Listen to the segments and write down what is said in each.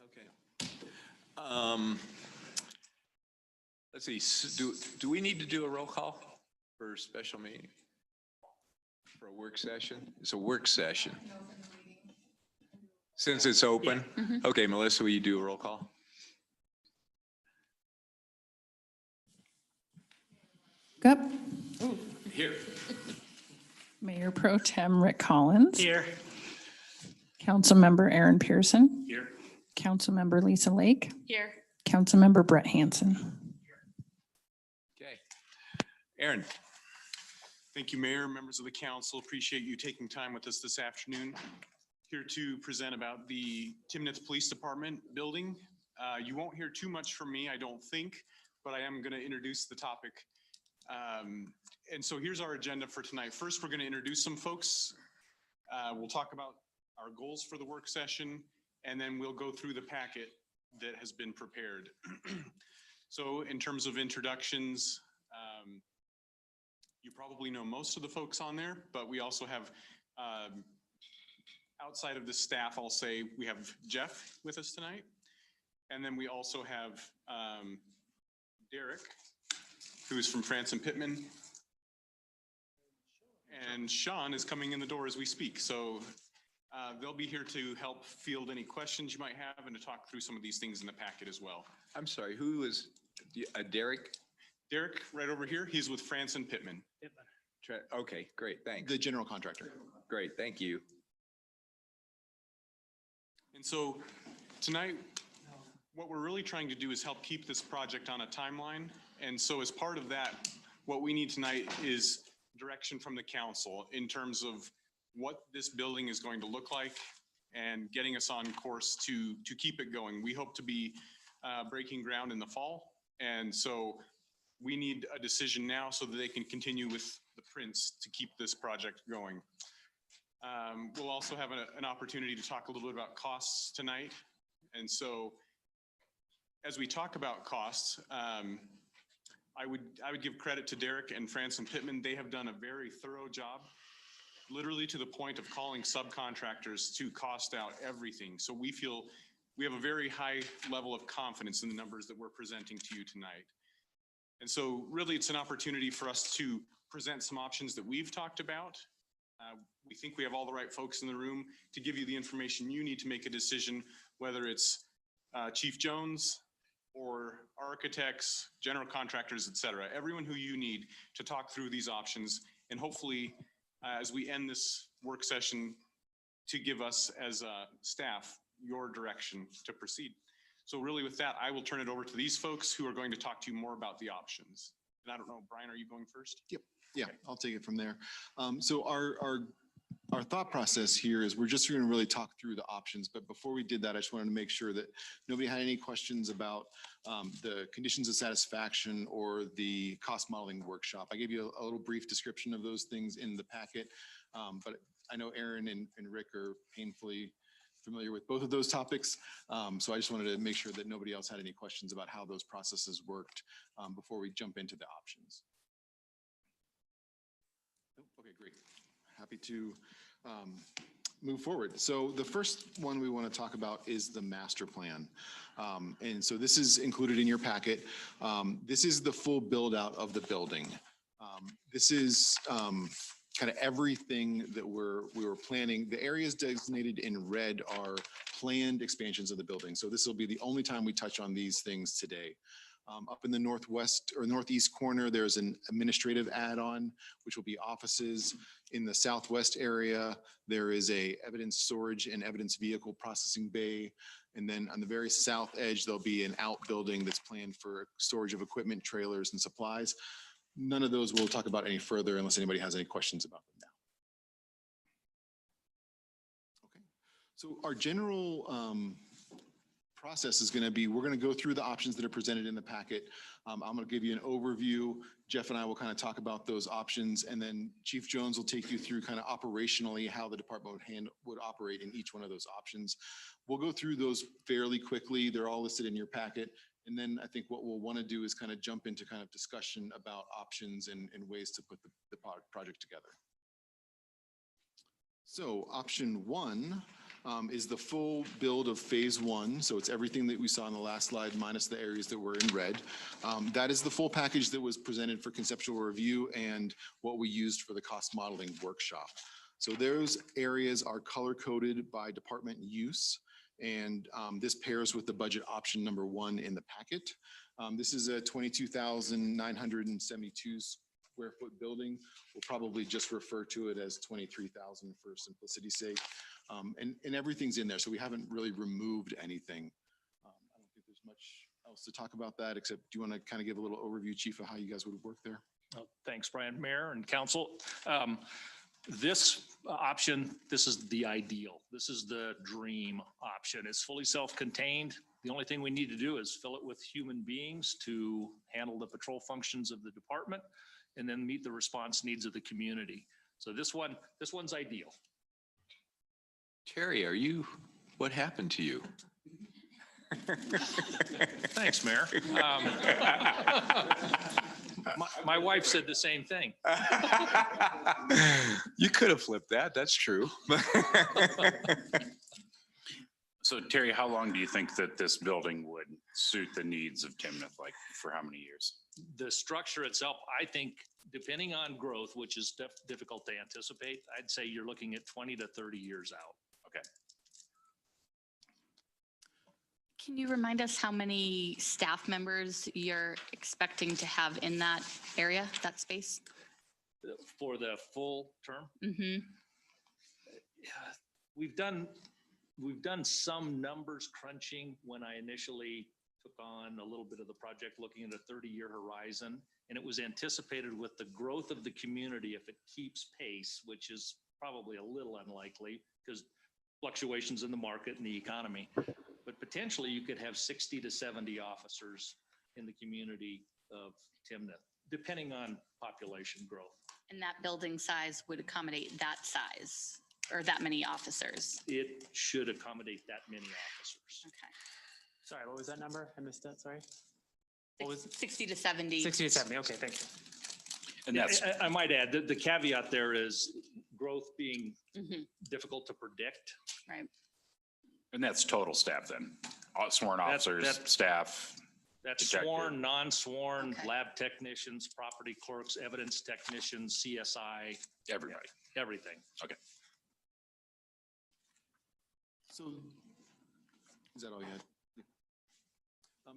Okay. Let's see, do we need to do a roll call for a special meeting? For a work session? It's a work session. Since it's open? Yeah. Mm-hmm. Okay, Melissa, will you do a roll call? Up. Here. Mayor Pro Tem Rick Collins. Here. Councilmember Aaron Pearson. Here. Councilmember Lisa Lake. Here. Councilmember Brett Hansen. Okay. Aaron. Thank you, Mayor, members of the council. Appreciate you taking time with us this afternoon. Here to present about the Timnath Police Department building. You won't hear too much from me, I don't think, but I am going to introduce the topic. And so here's our agenda for tonight. First, we're going to introduce some folks. We'll talk about our goals for the work session, and then we'll go through the packet that has been prepared. So in terms of introductions, you probably know most of the folks on there, but we also have, outside of the staff, I'll say we have Jeff with us tonight. And then we also have Derek, who is from France and Pittman. And Sean is coming in the door as we speak. So they'll be here to help field any questions you might have and to talk through some of these things in the packet as well. I'm sorry, who is Derek? Derek, right over here, he's with France and Pittman. Okay, great, thanks. The general contractor. Great, thank you. And so tonight, what we're really trying to do is help keep this project on a timeline. And so as part of that, what we need tonight is direction from the council in terms of what this building is going to look like and getting us on course to keep it going. We hope to be breaking ground in the fall. And so we need a decision now so that they can continue with the prints to keep this project going. We'll also have an opportunity to talk a little bit about costs tonight. And so as we talk about costs, I would give credit to Derek and France and Pittman. They have done a very thorough job, literally to the point of calling subcontractors to cost out everything. So we feel we have a very high level of confidence in the numbers that we're presenting to you tonight. And so really it's an opportunity for us to present some options that we've talked about. We think we have all the right folks in the room to give you the information you need to make a decision, whether it's Chief Jones or architects, general contractors, et cetera. Everyone who you need to talk through these options. And hopefully, as we end this work session, to give us as staff your direction to proceed. So really with that, I will turn it over to these folks who are going to talk to you more about the options. And I don't know, Brian, are you going first? Yep. Yeah, okay. I'll take it from there. So our thought process here is we're just going to really talk through the options. But before we did that, I just wanted to make sure that nobody had any questions about the conditions of satisfaction or the cost modeling workshop. I gave you a little brief description of those things in the packet, but I know Aaron and Rick are painfully familiar with both of those topics. So I just wanted to make sure that nobody else had any questions about how those processes worked before we jump into the options. Okay, great. Happy to move forward. So the first one we want to talk about is the master plan. And so this is included in your packet. This is the full build out of the building. This is kind of everything that we were planning. The areas designated in red are planned expansions of the building. So this will be the only time we touch on these things today. Up in the northwest or northeast corner, there's an administrative add-on, which will be offices. In the southwest area, there is a evidence storage and evidence vehicle processing bay. And then on the very south edge, there'll be an outbuilding that's planned for storage of equipment, trailers, and supplies. None of those we'll talk about any further unless anybody has any questions about them now. Okay, so our general process is going to be, we're going to go through the options that are presented in the packet. I'm going to give you an overview. Jeff and I will kind of talk about those options, and then Chief Jones will take you through kind of operationally how the department would operate in each one of those options. We'll go through those fairly quickly. They're all listed in your packet. And then I think what we'll want to do is kind of jump into kind of discussion about options and ways to put the project together. So option one is the full build of phase one. So it's everything that we saw in the last slide minus the areas that were in red. That is the full package that was presented for conceptual review and what we used for the cost modeling workshop. So those areas are color coded by department use. And this pairs with the budget option number 1 in the packet. This is a 22,972 square foot building. We'll probably just refer to it as 23,000 for simplicity's sake. And everything's in there, so we haven't really removed anything. I don't think there's much else to talk about that, except do you want to kind of give a little overview, Chief, of how you guys would work there? Oh, thanks, Brian. Mayor and council. This option, this is the ideal. This is the dream option. It's fully self-contained. The only thing we need to do is fill it with human beings to handle the patrol functions of the department and then meet the response needs of the community. So this one's ideal. Terry, what happened to you? Thanks, Mayor. My wife said the same thing. You could have flipped that. That's true. So Terry, how long do you think that this building would suit the needs of Timnath, like for how many years? The structure itself, I think, depending on growth, which is difficult to anticipate, I'd say you're looking at 20 to 30 years out. Okay. Can you remind us how many staff members you're expecting to have in that area, that space? For the full term? Mm-hmm. Yeah, we've done some numbers crunching when I initially took on a little bit of the project, looking at a 30-year horizon. And it was anticipated with the growth of the community, if it keeps pace, which is probably a little unlikely because fluctuations in the market and the economy, but potentially you could have 60 to 70 officers in the community of Timnath, depending on population growth. And that building size would accommodate that size or that many officers? It should accommodate that many officers. Okay. Sorry, what was that number? I missed that, sorry. What was it? 60 to 70. 60 to 70, okay, thank you. And that's, I might add that the caveat there is growth being Mhm. difficult to predict. Right. and that's total staff then, all sworn officers, that- staff. That's Detective. sworn, non-sworn, Okay. lab technicians, property clerks, evidence technicians, CSI, Everybody. everything. So is that all you had?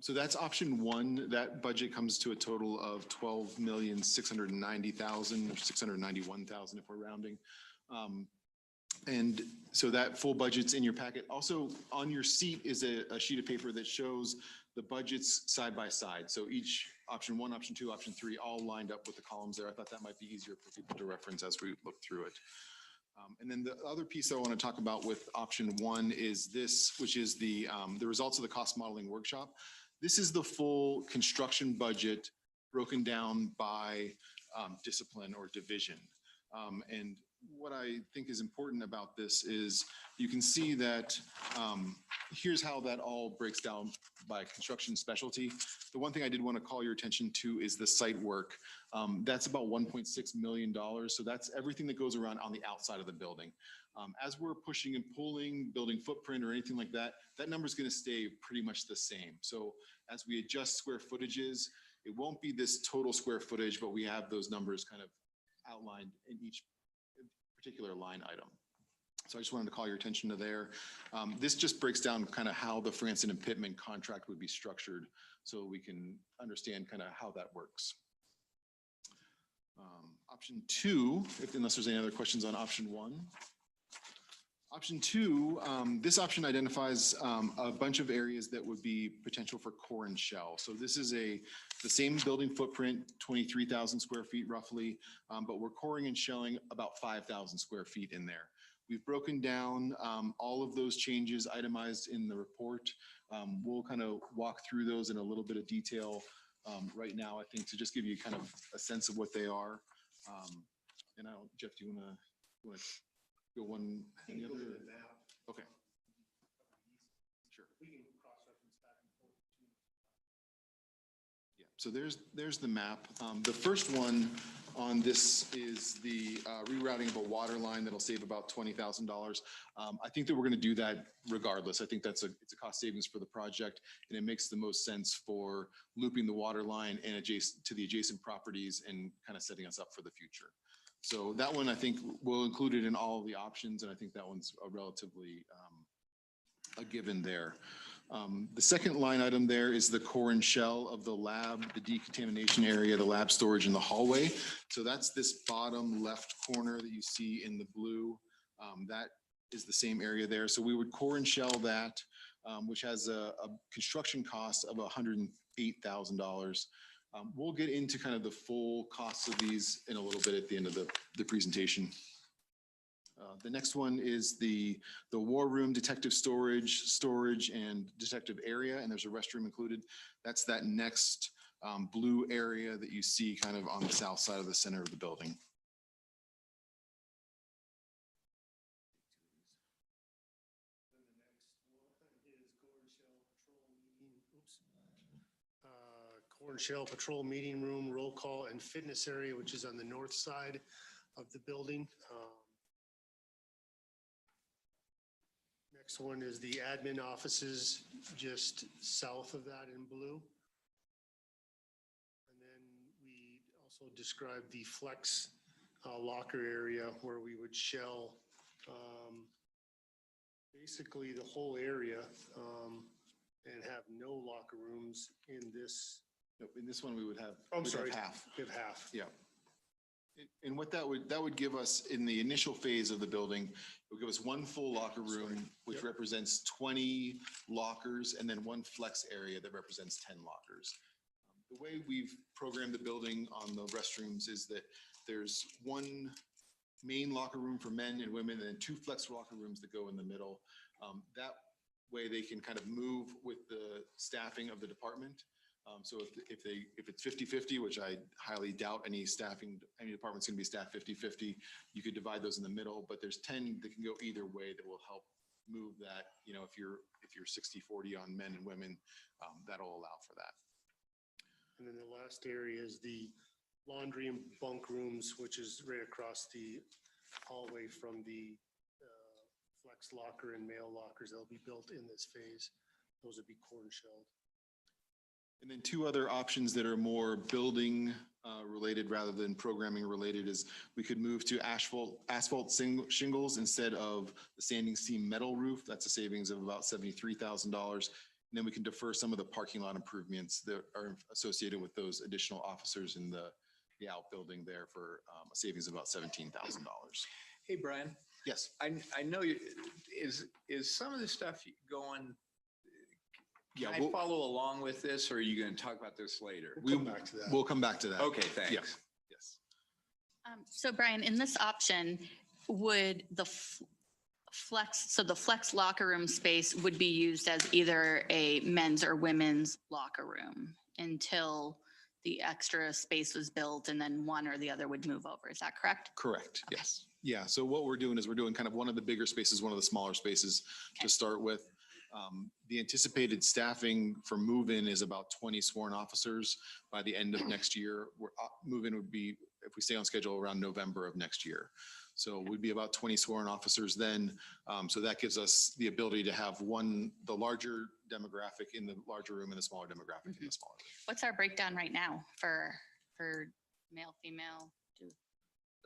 So that's option 1. That budget comes to a total of 12,690,000 or 691,000 if we're rounding. And so that full budget's in your packet. Also on your seat is a sheet of paper that shows the budgets side by side. So each option 1, option 2, option 3, all lined up with the columns there. I thought that might be easier for people to reference as we look through it. And then the other piece I want to talk about with option 1 is this, which is the results of the cost modeling workshop. This is the full construction budget broken down by discipline or division. And what I think is important about this is you can see that here's how that all breaks down by construction specialty. The one thing I did want to call your attention to is the site work. That's about $1.6 million. So that's everything that goes around on the outside of the building. As we're pushing and pulling, building footprint or anything like that, that number is going to stay pretty much the same. So as we adjust square footages, it won't be this total square footage, but we have those numbers kind of outlined in each particular line item. So I just wanted to call your attention to there. This just breaks down kind of how the Franson and Pittman contract would be structured so we can understand kind of how that works. Option 2, unless there's any other questions on option 1. Option 2, this option identifies a bunch of areas that would be potential for core and shell. So this is the same building footprint, 23,000 square feet roughly, but we're coring and shelling about 5,000 square feet in there. We've broken down all of those changes itemized in the report. We'll kind of walk through those in a little bit of detail right now, I think, to just give you kind of a sense of what they are. And Jeff, do you want to go one? Any other? Okay. Sure. Yeah. So there's the map. The first one on this is the rerouting of a water line that'll save about $20,000. I think that we're going to do that regardless. I think it's a cost savings for the project, and it makes the most sense for looping the water line and adjacent to the adjacent properties and kind of setting us up for the future. So that one, I think, we'll include it in all of the options, and I think that one's a relatively a given there. The second line item there is the core and shell of the lab, the decontamination area, the lab storage, and the hallway. So that's this bottom left corner that you see in the blue. That is the same area there. So we would core and shell that, which has a construction cost of $108,000. We'll get into kind of the full costs of these in a little bit at the end of the presentation. The next one is the war room, detective storage, and detective area, and there's a restroom included. That's that next blue area that you see kind of on the south side of the center of the building. Core and shell patrol meeting room, roll call, and fitness area, which is on the north side of the building. Next one is the admin offices, just south of that in blue. And then we also described the flex locker area where we would shell basically the whole area and have no locker rooms in this. Nope, in this one we would have, I'm we'd sorry, have half. we have half. Yeah. And what that would give us in the initial phase of the building, it would give us one full locker room, which represents 20 lockers, and then one flex area that represents 10 lockers. The way we've programmed the building on the restrooms is that there's one main locker room for men and women, and then two flex locker rooms that go in the middle. That way they can kind of move with the staffing of the department. So if it's 50-50, which I highly doubt any department's gonna be staffed 50-50, you could divide those in the middle, but there's 10 that can go either way that will help move that. You know, if you're 60-40 on men and women, that'll allow for that. And then the last area is the laundry and bunk rooms, which is right across the hallway from the flex locker and male lockers that'll be built in this phase. Those would be corn shelled. And then two other options that are more building related rather than programming related is we could move to asphalt shingles instead of the standing seam metal roof. That's a savings of about $73,000. And then we can defer some of the parking lot improvements that are associated with those additional officers in the outbuilding there for a savings of about $17,000. Hey, Brian. Yes. I know is some of this stuff going, Yeah, can I follow along with this, or are you going to talk about this later? We'll come back to that. We'll come back to that. Okay, thanks. Yeah. Yes. So Brian, in this option, would the flex locker room space would be used as either a men's or women's locker room until the extra space was built and then one or the other would move over. Is that correct? Correct. Yes. Yeah. So what we're doing is we're doing kind of one of the bigger spaces, one of the smaller spaces to start with. The anticipated staffing for move-in is about 20 sworn officers by the end of next year. Move-in would be, if we stay on schedule, around November of next year. So we'd be about 20 sworn officers then. So that gives us the ability to have the larger demographic in the larger room and the smaller demographic in the smaller room. What's our breakdown right now for male, female?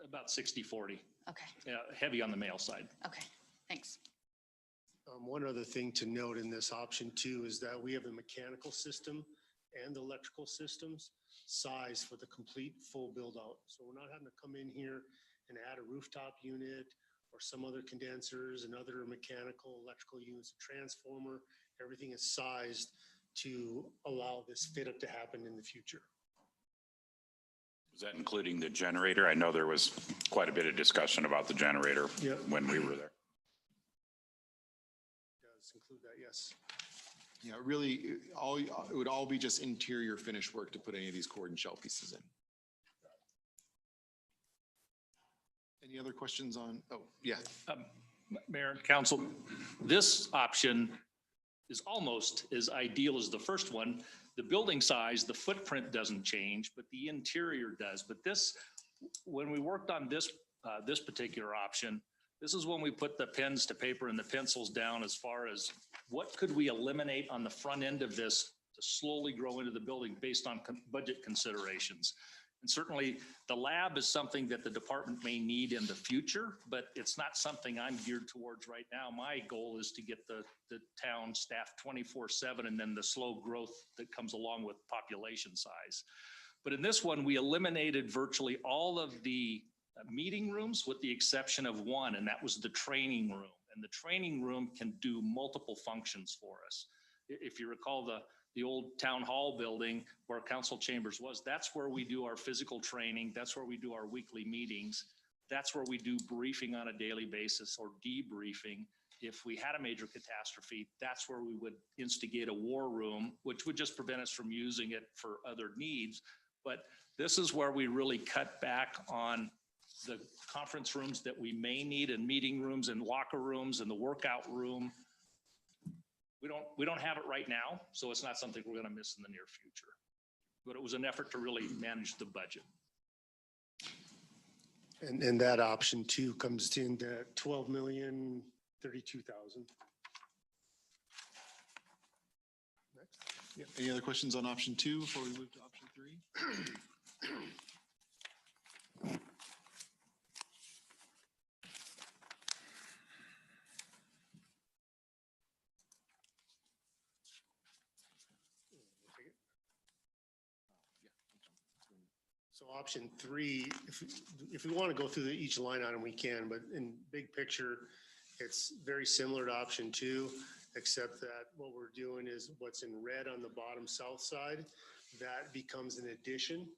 About 60-40, Okay, heavy on the male side. okay, thanks. One other thing to note in this option too is that we have a mechanical system and electrical systems sized for the complete full build out. So we're not having to come in here and add a rooftop unit or some other condensers and other mechanical, electrical units, transformer. Everything is sized to allow this fit up to happen in the future. Was that including the generator? I know there was quite a bit of discussion about the generator when we were there. Does include that, yes. Yeah, really, it would all be just interior finish work to put any of these cord and shell pieces in. Any other questions on, oh, yeah. Mayor and council, this option is almost as ideal as the first one. The building size, the footprint doesn't change, but the interior does. But this when we worked on this, this particular option, this is when we put the pens to paper and the pencils down as far as what could we eliminate on the front end of this to slowly grow into the building based on budget considerations. And certainly the lab is something that the department may need in the future, but it's not something I'm geared towards right now. My goal is to get the town staffed 24/7 and then the slow growth that comes along with population size. But in this one, we eliminated virtually all of the meeting rooms with the exception of one, and that was the training room. And the training room can do multiple functions for us. If you recall the old town hall building where council chambers was, that's where we do our physical training. That's where we do our weekly meetings. That's where we do briefing on a daily basis or debriefing. If we had a major catastrophe, that's where we would instigate a war room, which would just prevent us from using it for other needs. But this is where we really cut back on the conference rooms that we may need and meeting rooms and locker rooms and the workout room. We don't have it right now, so it's not something we're going to miss in the near future. But it was an effort to really manage the budget. And that option two comes in at 12,032,000. Yeah. Any other questions on option 2 before we move to option 3? So option 3, if we want to go through each line item, we can, but in big picture, it's very similar to option 2, except that what we're doing is what's in red on the bottom south side, that becomes an addition.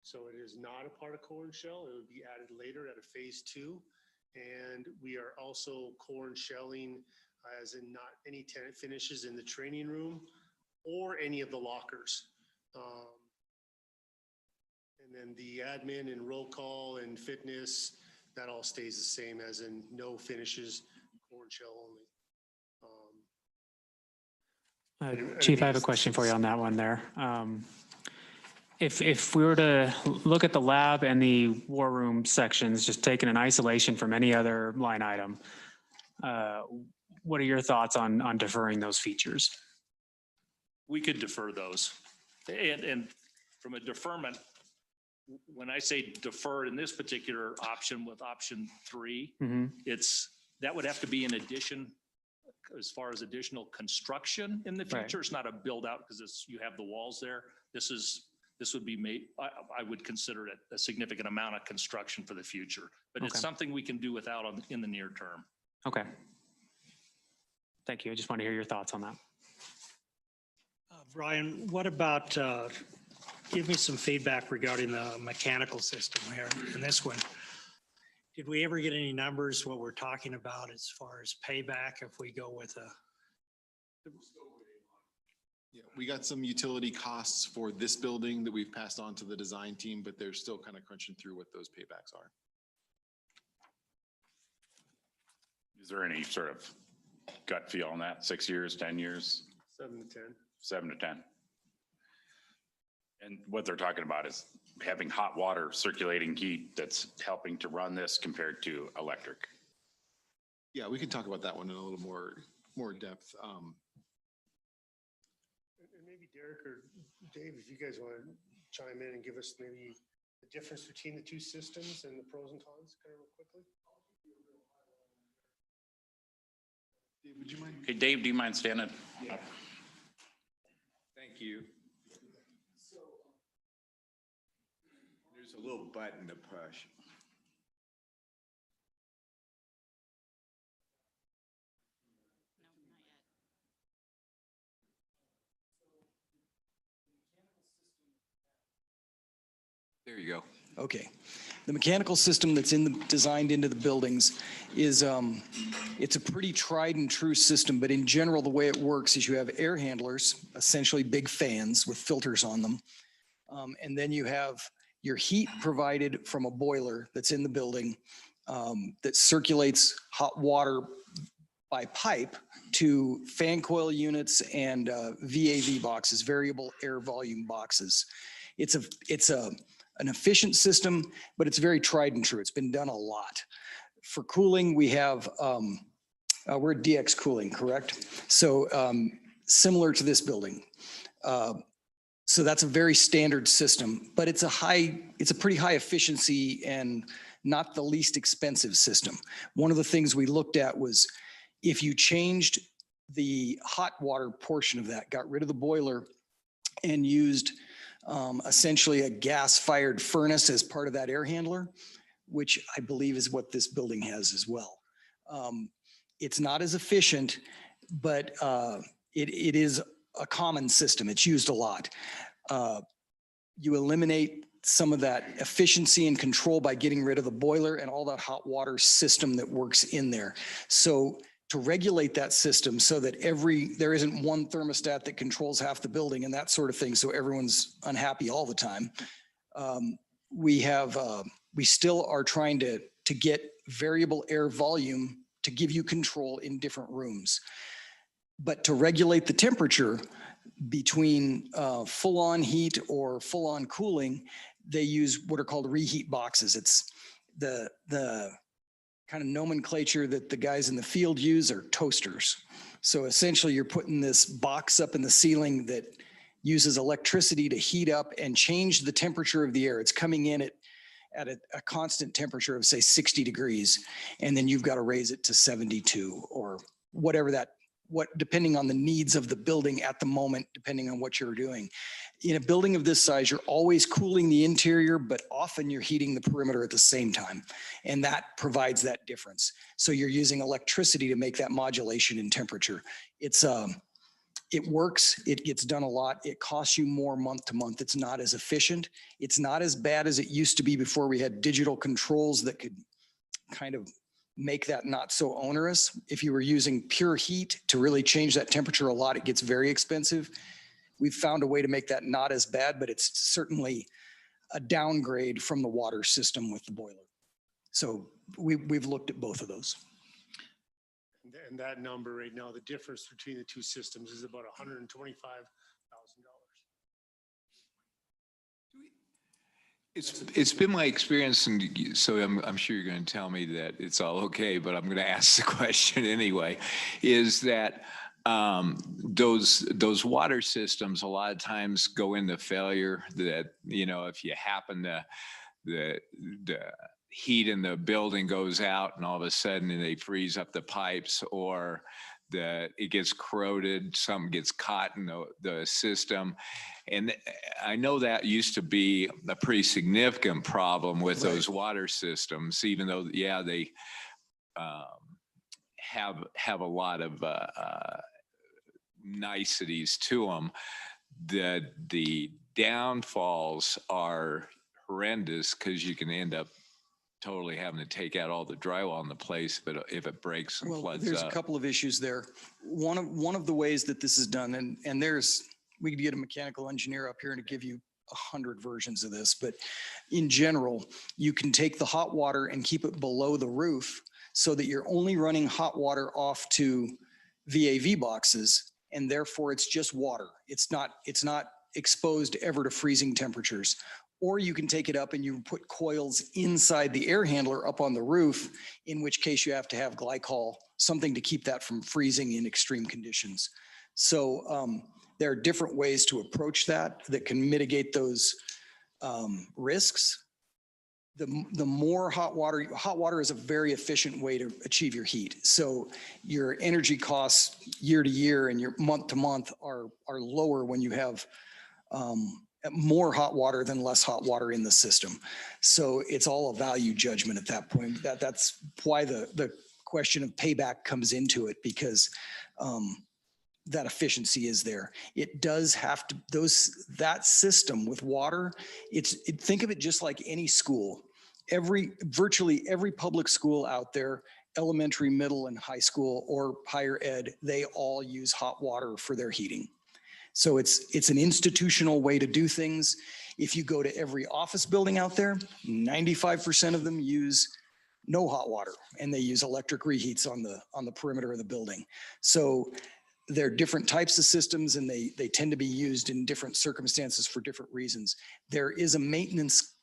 So it is not a part of core and shell. It would be added later at a phase 2. And we are also core and shelling as in not any tenant finishes in the training room or any of the lockers. And then the admin and roll call and fitness, that all stays the same as in no finishes, core and shell only. Chief, I have a question for you on that one there. If we were to look at the lab and the war room sections, just taken in isolation from any other line item, what are your thoughts on deferring those features? We could defer those. And from a deferment, when I say defer in this particular option with option 3, that would have to be in addition as far as additional construction in the future. Right. It's not a build out because you have the walls there. This would be made, I would consider it a significant amount of construction for the future, but it's something we can do without in the near term. Okay. Thank you. I just want to hear your thoughts on that. Brian, what about, give me some feedback regarding the mechanical system here in this one. Did we ever get any numbers, what we're talking about as far as payback if we go with a? Yeah, we got some utility costs for this building that we've passed on to the design team, but they're still kind of crunching through what those paybacks are. Is there any sort of gut feel on that? 6 years, 10 years? 7 to 10. 7 to 10. And what they're talking about is having hot water circulating heat that's helping to run this compared to electric. Yeah, we can talk about that one in a little more depth. And maybe Derek or Dave, if you guys want to chime in and give us maybe the difference between the two systems and the pros and cons kind of real quickly. Dave, would you mind? Hey, Dave, do you mind standing? Yeah. Thank you. There's a little button to push. There you go. Okay. The mechanical system that's designed into the buildings is, it's a pretty tried and true system, but in general, the way it works is you have air handlers, essentially big fans with filters on them. And then you have your heat provided from a boiler that's in the building that circulates hot water by pipe to fan coil units and VAV boxes, variable air volume boxes. It's a an efficient system, but it's very tried and true. It's been done a lot. For cooling, we have, we're DX cooling, correct? So similar to this building. So that's a very standard system, but it's a pretty high efficiency and not the least expensive system. One of the things we looked at was if you changed the hot water portion of that, got rid of the boiler and used essentially a gas-fired furnace as part of that air handler, which I believe is what this building has as well. It's not as efficient, but it is a common system. It's used a lot. You eliminate some of that efficiency and control by getting rid of the boiler and all that hot water system that works in there. So to regulate that system so that there isn't one thermostat that controls half the building and that sort of thing, so everyone's unhappy all the time. We still are trying to get variable air volume to give you control in different rooms. But to regulate the temperature between full-on heat or full-on cooling, they use what are called reheat boxes. It's the kind of nomenclature that the guys in the field use are toasters. So essentially you're putting this box up in the ceiling that uses electricity to heat up and change the temperature of the air. It's coming in at a constant temperature of say 60 degrees, and then you've got to raise it to 72 or whatever depending on the needs of the building at the moment, depending on what you're doing. In a building of this size, you're always cooling the interior, but often you're heating the perimeter at the same time. And that provides that difference. So you're using electricity to make that modulation in temperature. It works, it gets done a lot. It costs you more month to month. It's not as efficient. It's not as bad as it used to be before we had digital controls that could kind of make that not so onerous. If you were using pure heat to really change that temperature a lot, it gets very expensive. We've found a way to make that not as bad, but it's certainly a downgrade from the water system with the boiler. So we've looked at both of those. And that number right now, the difference between the two systems is about $125,000. It's been my experience, and so I'm sure you're going to tell me that it's all okay, but I'm going to ask the question anyway, is that those water systems a lot of times go into failure that, if you happen to, the heat in the building goes out and all of a sudden they freeze up the pipes, or it gets corroded, something gets caught in the system. And I know that used to be a pretty significant problem with those water systems, even though, yeah, they have a lot of niceties to them. The downfalls are horrendous because you can end up totally having to take out all the drywall in the place, but if it breaks and floods there's up. a couple of issues there. One of the ways that this is done, and we could get a mechanical engineer up here and to give you 100 versions of this, but in general, you can take the hot water and keep it below the roof so that you're only running hot water off to VAV boxes, and therefore it's just water. It's not exposed ever to freezing temperatures. Or you can take it up and you put coils inside the air handler up on the roof, in which case you have to have glycol, something to keep that from freezing in extreme conditions. So there are different ways to approach that can mitigate those risks. The more hot water is a very efficient way to achieve your heat. So your energy costs year to year and your month to month are lower when you have more hot water than less hot water in the system. So it's all a value judgment at that point. That's why the question of payback comes into it, because that efficiency is there. It does have to, that system with water, think of it just like any school. Virtually every public school out there, elementary, middle, and high school or higher ed, they all use hot water for their heating. So it's an institutional way to do things. If you go to every office building out there, 95% of them use no hot water, and they use electric reheats on the perimeter of the building. So there are different types of systems, and they tend to be used in different circumstances for different reasons. There is a maintenance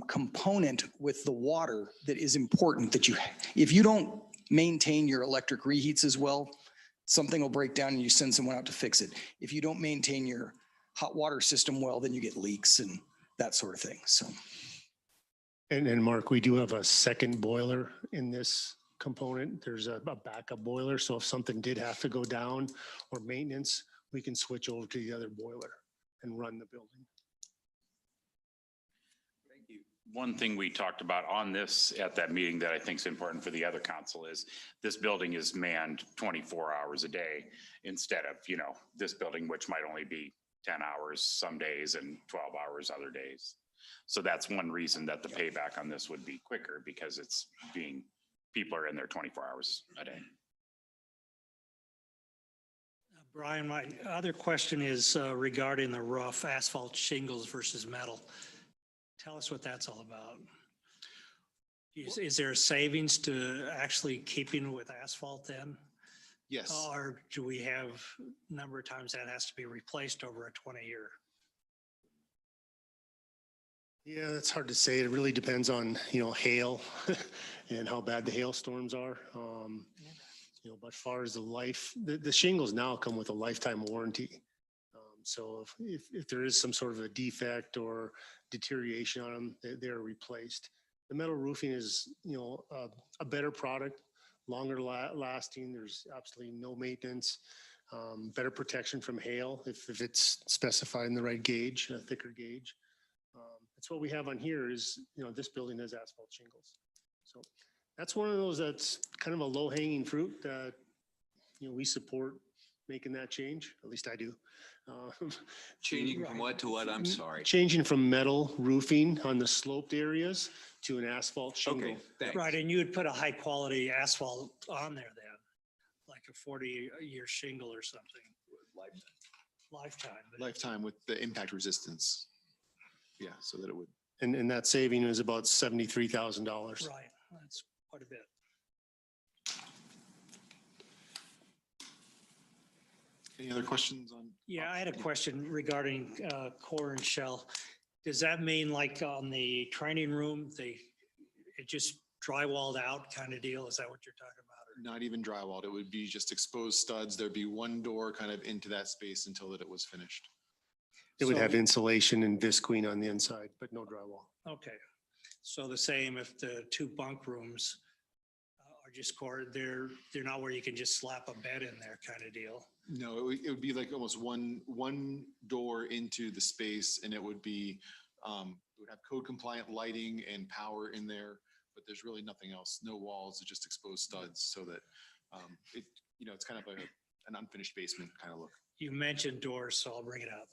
component with the water that is important that if you don't maintain your electric reheats as well, something will break down and you send someone out to fix it. If you don't maintain your hot water system well, then you get leaks and that sort of thing. So. And Mark, we do have a second boiler in this component. There's a backup boiler. So if something did have to go down or maintenance, we can switch over to the other boiler and run the building. One thing we talked about on this at that meeting that I think is important for the other council is this building is manned 24 hours a day instead of, this building, which might only be 10 hours some days and 12 hours other days. So that's one reason that the payback on this would be quicker, because people are in there 24 hours a day. Brian, my other question is regarding the roof, asphalt shingles versus metal. Tell us what that's all about. Is there a savings to actually keeping with asphalt then? Yes. Or do we have a number of times that has to be replaced over a 20-year? Yeah, that's hard to say. It really depends on, hail and how bad the hailstorms are. But as far as the life, the shingles now come with a lifetime warranty. So if there is some sort of a defect or deterioration on them, they're replaced. The metal roofing is, a better product, longer lasting. There's absolutely no maintenance, better protection from hail if it's specified in the right gauge, a thicker gauge. That's what we have on here is, this building has asphalt shingles. So that's one of those that's kind of a low hanging fruit that, we support making that change. At least I do. Changing from what to what? I'm sorry. Changing from metal roofing on the sloped areas to an asphalt shingle. Okay, thanks. Right, and you would put a high quality asphalt on there then, like a 40-year shingle or something. Lifetime. Lifetime with the impact resistance. Yeah, so that it would. And that saving is about $73,000. Right, that's quite a bit. Any other questions on? Yeah, I had a question regarding core and shell. Does that mean like on the training room, it just drywalled out kind of deal? Is that what you're talking about? Not even drywalled. It would be just exposed studs. There'd be one door kind of into that space until it was finished. It would have insulation and visqueen on the inside, but no drywall. Okay, so the same if the two bunk rooms are just core, they're not where you can just slap a bed in there kind of deal. No, it would be like almost one door into the space, and it would be, it would have code compliant lighting and power in there, but there's really nothing else. No walls, it's just exposed studs, so that it's kind of like an unfinished basement kind of look. You mentioned doors, so I'll bring it up.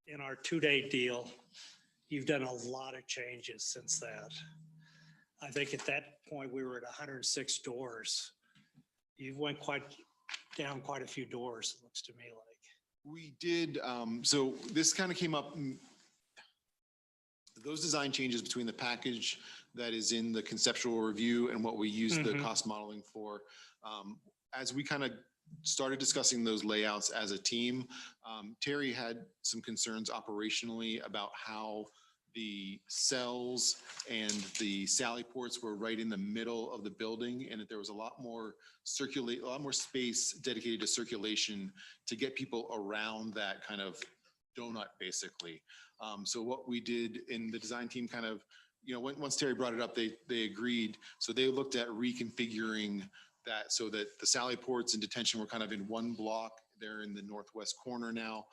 In our 2-day deal, you've done a lot of changes since that. I think at that point we were at 106 doors. You went down quite a few doors, it looks to me like. We did, so this kind of came up, those design changes between the package that is in the conceptual review and what we use the cost modeling for. As we kind of started discussing those layouts as a team, Terry had some concerns operationally about how the cells and the sally ports were right in the middle of the building, and that there was a lot more space dedicated to circulation to get people around that kind of donut, basically. So what we did in the design team kind of, once Terry brought it up, they agreed. So they looked at reconfiguring that so that the sally ports and detention were kind of in one block. They're in the northwest corner now.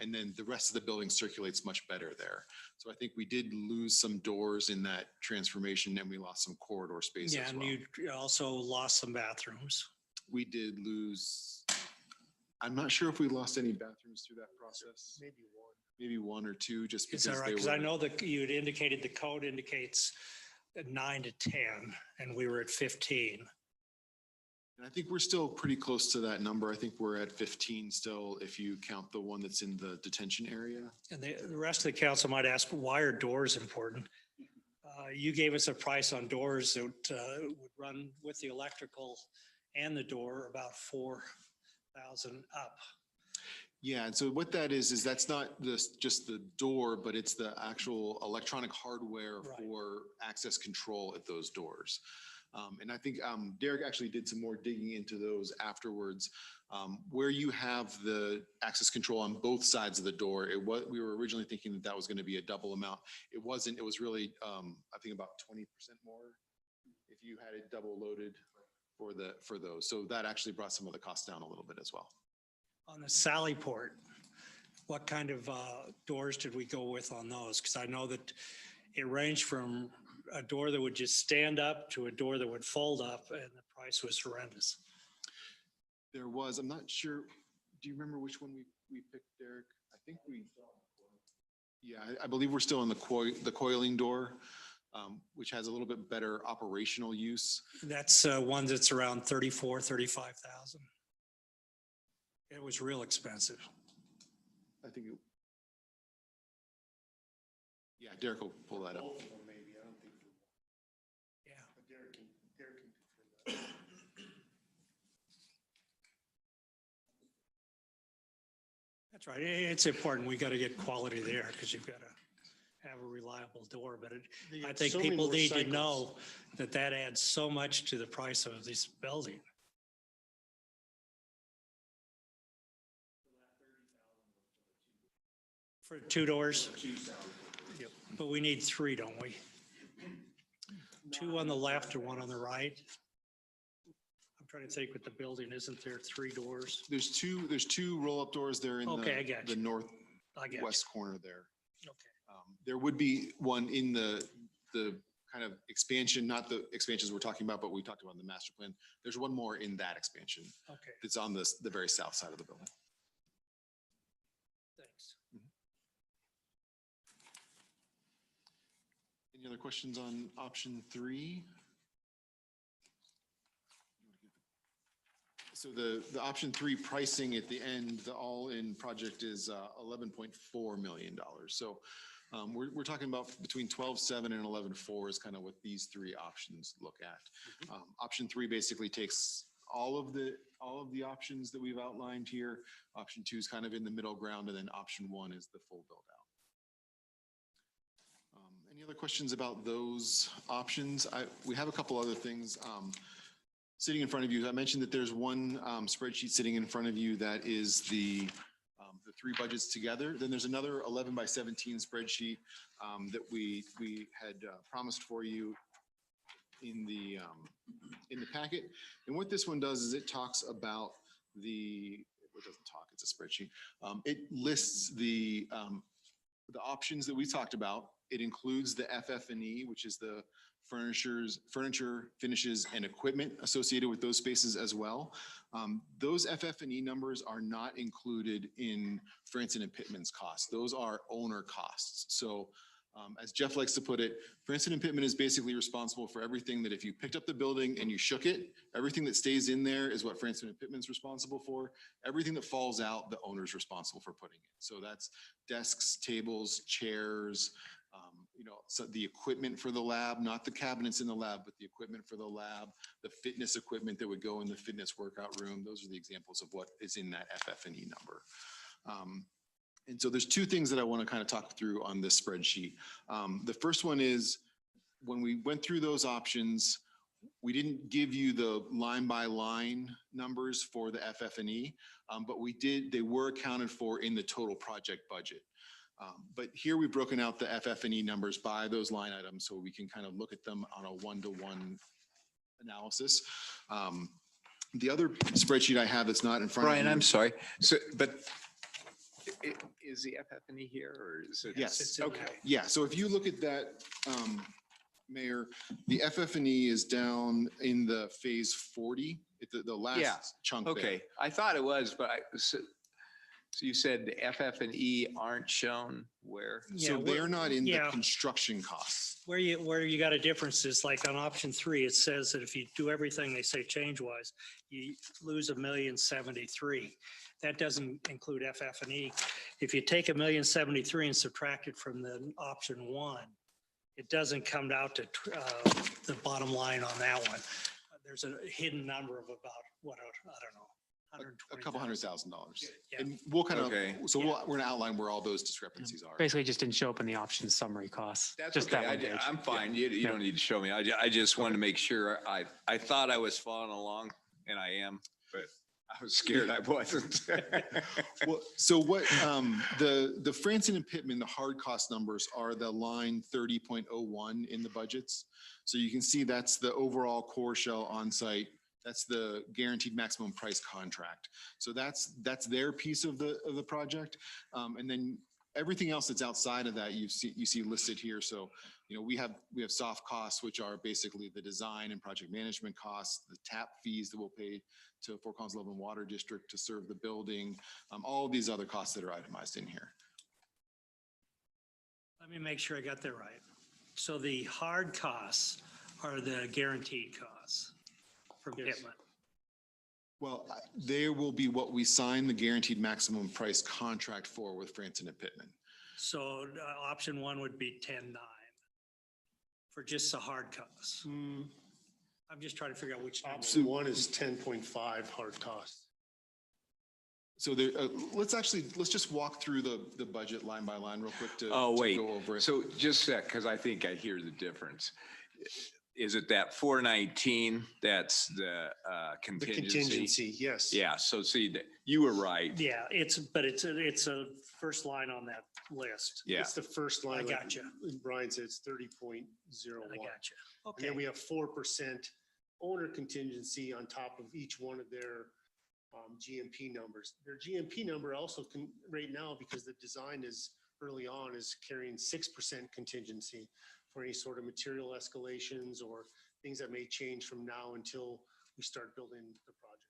And then the rest of the building circulates much better there. So I think we did lose some doors in that transformation, and we lost some corridor space as well. And you also lost some bathrooms. We did lose, I'm not sure if we lost any bathrooms through that process. Maybe one or two, just because Is that right? Because I know that you had indicated the code indicates 9 to 10, and we were at 15. And I think we're still pretty close to that number. I think we're at 15 still, if you count the one that's in the detention area. And the rest of the council might ask, why are doors important? You gave us a price on doors that would run with the electrical and the door about $4,000 up. Yeah, and so what that is that's not just the door, but it's the actual electronic hardware Right. for access control at those doors. And I think Derek actually did some more digging into those afterwards. Where you have the access control on both sides of the door, we were originally thinking that was going to be a double amount. It wasn't. It was really, I think about 20% more if you had it double loaded for those. So that actually brought some of the costs down a little bit as well. On the Sally port, what kind of doors did we go with on those? Because I know that it ranged from a door that would just stand up to a door that would fold up, and the price was horrendous. There was, I'm not sure, do you remember which one we picked, Derek? I think yeah, I believe we're still on the coiling door, which has a little bit better operational use. That's one that's around 35,000. It was real expensive. I think yeah, Derek will pull that up. Yeah. That's right. It's important. We got to get quality there because you've got to have a reliable door. But I think so many people more need to cycles. know that adds so much to the price of this building. For 2 doors? Yep. But we need 3, don't we? 2 on the left or 1 on the right? I'm trying to think with the building, isn't there 3 doors? There's two roll-up doors there in Okay, I got the you. northwest I got you. corner there. Okay. There would be one in the kind of expansion, not the expansions we're talking about, but we talked about in the master plan. There's one more in that expansion. Okay, It's on the very south side of the building. thanks. Any other questions on option 3? So the option 3 pricing at the end, the all-in project is $11.4 million. So we're talking about between 12.7 and 11.4 is kind of what these 3 options look at. Option 3 basically takes all of the options that we've outlined here. Option 2 is kind of in the middle ground, and then option 1 is the full build out. Any other questions about those options? We have a couple other things sitting in front of you. I mentioned that there's one spreadsheet sitting in front of you that is the 3 budgets together. Then there's another 11 by 17 spreadsheet that we had promised for you in the packet. And what this one does is it talks about it doesn't talk, it's a spreadsheet. It lists the options that we talked about. It includes the FF&E, which is the furniture, finishes, and equipment associated with those spaces as well. Those FF&E numbers are not included in Franson and Pittman's costs. Those are owner costs. So as Jeff likes to put it, Franson and Pittman is basically responsible for everything that if you picked up the building and you shook it, everything that stays in there is what Franson and Pittman's responsible for. Everything that falls out, the owner's responsible for putting it. So that's desks, tables, chairs, so the equipment for the lab, not the cabinets in the lab, but the equipment for the lab, the fitness equipment that would go in the fitness workout room. Those are the examples of what is in that FF&E number. And so there's 2 things that I want to kind of talk through on this spreadsheet. The first one is when we went through those options, we didn't give you the line by line numbers for the FF&E, but they were accounted for in the total project budget. But here we've broken out the FF&E numbers by those line items so we can kind of look at them on a one-to-one analysis. The other spreadsheet I have that's not in front of you. Brian, I'm sorry. So, but is the FF&E here or is it? Yes. Okay. Yeah, so if you look at that, Mayor, the FF&E is down in the phase 40, the last chunk there. Okay. I thought it was, but so you said the FF&E aren't shown where? So they're not in the yeah. construction costs. Where you got a difference is like on option 3, it says that if you do everything they say change-wise, you lose $1,073,000. That doesn't include FF&E. If you take $1,073,000 and subtract it from the option 1, it doesn't come out to the bottom line on that one. There's a hidden number of about, I don't know, A couple $100,000. Yeah. And we'll kind of, Okay. so we're going to outline where all those discrepancies are. Basically just didn't show up in the option summary costs. That's Just okay. that one page. I'm fine. You don't need to show me. I just wanted to make sure. I thought I was following along, and I am, but I was scared I wasn't. Well, so what, the Franson and Pittman, the hard cost numbers are the line 30.01 in the budgets. So you can see that's the overall core shell on-site. That's the guaranteed maximum price contract. So that's their piece of the project. And then everything else that's outside of that, you see listed here. So, we have soft costs, which are basically the design and project management costs, the tap fees that we'll pay to Fort Collins Loveland Water District to serve the building, all of these other costs that are itemized in here. Let me make sure I got that right. So the hard costs are the guaranteed costs from Pittman. Well, there will be what we sign the guaranteed maximum price contract for with Franson and Pittman. So option one would be 10.9 for just the hard costs. I'm just trying to figure out which. Option one is 10.5 hard costs. So there, let's just walk through the budget line by line real quick to Wait. go over it. So just a sec, because I think I hear the difference. Is it that 419? That's the The contingency? contingency, yes. Yeah. So see, you were right. Yeah, it's a first line on that list. Yeah. It's the first line. I like gotcha. Brian said it's 30.01. I got you. And then Okay. we have 4% owner contingency on top of each one of their GMP numbers. Their GMP number also can, right now, because the design is early on, is carrying 6% contingency for any sort of material escalations or things that may change from now until we start building the project.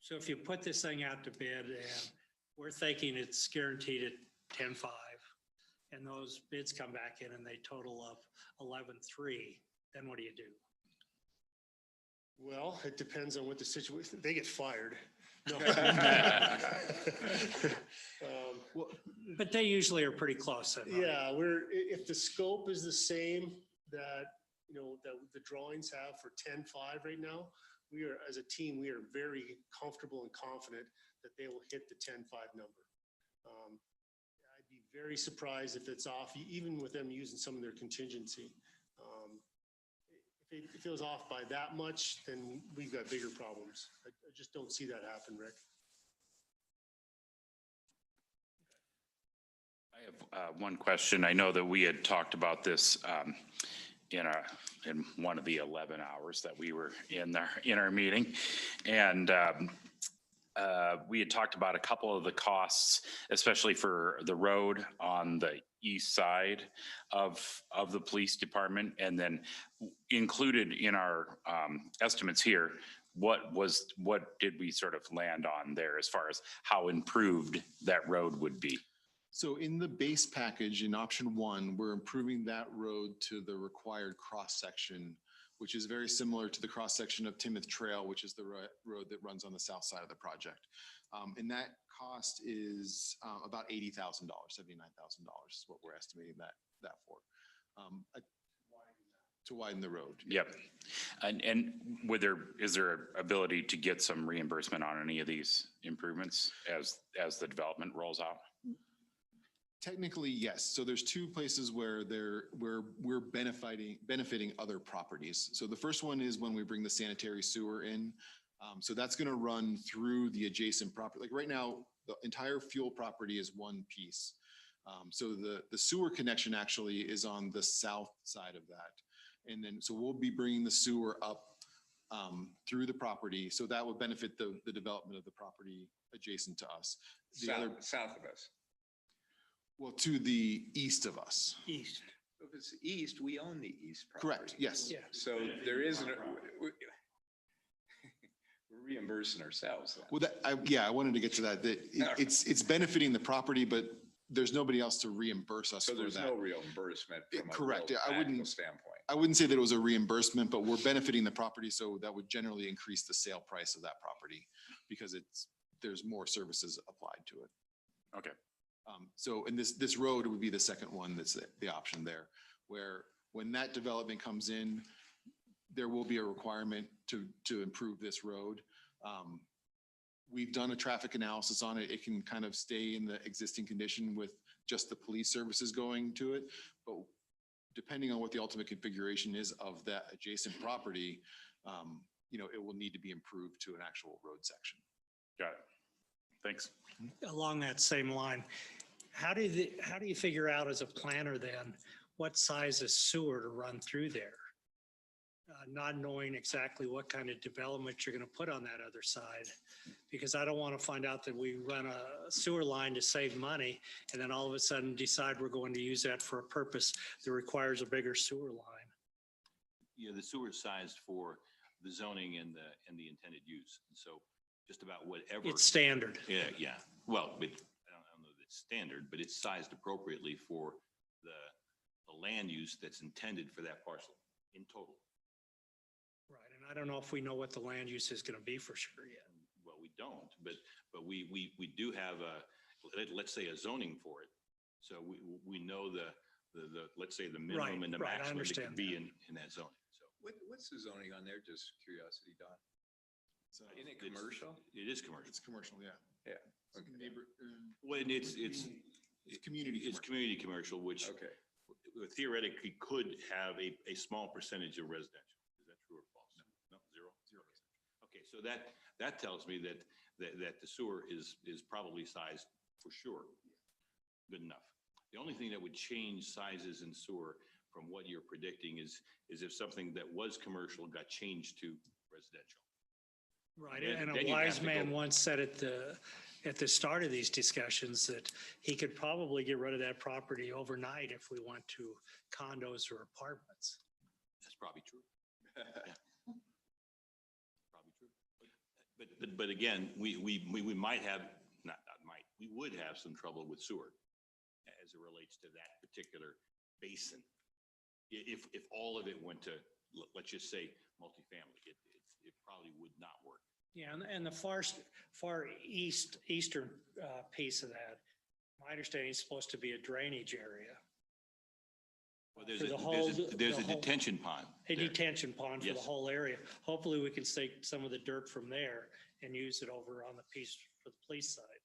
So if you put this thing out to bid and we're thinking it's guaranteed at 10.5 and those bids come back in and they total up 11.3, then what do you do? Well, it depends on what the situation, they get fired. No. But they usually are pretty close. Then, right? Yeah, if the scope is the same that, that the drawings have for 10.5 right now, we are, as a team, we are very comfortable and confident that they will hit the 10.5 number. I'd be very surprised if it's off, even with them using some of their contingency. If it was off by that much, then we've got bigger problems. I just don't see that happen, Rick. I have one question. I know that we had talked about this in one of the 11 hours that we were in our meeting. And we had talked about a couple of the costs, especially for the road on the east side of the police department. And then included in our estimates here, what did we sort of land on there as far as how improved that road would be? So in the base package in option one, we're improving that road to the required cross-section, which is very similar to the cross-section of Timnath Trail, which is the road that runs on the south side of the project. And that cost is about $80,000, $79,000 is what we're estimating that for. To widen the road. Yep. And is there ability to get some reimbursement on any of these improvements as the development rolls out? Technically, yes. So there's two places where we're benefiting other properties. So the first one is when we bring the sanitary sewer in. So that's going to run through the adjacent property. Like right now, the entire fuel property is one piece. So the sewer connection actually is on the south side of that. And then, so we'll be bringing the sewer up through the property. So that would benefit the development of the property adjacent to us. South of us. Well, to the east of us. East. If it's east, we own the east property. Correct, yes. Yeah. So there isn't, we're reimbursing ourselves then. Well, I wanted to get to that, it's benefiting the property, but there's nobody else to reimburse us for So that. there's no reimbursement from a Correct. real I practical wouldn't- standpoint. I wouldn't say that it was a reimbursement, but we're benefiting the property, so that would generally increase the sale price of that property because there's more services applied to it. Okay. So, and this road would be the second one that's the option there, where when that development comes in, there will be a requirement to improve this road. we've done a traffic analysis on it. It can kind of stay in the existing condition with just the police services going to it. But depending on what the ultimate configuration is of that adjacent property, you know, it will need to be improved to an actual road section. Got it. Thanks. Along that same line, how do you figure out as a planner then what size of sewer to run through there? Not knowing exactly what kind of development you're going to put on that other side, because I don't want to find out that we run a sewer line to save money and then all of a sudden decide we're going to use that for a purpose that requires a bigger sewer line. Yeah, the sewer is sized for the zoning and the intended use. And so just about whatever. It's standard. Yeah. Well, but I don't know that it's standard, but it's sized appropriately for the land use that's intended for that parcel in total. Right, and I don't know if we know what the land use is going to be for sure yet. Well, we don't, but we do have let's say a zoning for it. So we know the let's say the minimum and the Right, I maximum that understand could be in that zoning. So What's the zoning on there? Just curiosity, Don. So Isn't it commercial? it is commercial. it's commercial, yeah. Yeah. It's Okay. neighbor, Well, and it's community. It's commercial. community commercial, which Okay. theoretically could have a small percentage of residential. Is that true or false? No, zero? Zero. Okay, so that tells me that the sewer is probably sized for sure. Good enough. The only thing that would change sizes in sewer from what you're predicting is if something that was commercial got changed to residential. Right, Then- and then a you'd have wise to man go- once said at the start of these discussions that he could probably get rid of that property overnight if we went to condos or apartments. That's probably true. Yeah. Probably true. But again, we might have, not might, we would have some trouble with sewer as it relates to that particular basin. If all of it went to, let's just say, multifamily, it probably would not work. Yeah, and the far eastern piece of that, my understanding is supposed to be a drainage area. Well, For the whole- there's the a whole- detention pond. A there. detention pond for the Yes. whole area. Hopefully we can take some of the dirt from there and use it over on the piece for the police side.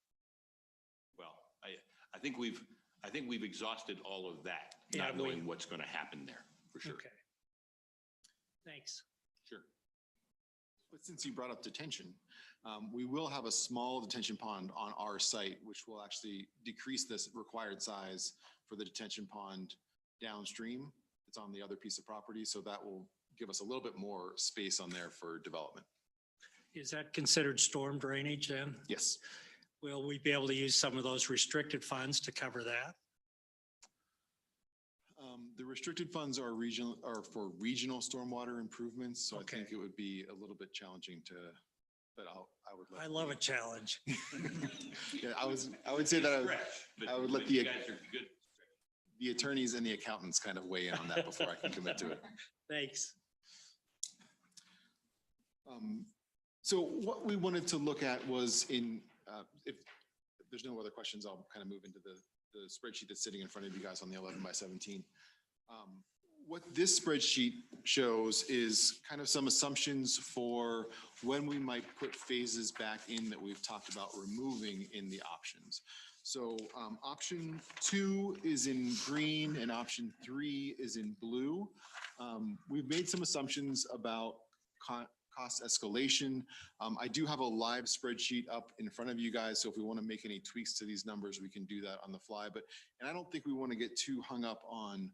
Well, I think we've exhausted all of that, Yeah, not knowing what's going to happen there, for sure. Okay. Thanks. Sure. But since you brought up detention, we will have a small detention pond on our site, which will actually decrease this required size for the detention pond downstream. It's on the other piece of property, so that will give us a little bit more space on there for development. Is that considered storm drainage then? Yes. Will we be able to use some of those restricted funds to cover that? The restricted funds are for regional stormwater improvements, so I Okay. think it would be a little bit challenging but I would. let I love the- a challenge. Yeah, I would say that I would let you the, guys are good. the attorneys and the accountants kind of weigh in on that before I can commit to it. Thanks. So what we wanted to look at was if there's no other questions, I'll kind of move into the spreadsheet that's sitting in front of you guys on the 11 by 17. What this spreadsheet shows is kind of some assumptions for when we might put phases back in that we've talked about removing in the options. So option 2 is in green and option 3 is in blue. We've made some assumptions about cost escalation. I do have a live spreadsheet up in front of you guys, so if we want to make any tweaks to these numbers, we can do that on the fly. And I don't think we want to get too hung up on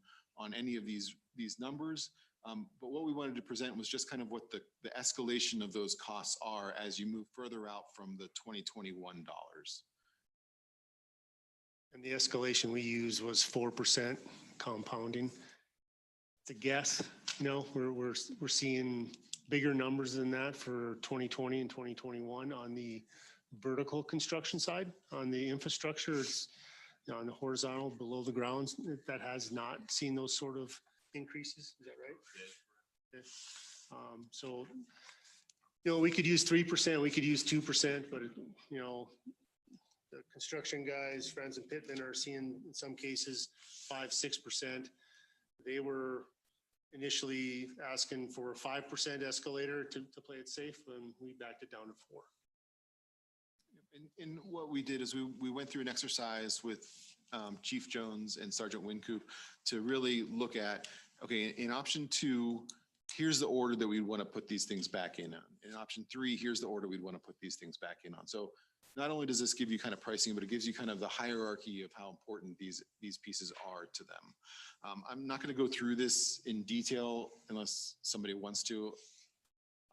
any of these numbers. But what we wanted to present was just kind of what the escalation of those costs are as you move further out from the 2021 dollars. And the escalation we used was 4% compounding. It's a guess, we're seeing bigger numbers than that for 2020 and 2021 on the vertical construction side. On the infrastructure, it's on the horizontal below the grounds that has not seen those sort of increases. Is that right? Yes. So, we could use 3%, we could use 2%, but the construction guys, Franz and Pittman, are seeing in some cases 5-6%. They were initially asking for a 5% escalator to play it safe, and we backed it down to 4%. And what we did is we went through an exercise with Chief Jones and Sergeant Wincoop to really look at, okay, in option 2, here's the order that we want to put these things back in on. In option 3, here's the order we'd want to put these things back in on. So not only does this give you kind of pricing, but it gives you kind of the hierarchy of how important these pieces are to them. I'm not going to go through this in detail unless somebody wants to.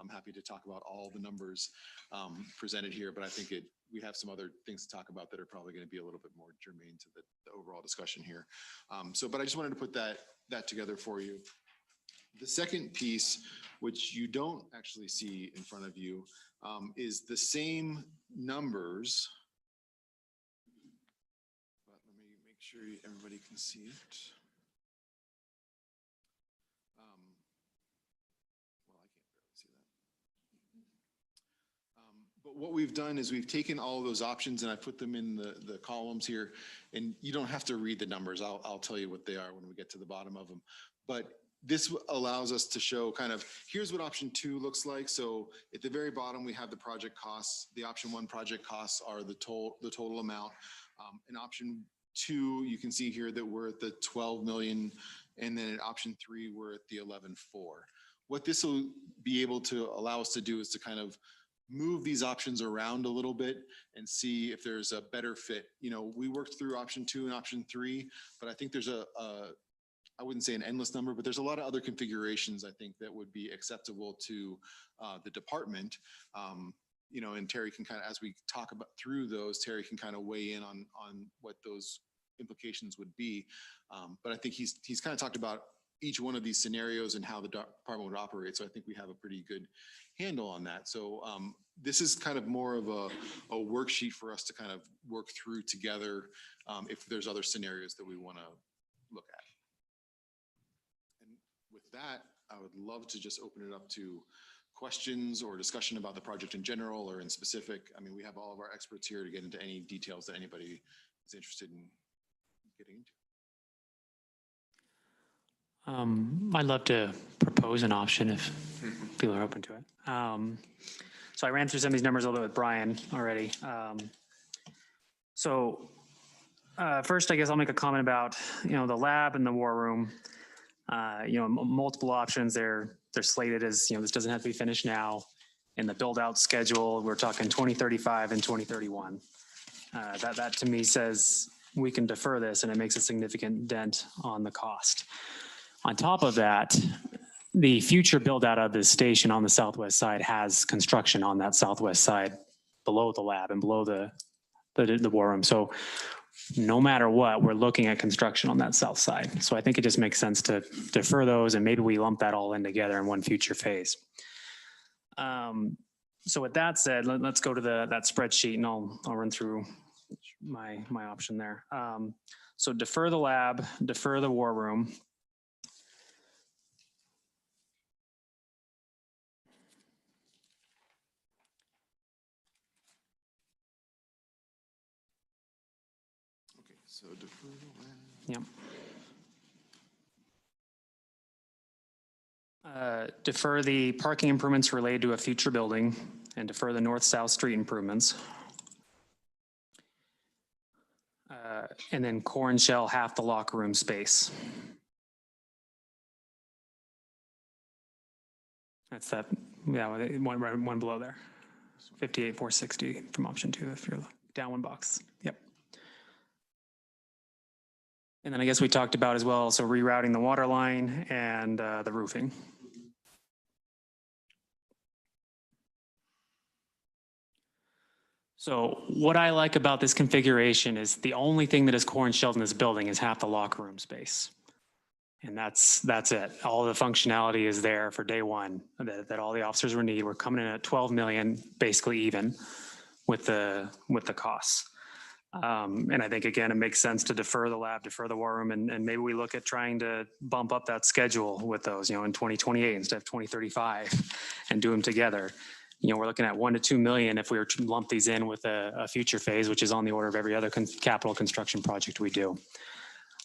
I'm happy to talk about all the numbers presented here, but I think we have some other things to talk about that are probably going to be a little bit more germane to the overall discussion here. But I just wanted to put that together for you. The second piece, which you don't actually see in front of you, is the same numbers. But let me make sure everybody can see it. But what we've done is we've taken all of those options and I put them in the columns here, and you don't have to read the numbers. I'll tell you what they are when we get to the bottom of them. But this allows us to show kind of, here's what option 2 looks like. So at the very bottom, we have the project costs. The option 1 project costs are the total amount. In option 2, you can see here that we're at the 12 million. And then at option 3, we're at the 11.4. What this will be able to allow us to do is to kind of move these options around a little bit and see if there's a better fit. You know, we worked through option 2 and option 3, but I think there's I wouldn't say an endless number, but there's a lot of other configurations I think that would be acceptable to the department. You know, and Terry can kind of, as we talk about through those, Terry can kind of weigh in on what those implications would be. But I think he's kind of talked about each one of these scenarios and how the department would operate. So I think we have a pretty good handle on that. So this is kind of more of a worksheet for us to kind of work through together if there's other scenarios that we want to look at. And with that, I would love to just open it up to questions or discussion about the project in general or in specific. I mean, we have all of our experts here to get into any details that anybody is interested in getting into. I'd love to propose an option if people are open to it. So I ran through some of these numbers a little bit with Brian already. First, I guess I'll make a comment about, you know, the lab and the war room. You know, multiple options. They're slated as, you know, this doesn't have to be finished now. In the build out schedule, we're talking 2035 and 2031. That to me says we can defer this and it makes a significant dent on the cost. On top of that, the future build out of the station on the southwest side has construction on that southwest side below the lab and below the war room. So no matter what, we're looking at construction on that south side. So I think it just makes sense to defer those and maybe we lump that all in together in one future phase. So with that said, let's go to that spreadsheet and I'll run through my option there. So defer the lab, defer the war room. So defer the lab. Yep. Defer the parking improvements related to a future building and defer the north-south street improvements. And then core and shell half the locker room space. That's that, yeah, one below there. 58,460 from option 2 if you're down one box. Yep. And then I guess we talked about as well, so rerouting the water line and the roofing. So what I like about this configuration is the only thing that is core and shelled in this building is half the locker room space. And that's it. All the functionality is there for day one that all the officers will need. We're coming in at 12 million, basically even with the costs. And I think, again, it makes sense to defer the lab, defer the war room, and maybe we look at trying to bump up that schedule with those, you know, in 2028 instead of 2035 and do them together. You know, we're looking at 1 to 2 million if we were to lump these in with a future phase, which is on the order of every other capital construction project we do.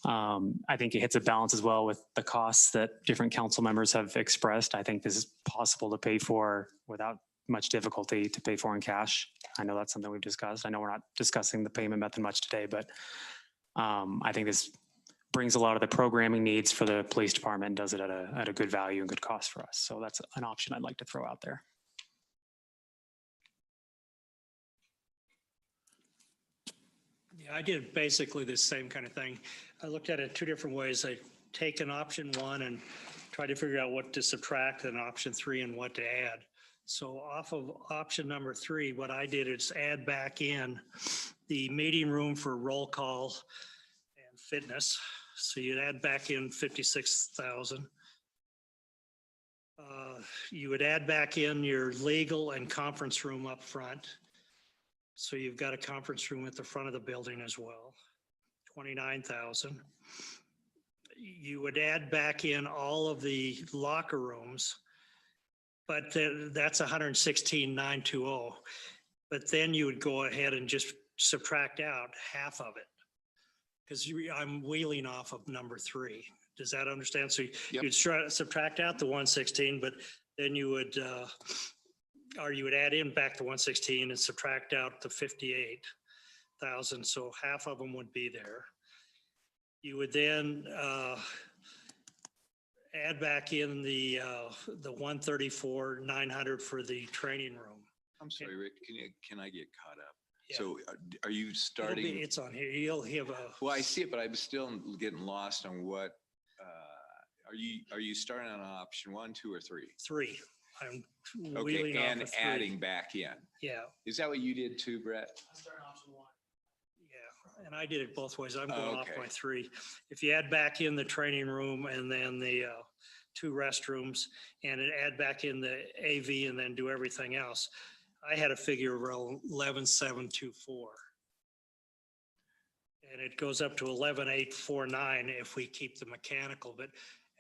I think it hits a balance as well with the costs that different council members have expressed. I think this is possible to pay for without much difficulty to pay for in cash. I know that's something we've discussed. I know we're not discussing the payment method much today, but I think this brings a lot of the programming needs for the police department and does it at a good value and good cost for us. So that's an option I'd like to throw out there. Yeah, I did basically the same kind of thing. I looked at it two different ways. I take an option 1 and try to figure out what to subtract, and option 3 and what to add. So off of option number 3, what I did is add back in the meeting room for roll call and fitness. So you'd add back in 56,000. You would add back in your legal and conference room up front. So you've got a conference room at the front of the building as well, 29,000. You would add back in all of the locker rooms, but that's 116,920. But then you would go ahead and just subtract out half of it, because I'm wheeling off of number 3. Does that understand? So you'd subtract out the 116, but then you would, or you would add in back the 116 and subtract out the 58,000. So half of them would be there. You would then add back in the 134,900 for the training room. I'm sorry, Rick, can I get caught up? Yeah. So are you starting? It's on here. You'll have a. Well, I see it, but I'm still getting lost on what, are you starting on option 1, 2, or 3? 3. I'm Okay, wheeling off and of 3. adding back in. Yeah. Is that what you did too, Brett? Yeah, and I did it both ways. I'm going off Okay. my 3. If you add back in the training room and then the 2 restrooms and add back in the AV and then do everything else, I had a figure of 11,724. And it goes up to 11,849 if we keep the mechanical, but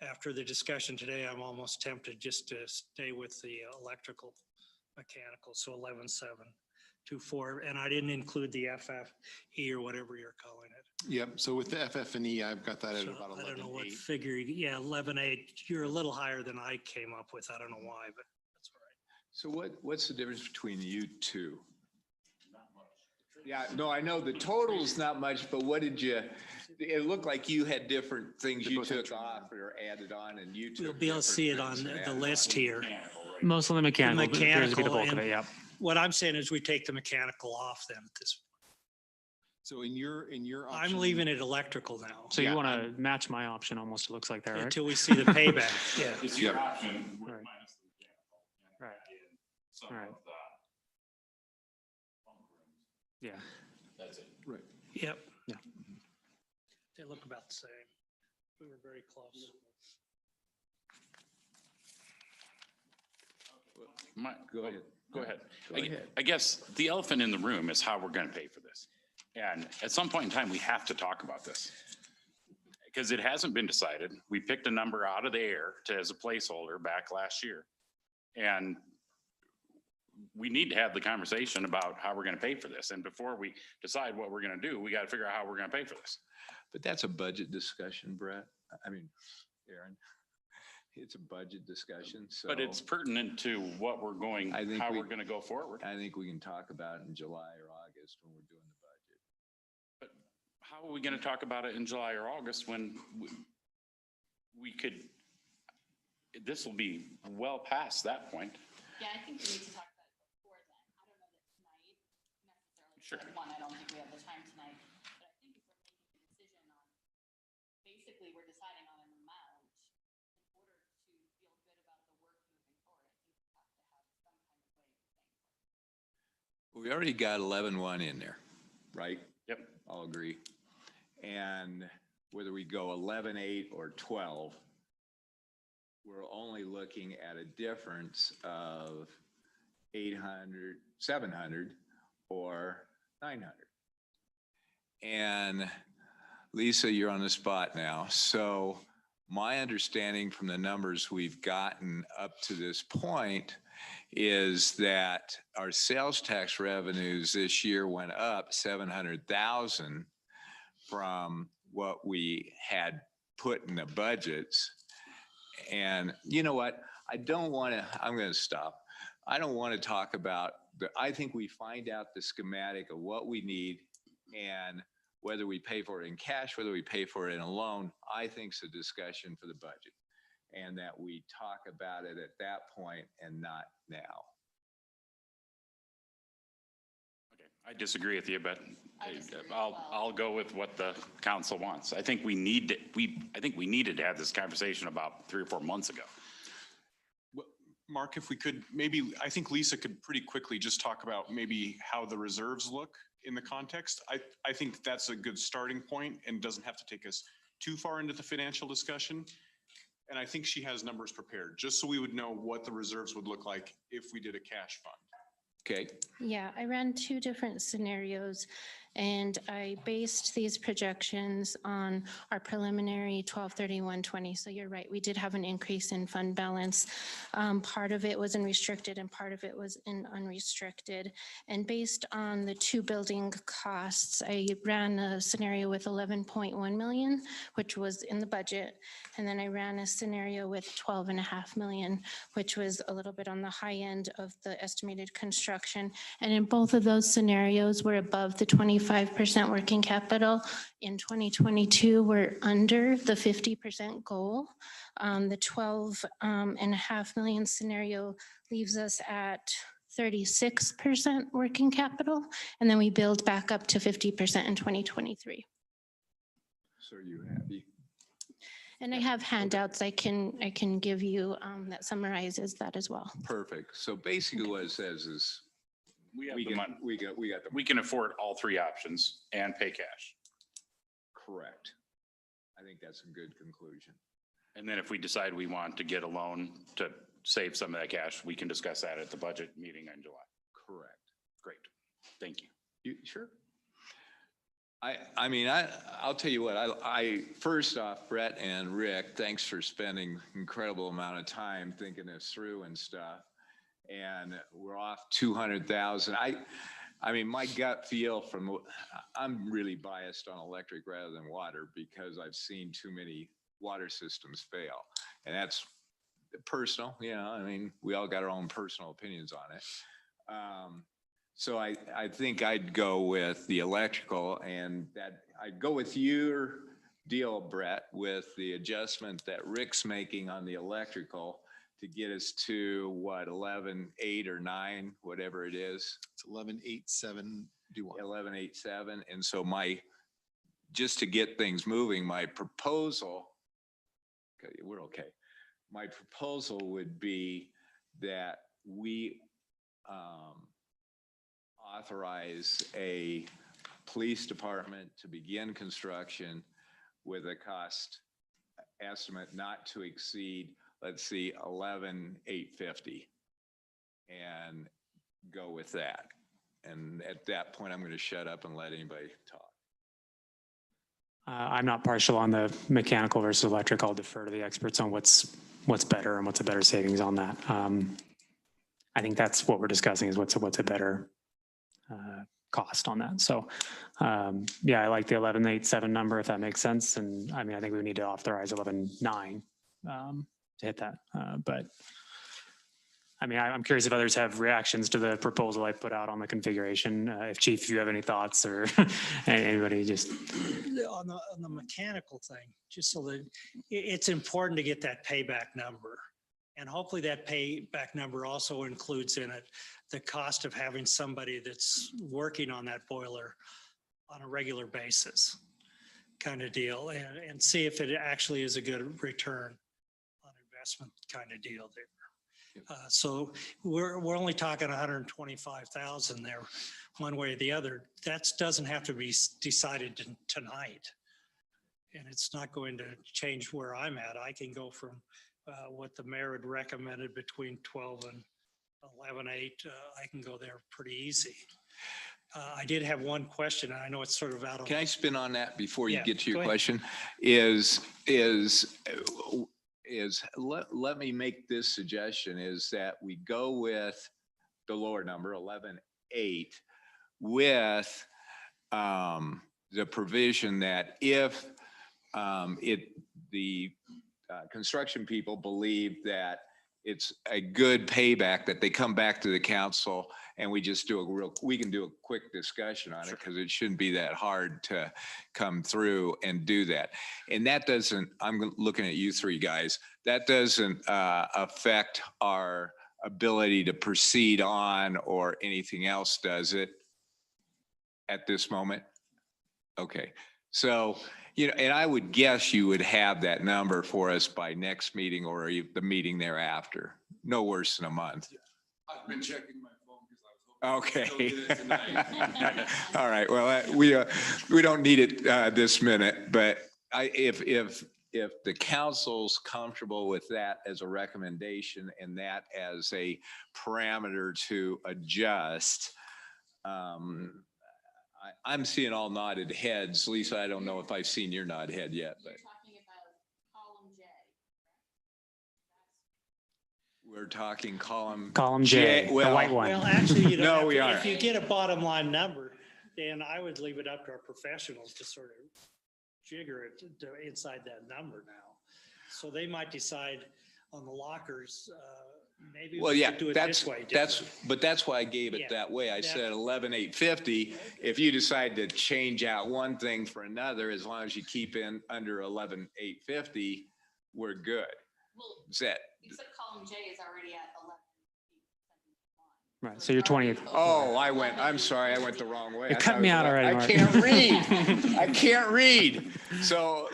after the discussion today, I'm almost tempted just to stay with the electrical mechanical, so 11,724, and I didn't include the FFE or whatever you're calling it. Yep, so with the FF&E, I've got that at So about I don't know what 11.8. figure, yeah, 11.8, you're a little higher than I came up with, I don't know why, but that's all right. So what's the difference between you two? Yeah, no, I know the total's not much, but what did you, it looked like you had different things you took off or added on, and you took. We'll be able to see it on different things the and list here. Most of the mechanical, appears to be the bulk of and it, yeah. What I'm saying is we take the mechanical off then at this. So in your I'm option- leaving it electrical now. So you Yeah, want to match my option almost, it looks like there, right? Until we see the payback, yeah. It's your option with Right. minus the mechanical. and Right. add in some Right. of the bunk rooms. Yeah. That's it. Right. Yep. Yeah. They look about the same. We were very close. Go ahead. Go ahead. Go ahead. I guess the elephant in the room is how we're going to pay for this. And at some point in time, we have to talk about this. Because it hasn't been decided. We picked a number out of the air as a placeholder back last year. And we need to have the conversation about how we're going to pay for this. And before we decide what we're going to do, we got to figure out how we're going to pay for this. But that's a budget discussion, Brett. I mean, Aaron, it's a budget discussion, so. But it's pertinent to what we're going, I think how we- we're going to go forward. I think we can talk about it in July or August when we're doing the budget. But how are we going to talk about it in July or August when we could, this will be well past that point. Yeah, I think we need to talk about it before then. I don't know that tonight necessarily. Sure. One, I don't think we have the time tonight, but I think if we're making a decision on, basically, we're deciding on an amount in order to feel good about the work moving forward. I think we have to have some kind of way of paying for it. We already got 11.1 in there, right? Yep. All agree. And whether we go 11.8 or 12, we're only looking at a difference of 800, 700 or 900. And Lisa, you're on the spot now. So my understanding from the numbers we've gotten up to this point is that our sales tax revenues this year went up 700,000 from what we had put in the budgets. And you know what? I don't want to, I'm going to stop. I don't want to talk about I think we find out the schematic of what we need and whether we pay for it in cash, whether we pay for it in a loan, I think is a discussion for the budget. And that we talk about it at that point and not now. Okay, I disagree with you, but I disagree as I'll go with what the council wants. I think we need to, I think we needed to have this conversation about 3 or 4 months ago. Mark, if we could, maybe, I think Lisa could pretty quickly just talk about maybe how the reserves look in the context. I think that's a good starting point and doesn't have to take us too far into the financial discussion. And I think she has numbers prepared, just so we would know what the reserves would look like if we did a cash fund. Okay. Yeah, I ran 2 different scenarios and I based these projections on our preliminary 12/31/20. So you're right, we did have an increase in fund balance. Part of it was in restricted and part of it was in unrestricted. And based on the 2 building costs, I ran a scenario with 11.1 million, which was in the budget. And then I ran a scenario with 12.5 million, which was a little bit on the high end of the estimated construction. And in both of those scenarios, we're above the 25% working capital. In 2022, we're under the 50% goal. The 12.5 million scenario leaves us at 36% working capital. And then we build back up to 50% in 2023. So are you happy? And I have handouts I can give you that summarizes that as well. Perfect. So basically what it says is We have we the can, money. we got the, We can afford all 3 options and pay cash. correct. I think that's a good conclusion. And then if we decide we want to get a loan to save some of that cash, we can discuss that at the budget meeting in July. Correct. Great. Thank you. You sure? I mean, I'll tell you what, I first off, Brett and Rick, thanks for spending incredible amount of time thinking this through and stuff. And we're off 200,000. I mean, my gut feel from, I'm really biased on electric rather than water because I've seen too many water systems fail. And that's personal, you know, I mean, we all got our own personal opinions on it. So I think I'd go with the electrical and that I'd go with your deal, Brett, with the adjustment that Rick's making on the electrical to get us to what, 11.8 or 9, whatever it is. It's 11.87. Do what? 11.87. And so just to get things moving, my proposal, okay, we're okay. My proposal would be that we authorize a police department to begin construction with a cost estimate not to exceed, let's see, 11,850 and go with that. And at that point, I'm going to shut up and let anybody talk. I'm not partial on the mechanical versus electric. I'll defer to the experts on what's better and what's a better savings on that. I think that's what we're discussing is what's a better cost on that. So yeah, I like the 11.87 number if that makes sense. And I mean, I think we need to authorize 11.9 to hit that. But I mean, I'm curious if others have reactions to the proposal I put out on the configuration. If Chief, if you have any thoughts or anybody just. On the mechanical thing, just so that it's important to get that payback number. And hopefully that payback number also includes in it the cost of having somebody that's working on that boiler on a regular basis kind of deal and see if it actually is a good return on investment kind of deal there. So we're only talking 125,000 there, one way or the other. That doesn't have to be decided tonight. And it's not going to change where I'm at. I can go from what the mayor had recommended between 12 and 11.8. I can go there pretty easy. I did have one question, and I know it's sort of out of. Can I spin on that before you Yeah, get to go your ahead. question? Let me make this suggestion is that we go with the lower number, 11.8, with the provision that if the construction people believe that it's a good payback that they come back to the council and we just we can do a quick discussion on it because it shouldn't be that hard to come through and do that. And that doesn't, I'm looking at you three guys, that doesn't affect our ability to proceed on or anything else, does it? At this moment? Okay. So, you know, and I would guess you would have that number for us by next meeting or the meeting thereafter. No worse than a month. I've been checking my phone because I was hoping Okay. to get it tonight. All right. Well, we don't need it this minute, but if the council's comfortable with that as a recommendation and that as a parameter to adjust, I'm seeing all nodded heads. Lisa, I don't know if I've seen your nod head yet, but. You're talking about column J. We're talking column. Column J, the well, white one. Well, actually, you No, don't we have to, aren't. if you get a bottom line number, then I would leave it up to our professionals to sort of jigger it to inside that number now. So they might decide on the lockers, maybe Well, we yeah, could do it that's this way. but that's why I gave it Yeah, that way. I that- said 11,850. If you decide to change out one thing for another, as long as you keep in under 11,850, we're good. Well, Is that? except column J is already at 11. Right, so you're 20th. Oh, I'm sorry, I went the wrong way. You're I cutting thought me it was out already, I Mark. can't read. I can't read. So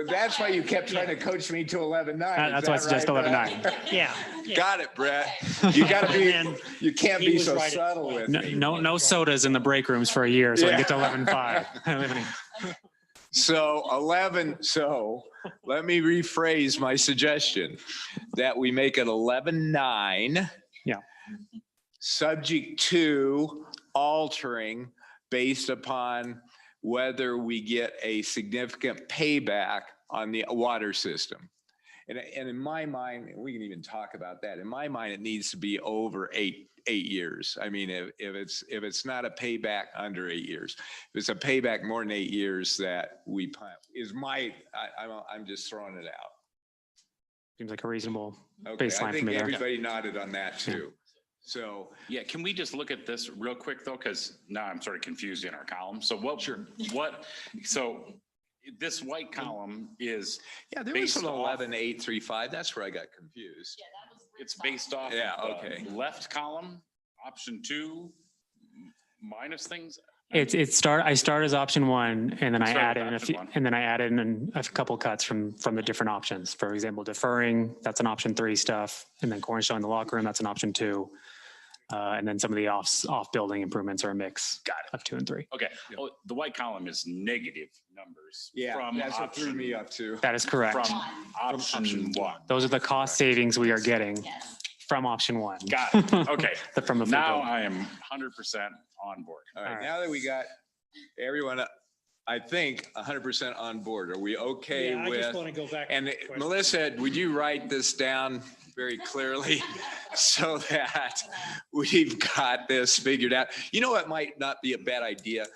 that's why you kept trying to coach me to 11,900. That's why I suggest 11.9. Yeah. yeah. Got it, Brett. You gotta be, And you can't he be was so right at subtle 12. with No, me. no sodas in the break rooms for a year, so I get to 11.5. So let me rephrase my suggestion that we make it 11.9. Yeah. Subject to altering based upon whether we get a significant payback on the water system. And in my mind, we can even talk about that. In my mind, it needs to be over eight years. I mean, if it's not a payback under 8 years, if it's a payback more than 8 years, that we is I'm just throwing it out. Seems like a reasonable Okay, I baseline for think me there. everybody nodded on that too. So Yeah, can we just look at this real quick though? Because now I'm sort of confused in our column. So so this white column is, yeah, there was based an off- 11,835. That's where I got confused. Yeah, that was. it's based off Yeah, of okay. the left column, option 2, minus things. I start as option 1, and then I Start add with in option 1. and then I added in a couple cuts from the different options. For example, deferring, that's an option 3 stuff, and then cornerstone in the locker room, that's an option 2. And then some of the off-building improvements are a mix of 2 and 3. Okay, oh, the white column is negative numbers. Yeah, from that's what threw option- me up too. That is correct. From option 1. Those are the cost savings we are getting Yes. from option 1. Got it. Okay. From the full Now building. I am 100% on board. All right, All right. now that we got everyone, I think 100% on board. Are we okay Yeah, I just with? want to go back. to And the question. Melissa, would you write this down very clearly so that we've got this figured out? You know what might not be a bad idea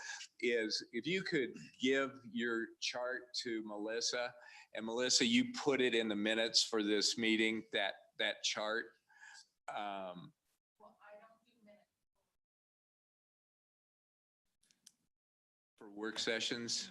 is if you could give your chart to Melissa, and Melissa, you put it in the minutes for this meeting, that chart. For work sessions.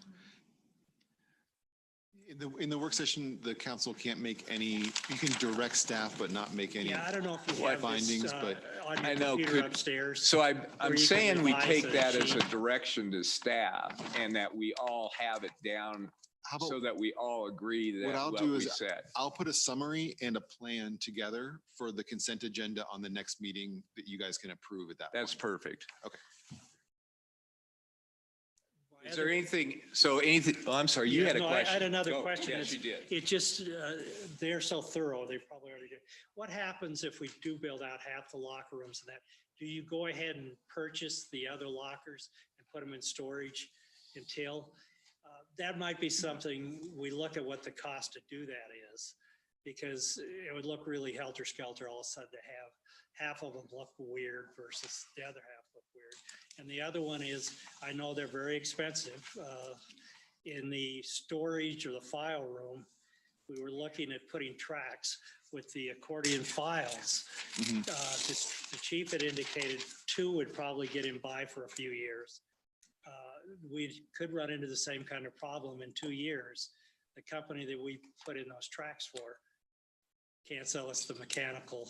In the work session, the council can't make any, you can direct staff, but not make any. Yeah, I don't know if you What have this findings, but on I your know, computer could- upstairs. So Or I'm you saying can we revise take a that as a sheet. direction to staff and that we all have it down how so about, that we all agree What that I'll what do we is said. I'll put a summary and a plan together for the consent agenda on the next meeting that you guys can approve at that That's point. perfect. My Is there other- anything, oh, I'm sorry, you Yeah, had a no, question. I had another Go. question. Yes, It's- you did. It just, they're so thorough, they probably already did. What happens if we do build out half the locker rooms and that? Do you go ahead and purchase the other lockers and put them in storage until? That might be something, we look at what the cost to do that is. Because it would look really helter-skelter all of a sudden to have half of them look weird versus the other half look weird. And the other one is, I know they're very expensive. In the storage or the file room, we were looking at putting tracks. with the accordion files, the chief had indicated 2 would probably get him by for a few years. We could run into the same kind of problem in 2 years. The company that we put in those tracks for can't sell us the mechanical.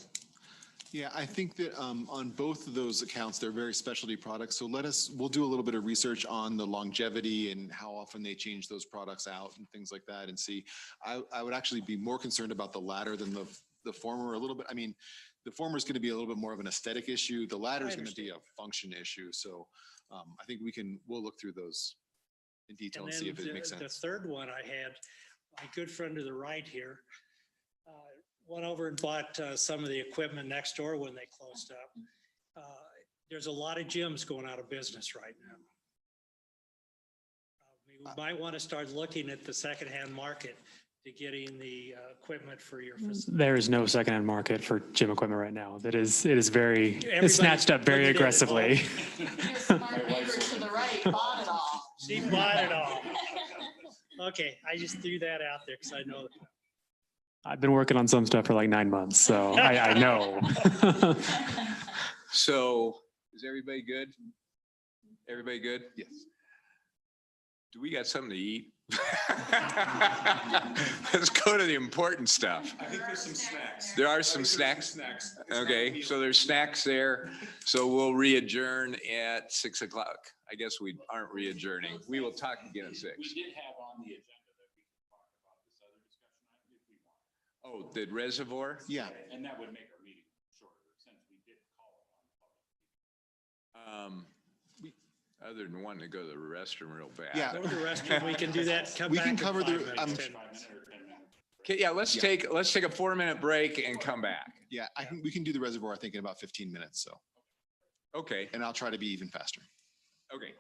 Yeah, I think that on both of those accounts, they're very specialty products. So we'll do a little bit of research on the longevity and how often they change those products out and things like that and see. I would actually be more concerned about the latter than the former a little bit. I mean, the former is going to be a little bit more of an aesthetic issue. The latter is going to be a function issue. So I think we'll look through those in detail and see if it makes sense. The third one I had, my good friend to the right here, went over and bought some of the equipment next door when they closed up. There's a lot of gyms going out of business right now. We might want to start looking at the secondhand market to getting the equipment for your facility. There is no secondhand market for gym equipment right now. It is very, Everybody's it's snatched up very looking at it all. aggressively. Your smart neighbor to the right bought it all. She bought it all. Okay, I just threw that out there because I know that. I've been working on some stuff for like 9 months, so I know. So is everybody good? Everybody good? Yes. Do we got something to eat? Let's go to the important stuff. I think there's some snacks. There are some snacks? Okay, so there's snacks there. So we'll re-adjourn at 6 o'clock. I guess we aren't re-adjourning. We will talk again at 6. We did have on the agenda that we could talk about this other discussion item if we want. Oh, the reservoir? Yeah. And that would make our meeting shorter since we did call it on public. Other than wanting to go to the restroom real bad. Yeah. Go to the restroom, we can do that, come We back can in cover 5 the- minutes, 10 minutes. 5 minute or 10 minute. Okay, yeah, let's take a 4-minute break and come back. Yeah, I think we can do the reservoir, I think, in about 15 minutes. So, Okay, and I'll try to be even faster. okay.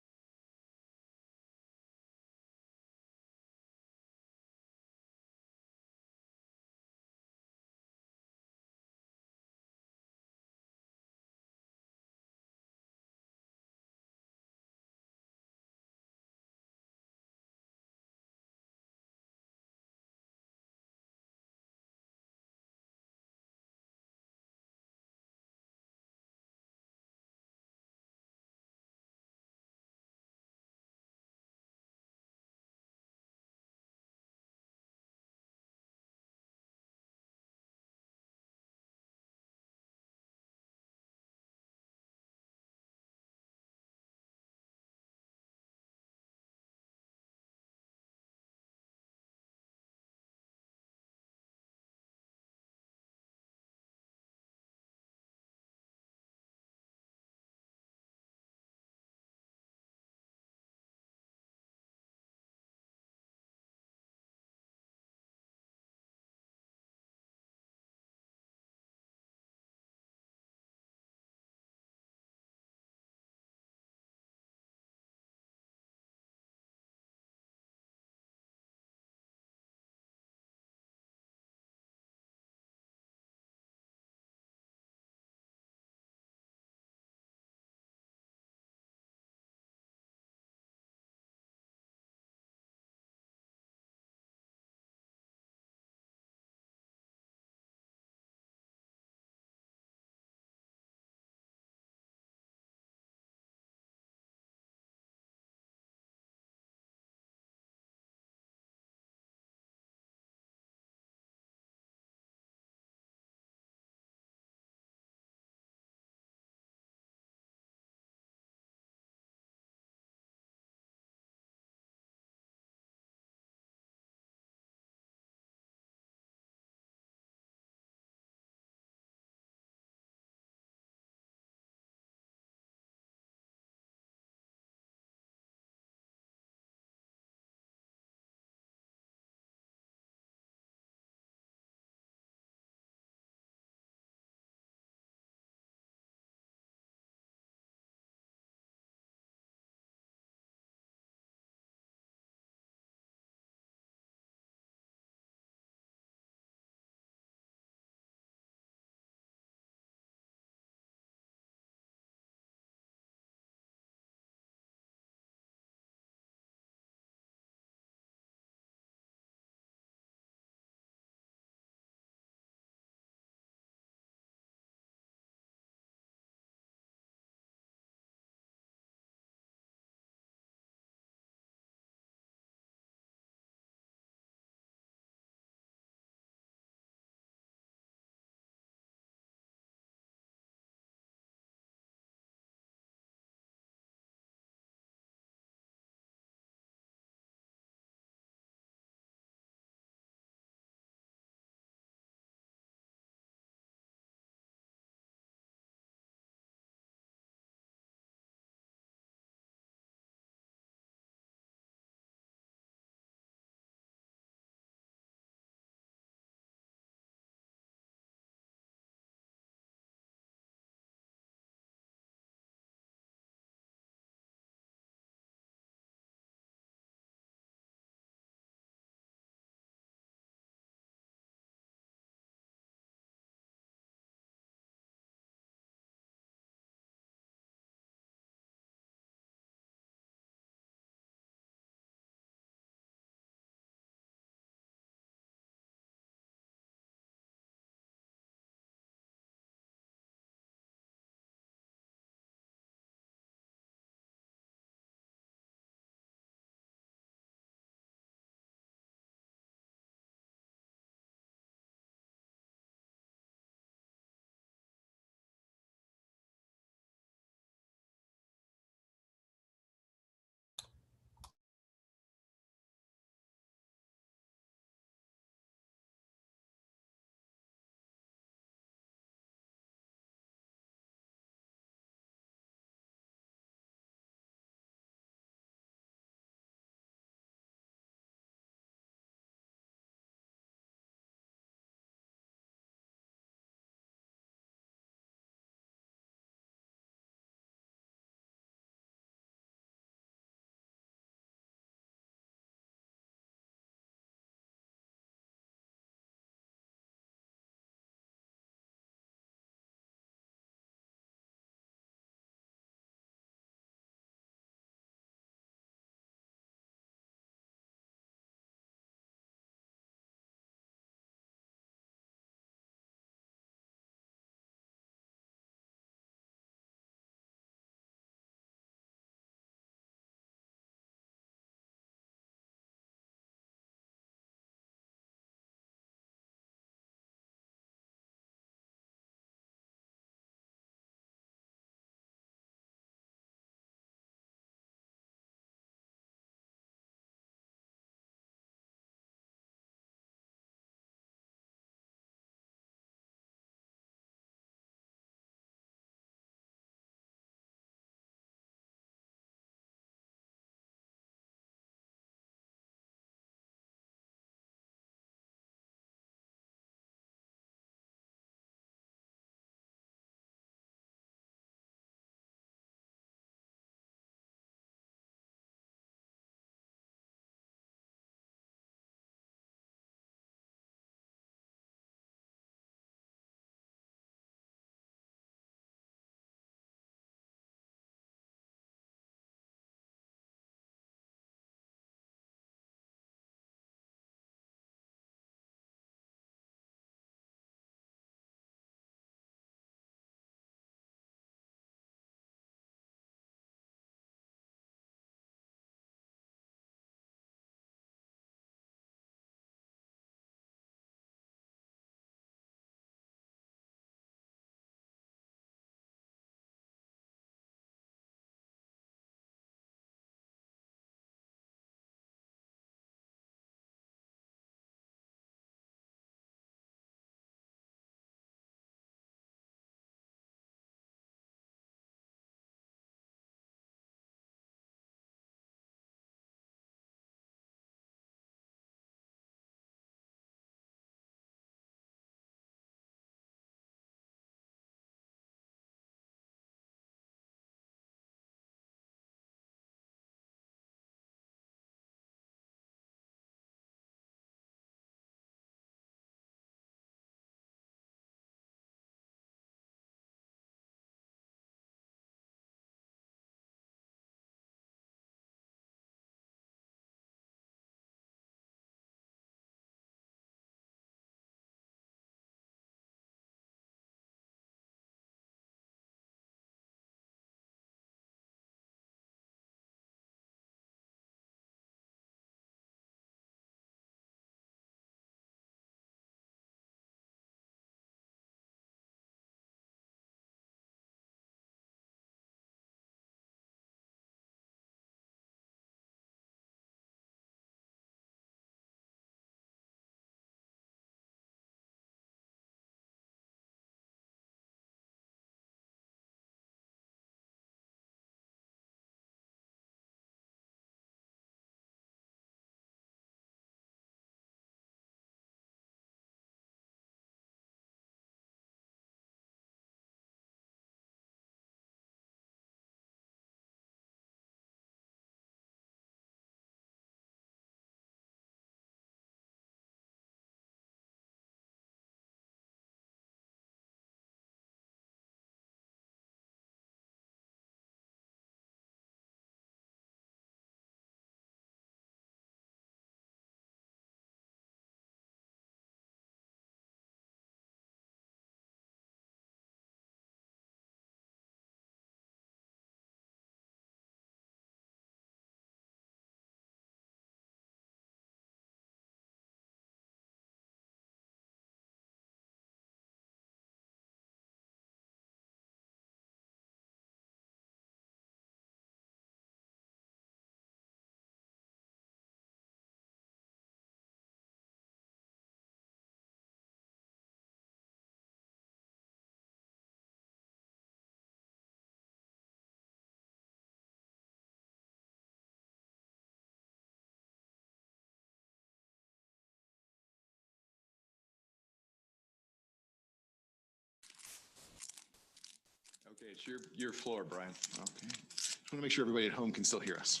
Okay, it's your floor, Brian. Okay. Just want to make sure everybody at home can still hear us.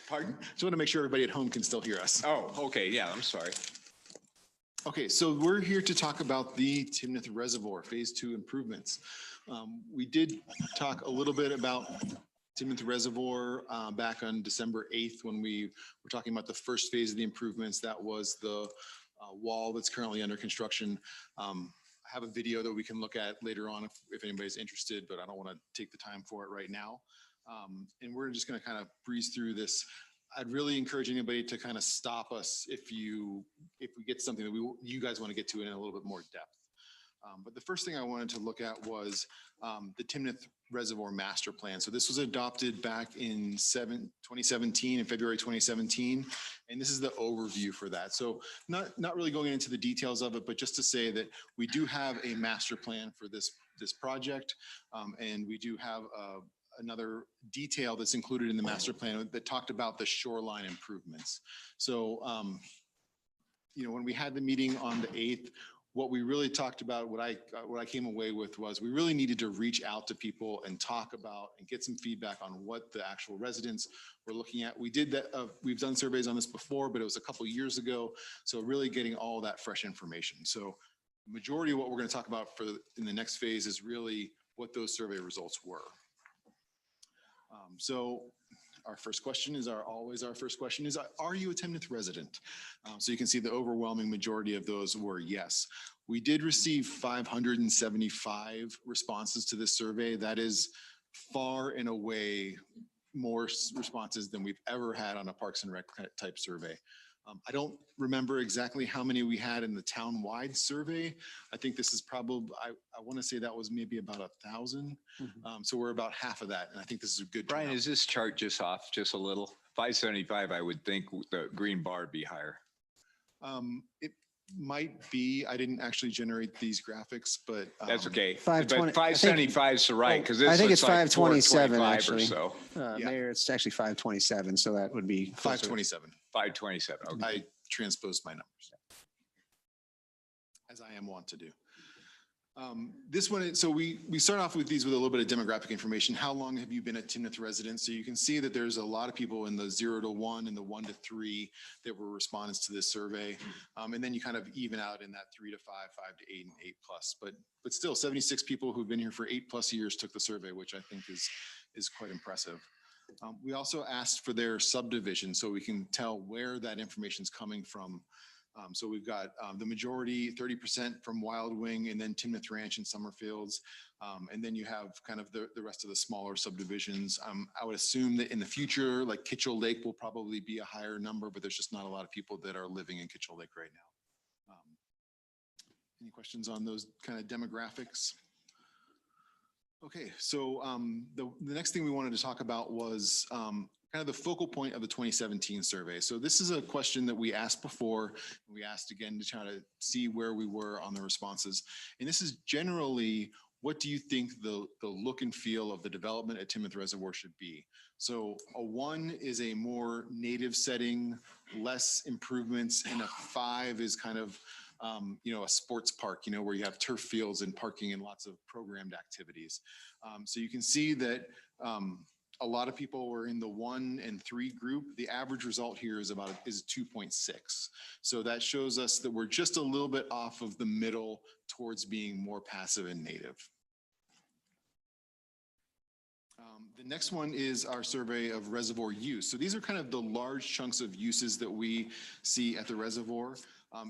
Pardon? Just want to make sure everybody at home can still hear us. Oh, okay, yeah, I'm sorry. Okay, so we're here to talk about the Timnath Reservoir Phase 2 improvements. We did talk a little bit about Timnath Reservoir back on December 8th when we were talking about the first phase of the improvements. That was the wall that's currently under construction. I have a video that we can look at later on if anybody's interested, but I don't want to take the time for it right now. And we're just going to kind of breeze through this. I'd really encourage anybody to kind of stop us if we get something that you guys want to get to in a little bit more depth. But the first thing I wanted to look at was the Timnath Reservoir Master Plan. So this was adopted back in 2017, in February 2017, and this is the overview for that. So not really going into the details of it, but just to say that we do have a master plan for this project, and we do have another detail that's included in the master plan that talked about the shoreline improvements. So, when we had the meeting on the 8th, what we really talked about, what I came away with was we really needed to reach out to people and talk about and get some feedback on what the actual residents were looking at. We did that. We've done surveys on this before, but it was a couple of years ago. So really getting all that fresh information. So the majority of what we're going to talk about in the next phase is really what those survey results were. So our first question is our first question is, are you a Timnath resident? So you can see the overwhelming majority of those were yes. We did receive 575 responses to this survey. That is far and away more responses than we've ever had on a Parks and Rec type survey. I don't remember exactly how many we had in the town-wide survey. I think this is probably, I want to say that was maybe about 1,000. So we're about half of that. And I think this is a good Brian, turnout. is this chart just off just a little? 575, I would think the green bar would be higher. It might be. I didn't actually generate these graphics, but That's okay. 520 But 575 is right, because this I think looks it's like 527 425 actually. or so. Yeah. Mayor, it's actually 527, so that would be closer. 527. 527, okay. I transposed my numbers, as I am wont to do. This one, so we start off with these with a little bit of demographic information. How long have you been a Timnath resident? So you can see that there's a lot of people in the 0 to 1 and the 1 to 3 that were respondents to this survey. And then you kind of even out in that 3 to 5, 5 to 8, and 8 plus. But still, 76 people who've been here for 8+ years took the survey, which I think is quite impressive. We also asked for their subdivision so we can tell where that information is coming from. So we've got the majority, 30% from Wild Wing, and then Timnath Ranch and Summerfields. And then you have kind of the rest of the smaller subdivisions. I would assume that in the future, like Kitchell Lake will probably be a higher number, but there's just not a lot of people that are living in Kitchell Lake right now. Any questions on those kind of demographics? Okay, so the next thing we wanted to talk about was kind of the focal point of the 2017 survey. So this is a question that we asked before, and we asked again to try to see where we were on the responses. And this is generally, what do you think the look and feel of the development at Timnath Reservoir should be? So a 1 is a more native setting, less improvements, and a 5 is kind of a sports park, where you have turf fields and parking and lots of programmed activities. So you can see that a lot of people were in the 1 and 3 group. The average result here is 2.6. So that shows us that we're just a little bit off of the middle towards being more passive and native. The next one is our survey of reservoir use. So these are kind of the large chunks of uses that we see at the reservoir.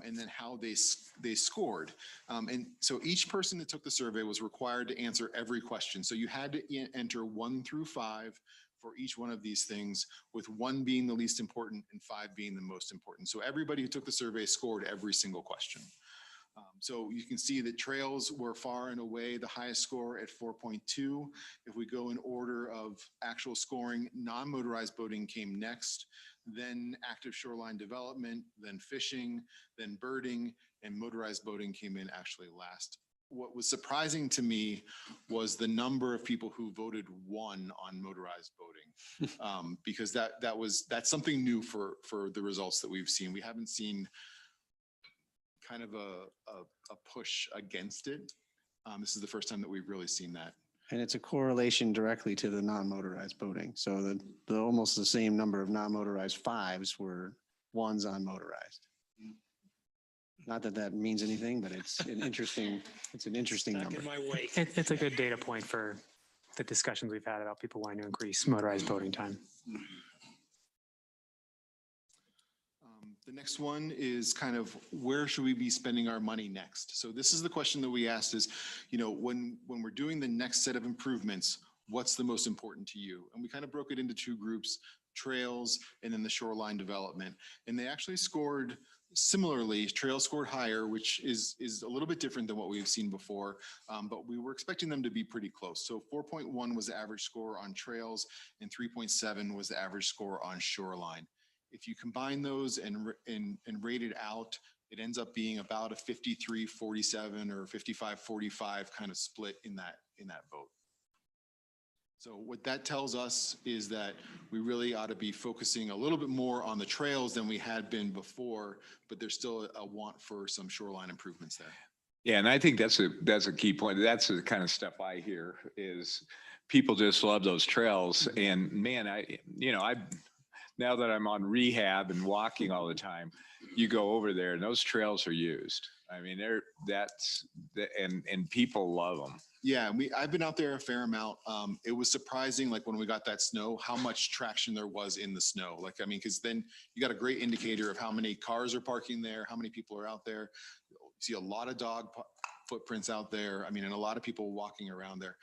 And then how they scored. And so each person that took the survey was required to answer every question. So you had to enter 1 through 5 for each one of these things, with 1 being the least important and 5 being the most important. So everybody who took the survey scored every single question. So you can see that trails were far and away the highest score at 4.2. If we go in order of actual scoring, non-motorized boating came next, then active shoreline development, then fishing, then birding, and motorized boating came in actually last. What was surprising to me was the number of people who voted 1 on motorized boating, because that's something new for the results that we've seen. We haven't seen kind of a push against it. This is the first time that we've really seen that. And it's a correlation directly to the non-motorized boating. So the almost the same number of non-motorized fives were ones on motorized. Not that that means anything, but it's an interesting Stuck number. in my wake. It's a good data point for the discussions we've had about people wanting to increase motorized boating time. The next one is kind of where should we be spending our money next? So this is the question that we asked is, when we're doing the next set of improvements, what's the most important to you? And we kind of broke it into two groups, trails and then the shoreline development. And they actually scored similarly. Trails scored higher, which is a little bit different than what we've seen before, but we were expecting them to be pretty close. So 4.1 was the average score on trails and 3.7 was the average score on shoreline. If you combine those and rate it out, it ends up being about a 53-47 or 55-45 kind of split in that vote. So what that tells us is that we really ought to be focusing a little bit more on the trails than we had been before, but there's still a want for some shoreline improvements there. Yeah, and I think that's a key point. That's the kind of stuff I hear is people just love those trails. And man, now that I'm on rehab and walking all the time, you go over there and those trails are used. I mean, and people love them. Yeah, I've been out there a fair amount. It was surprising, like when we got that snow, how much traction there was in the snow. Because then you got a great indicator of how many cars are parking there, how many people are out there. You see a lot of dog footprints out there. And a lot of people walking around there.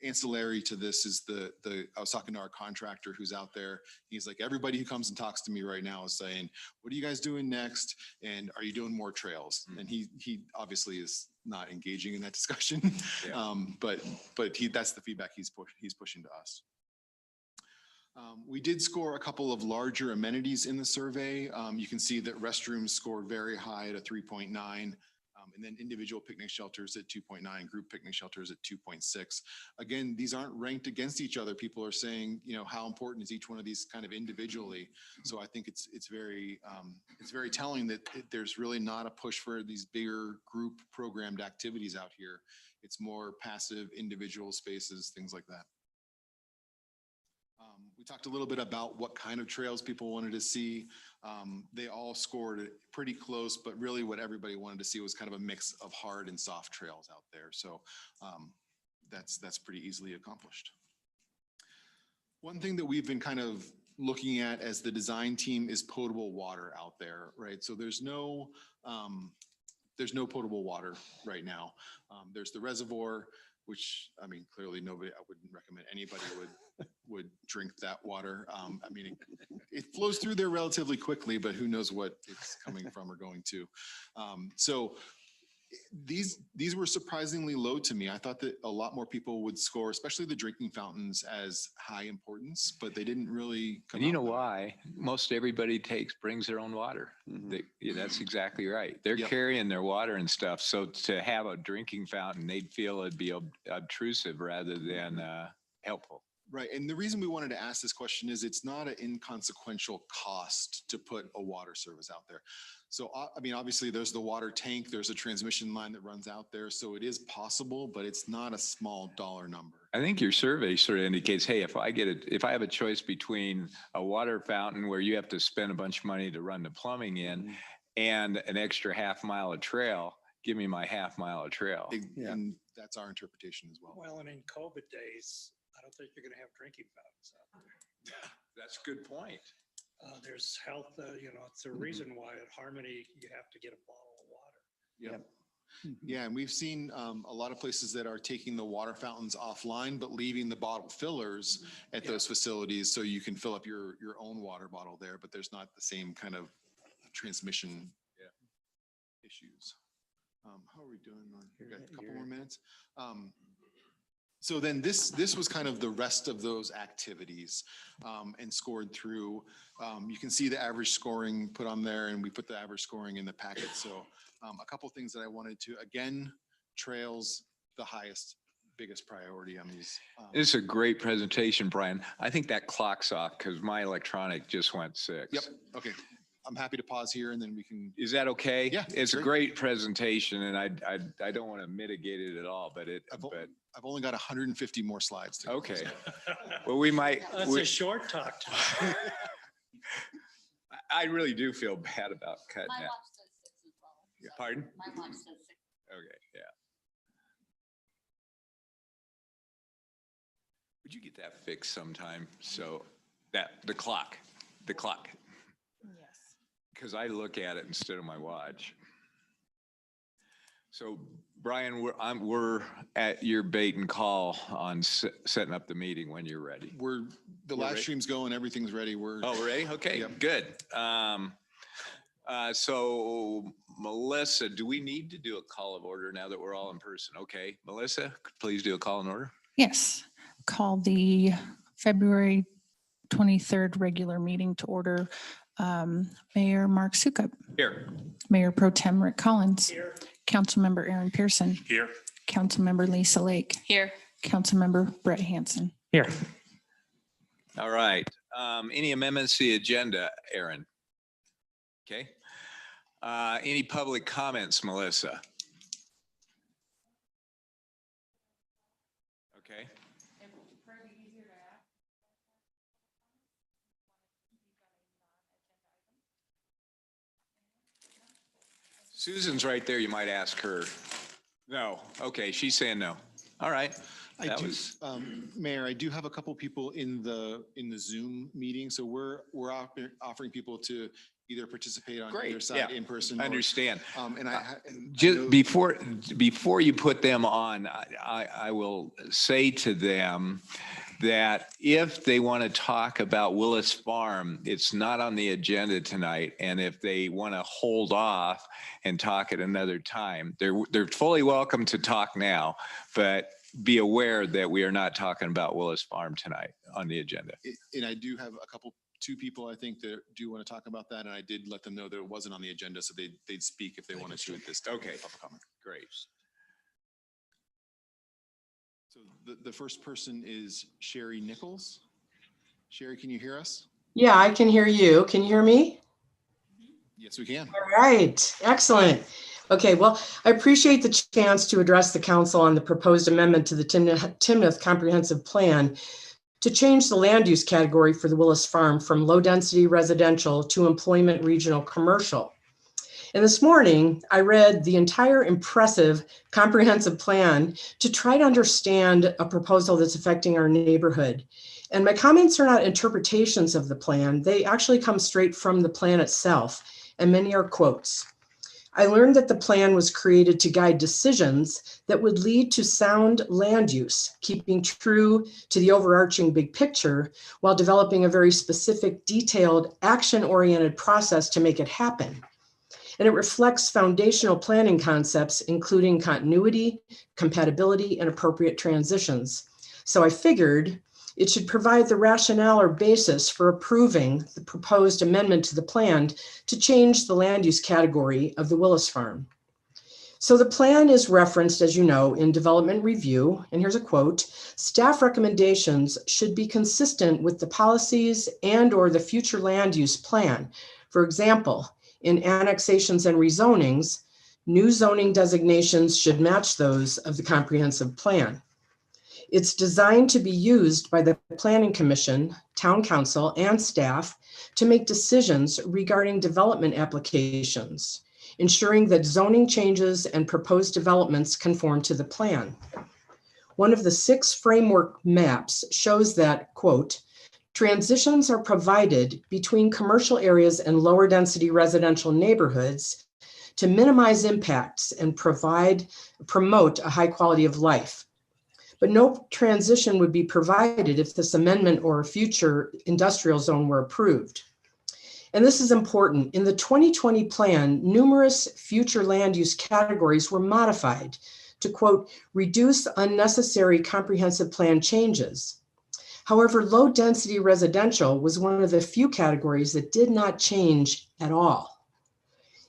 Ancillary to this is I was talking to our contractor who's out there. He's like, everybody who comes and talks to me right now is saying, what are you guys doing next? And are you doing more trails? And he obviously is not engaging in that discussion. Yeah. But that's the feedback he's pushing to us. We did score a couple of larger amenities in the survey. You can see that restrooms scored very high at a 3.9. And then individual picnic shelters at 2.9, group picnic shelters at 2.6. Again, these aren't ranked against each other. People are saying, how important is each one of these kind of individually. So I think it's very telling that there's really not a push for these bigger group programmed activities out here. It's more passive individual spaces, things like that. We talked a little bit about what kind of trails people wanted to see. They all scored pretty close, but really what everybody wanted to see was kind of a mix of hard and soft trails out there. So that's pretty easily accomplished. One thing that we've been kind of looking at as the design team is potable water out there, right? So there's no potable water right now. There's the reservoir, which clearly I wouldn't recommend anybody would drink that water. It flows through there relatively quickly, but who knows what it's coming from or going to. So these were surprisingly low to me. I thought that a lot more people would score, especially the drinking fountains, as high importance, but they didn't really come And you out know with it. why? Most everybody brings their own water. That's exactly right. They're Yep. carrying their water and stuff. So to have a drinking fountain, they'd feel it'd be obtrusive rather than helpful. Right. And the reason we wanted to ask this question is it's not an inconsequential cost to put a water service out there. So, obviously there's the water tank, there's a transmission line that runs out there. So it is possible, but it's not a small dollar number. I think your survey sort of indicates, hey, if I have a choice between a water fountain where you have to spend a bunch of money to run the plumbing in and an extra half mile of trail, give me my half mile of trail. And that's our interpretation as well. Well, and in COVID days, I don't think you're going to have drinking fountains out there. That's a good point. There's health, it's a reason why at Harmony, you have to get a bottle of water. Yep. Yeah, and we've seen a lot of places that are taking the water fountains offline, but leaving the bottle fillers at those facilities so you can fill up your own water bottle there, but there's not the same kind of transmission issues. How are we doing? We've got a couple more minutes. So then this was kind of the rest of those activities and scored through. You can see the average scoring put on there, and we put the average scoring in the packet. So a couple things that I wanted to, again, trails, the biggest priority on these. It's a great presentation, Brian. I think that clock's off because my electronic just went 6. Yep. Okay. I'm happy to pause here and then we can. Is that okay? Yeah, It's a great. great presentation and I don't want to mitigate it at all, but I've only got 150 more slides to go. okay. Well, we might, That's a short talk. I really do feel bad about cutting My out. watch says 6 as well. so Pardon? My watch says 6. Okay, yeah. Would you get that fixed sometime? So the clock. Yes. Because I look at it instead of my watch. So Brian, we're at your bait and call on setting up the meeting when you're ready. The We're live ready? stream's going, everything's ready. Oh, ready? Okay, Yep. good. So Melissa, do we need to do a call of order now that we're all in person? Okay, Melissa, please do a call in order. Yes. Call the February 23rd regular meeting to order. Mayor Mark Sukup, Here. Mayor Pro Tem Rick Collins, Councilmember Aaron Pearson, Here. Councilmember Lisa Lake, Here. Councilmember Brett Hansen. Here. All right. Any amendments to the agenda, Aaron? Okay. Any public comments, Melissa? Okay. Susan's right there. You might ask her. No. Okay. She's saying no. All right. That was. Mayor, I do have a couple people in the Zoom meeting, so we're offering people to either participate on either Great, side yeah. in person. I understand. And I Just know- before you put them on, I will say to them that if they want to talk about Willis Farm, it's not on the agenda tonight. And if they want to hold off and talk at another time, they're fully welcome to talk now, but be aware that we are not talking about Willis Farm tonight on the agenda. And I do have two people, I think, that do want to talk about that. And I did let them know that it wasn't on the agenda, so they'd speak if they wanted to at this time. Okay. Public comment. Great. So the first person is Sherry Nichols. Sherry, can you hear us? Yeah, I can hear you. Can you hear me? Yes, we can. All right, excellent. Okay, well, I appreciate the chance to address the council on the proposed amendment to the Timnath Comprehensive Plan to change the land use category for the Willis Farm from low-density residential to employment regional commercial. And this morning, I read the entire impressive comprehensive plan to try to understand a proposal that's affecting our neighborhood. And my comments are not interpretations of the plan. They actually come straight from the plan itself, and many are quotes. I learned that the plan was created to guide decisions that would lead to sound land use, keeping true to the overarching big picture while developing a very specific, detailed, action-oriented process to make it happen. And it reflects foundational planning concepts, including continuity, compatibility, and appropriate transitions. So I figured it should provide the rationale or basis for approving the proposed amendment to the plan to change the land use category of the Willis Farm. So the plan is referenced, as you know, in development review, and here's a quote: staff recommendations should be consistent with the policies and/or the future land use plan. For example, in annexations and rezonings, new zoning designations should match those of the comprehensive plan. It's designed to be used by the Planning Commission, Town Council, and staff to make decisions regarding development applications, ensuring that zoning changes and proposed developments conform to the plan. One of the 6 framework maps shows that, quote, transitions are provided between commercial areas and lower density residential neighborhoods to minimize impacts and promote a high quality of life. But no transition would be provided if this amendment or a future industrial zone were approved. And this is important. In the 2020 plan, numerous future land use categories were modified to, quote, reduce unnecessary comprehensive plan changes. However, low density residential was one of the few categories that did not change at all.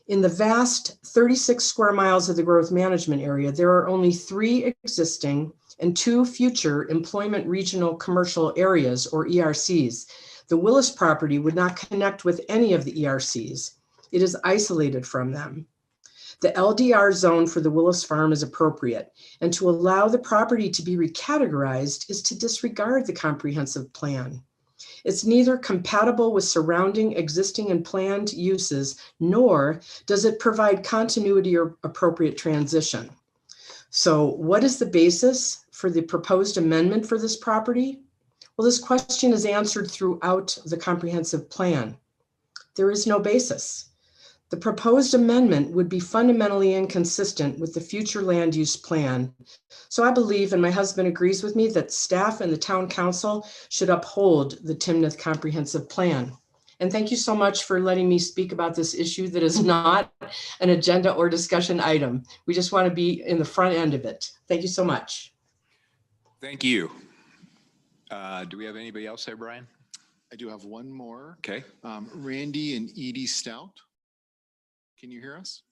In the vast 36 square miles of the growth management area, there are only 3 existing and 2 future employment regional commercial areas, or ERCs, The Willis property would not connect with any of the ERCs. It is isolated from them. The LDR zone for the Willis Farm is appropriate, and to allow the property to be recategorized is to disregard the comprehensive plan. It's neither compatible with surrounding existing and planned uses, nor does it provide continuity or appropriate transition. So what is the basis for the proposed amendment for this property? Well, this question is answered throughout the comprehensive plan. There is no basis. The proposed amendment would be fundamentally inconsistent with the future land use plan. So I believe, and my husband agrees with me, that staff and the town council should uphold the Timnath comprehensive plan. And thank you so much for letting me speak about this issue that is not an agenda or discussion item. We just want to be in the front end of it. Thank you so much. Thank you. Do we have anybody else there, Brian? I do have one more. Okay. Randy and Edie Stout. Can you hear us?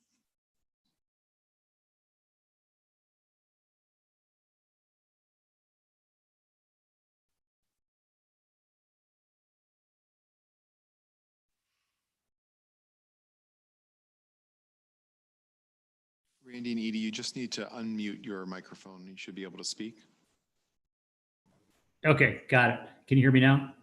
Randy and Edie, you just need to unmute your microphone. You should be able to speak. Okay, got it. Can you hear me now?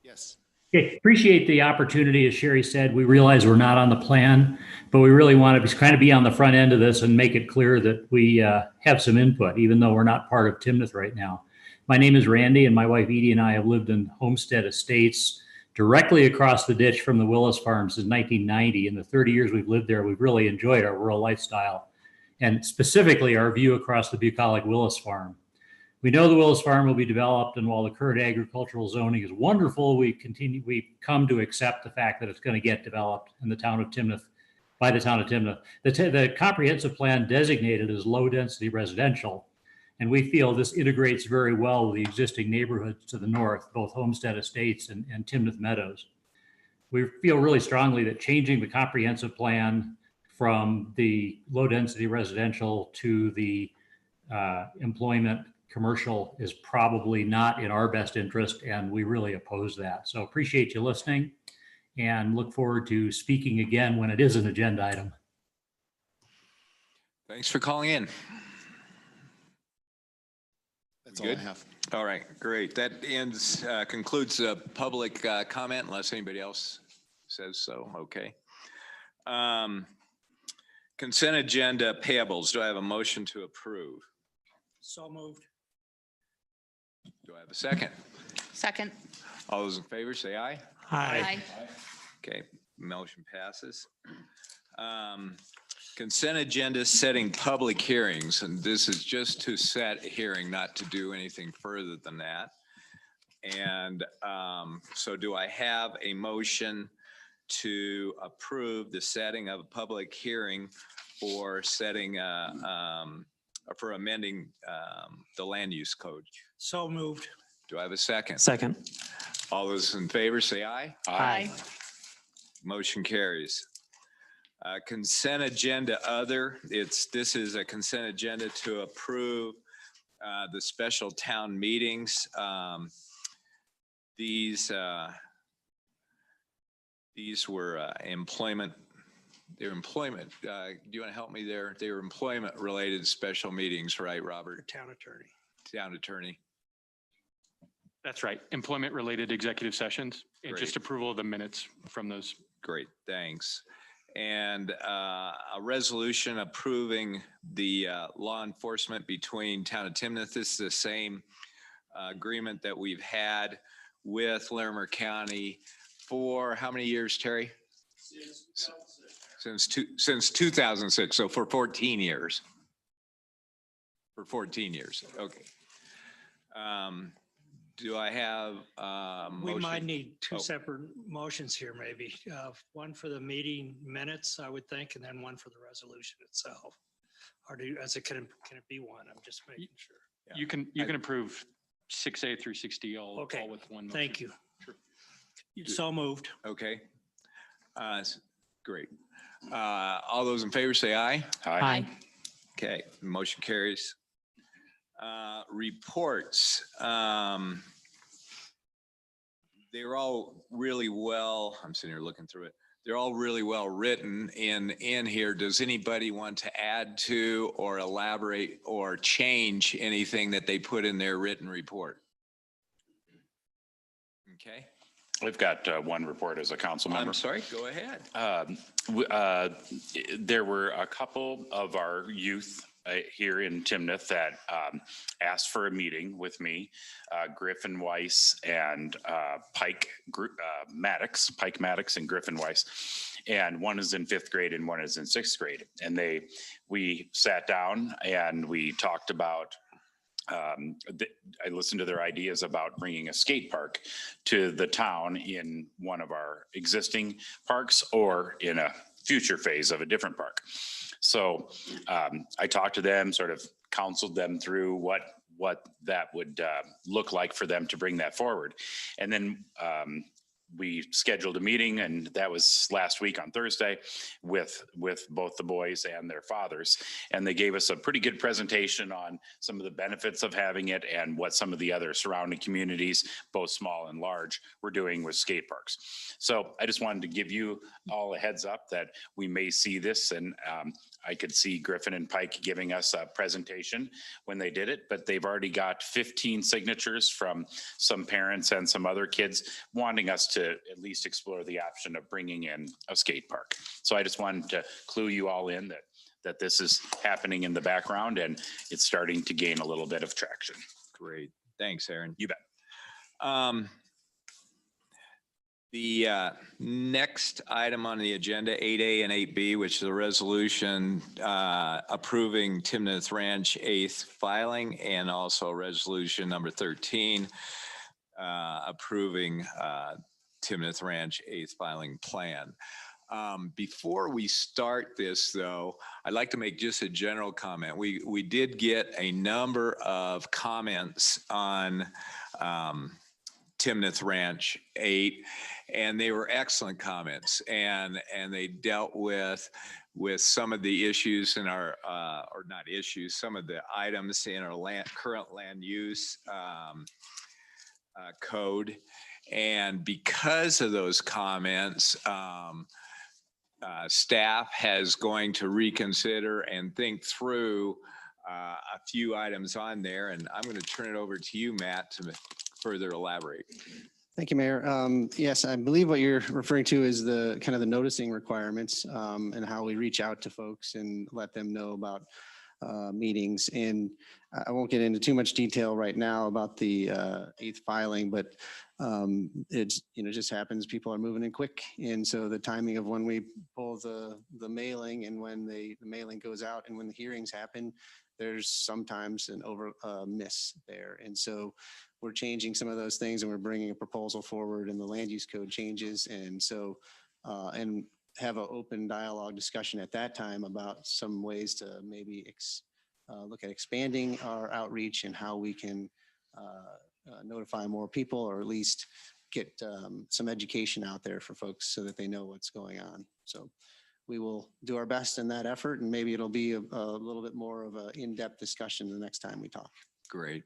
Yes. Okay, appreciate the opportunity. As Sherry said, we realize we're not on the plan, but we really want to kind of be on the front end of this and make it clear that we have some input, even though we're not part of Timnath right now. My name is Randy, and my wife Edie and I have lived in Homestead Estates directly across the ditch from the Willis Farm since 1990. In the 30 years we've lived there, we've really enjoyed our rural lifestyle, and specifically our view across the bucolic Willis Farm. We know the Willis Farm will be developed, and while the current agricultural zoning is wonderful, we've come to accept the fact that it's going to get developed in the town of Timnath, by the town of Timnath. The comprehensive plan designated as low-density residential, and we feel this integrates very well with the existing neighborhoods to the north, both Homestead Estates and Timnath Meadows. We feel really strongly that changing the comprehensive plan from the low-density residential to the employment commercial is probably not in our best interest, and we really oppose that. So appreciate you listening and look forward to speaking again when it is an agenda item. Thanks for calling in. That's all I have. All right, great. That concludes the public comment, unless anybody else says so. Okay. Consent agenda payables. Do I have a motion to approve? So moved. Do I have a second? Second. All those in favor say aye. Aye. Okay, motion passes. Consent agenda setting public hearings, and this is just to set a hearing, not to do anything further than that. And so do I have a motion to approve the setting of a public hearing for setting for amending the land use code? So moved. Do I have a second? Second. All those in favor say aye. Aye. Motion carries. Consent agenda other. This is a consent agenda to approve the special town meetings. These were employment. Their employment. Do you want to help me there? They were employment-related special meetings, right, Robert? Town attorney. Town attorney. That's right. Employment-related executive sessions and Great. just approval of the minutes from those. Great, thanks. And a resolution approving the law enforcement between Town of Timnath. This is the same agreement that we've had with Larimer County for how many years, Terry? Since 2006, so for 14 years. For 14 years, okay. Do I have We motion? might need two Oh. separate motions here, maybe. One for the meeting minutes, I would think, and then one for the resolution itself. Or can it be one? I'm just making sure. You can approve 6A through 6D all with one motion. Thank you. Sure. So moved. Okay. Great. All those in favor say aye. Aye. Okay, motion carries. they're all really well, I'm sitting here looking through it. They're all really well written in here. Does anybody want to add to or elaborate or change anything that they put in their written report? Okay. We've got one report as a council member. I'm sorry, go ahead. There were a couple of our youth here in Timnath that asked for a meeting with me, Griffin Weiss and Pike Maddox and Griffin Weiss. And one is in 5th grade and one is in 6th grade. And we sat down and we talked about I listened to their ideas about bringing a skate park to the town in one of our existing parks or in a future phase of a different park. So I talked to them, sort of counseled them through what that would look like for them to bring that forward. And then we scheduled a meeting, and that was last week on Thursday with both the boys and their fathers. And they gave us a pretty good presentation on some of the benefits of having it and what some of the other surrounding communities, both small and large, were doing with skate parks. So I just wanted to give you all a heads up that we may see this, and I could see Griffin and Pike giving us a presentation when they did it, but they've already got 15 signatures from some parents and some other kids wanting us to at least explore the option of bringing in a skate park. So I just wanted to clue you all in that this is happening in the background and it's starting to gain a little bit of traction. Great. Thanks, Aaron. You bet. The next item on the agenda, 8A and 8B, which is a resolution approving Timnath Ranch 8th filing, and also resolution number 13 approving Timnath Ranch 8th filing plan. Before we start this, though, I'd like to make just a general comment. We did get a number of comments on Timnath Ranch 8, and they were excellent comments, and they dealt with some of the issues in our, or not issues, some of the items in our current land use code. And because of those comments, staff has going to reconsider and think through a few items on there, and I'm going to turn it over to you, Matt, to further elaborate. Thank you, Mayor. Yes, I believe what you're referring to is the kind of the noticing requirements and how we reach out to folks and let them know about meetings. And I won't get into too much detail right now about the 8th filing, but it's, just happens people are moving in quick. And so the timing of when we pull the mailing and when the mailing goes out and when the hearings happen, there's sometimes an miss there. And so we're changing some of those things, and we're bringing a proposal forward, and the land use code changes. And so, and have an open dialogue discussion at that time about some ways to maybe look at expanding our outreach and how we can notify more people, or at least get some education out there for folks so that they know what's going on. So we will do our best in that effort, and maybe it'll be a little bit more of an in-depth discussion the next time we talk. Great.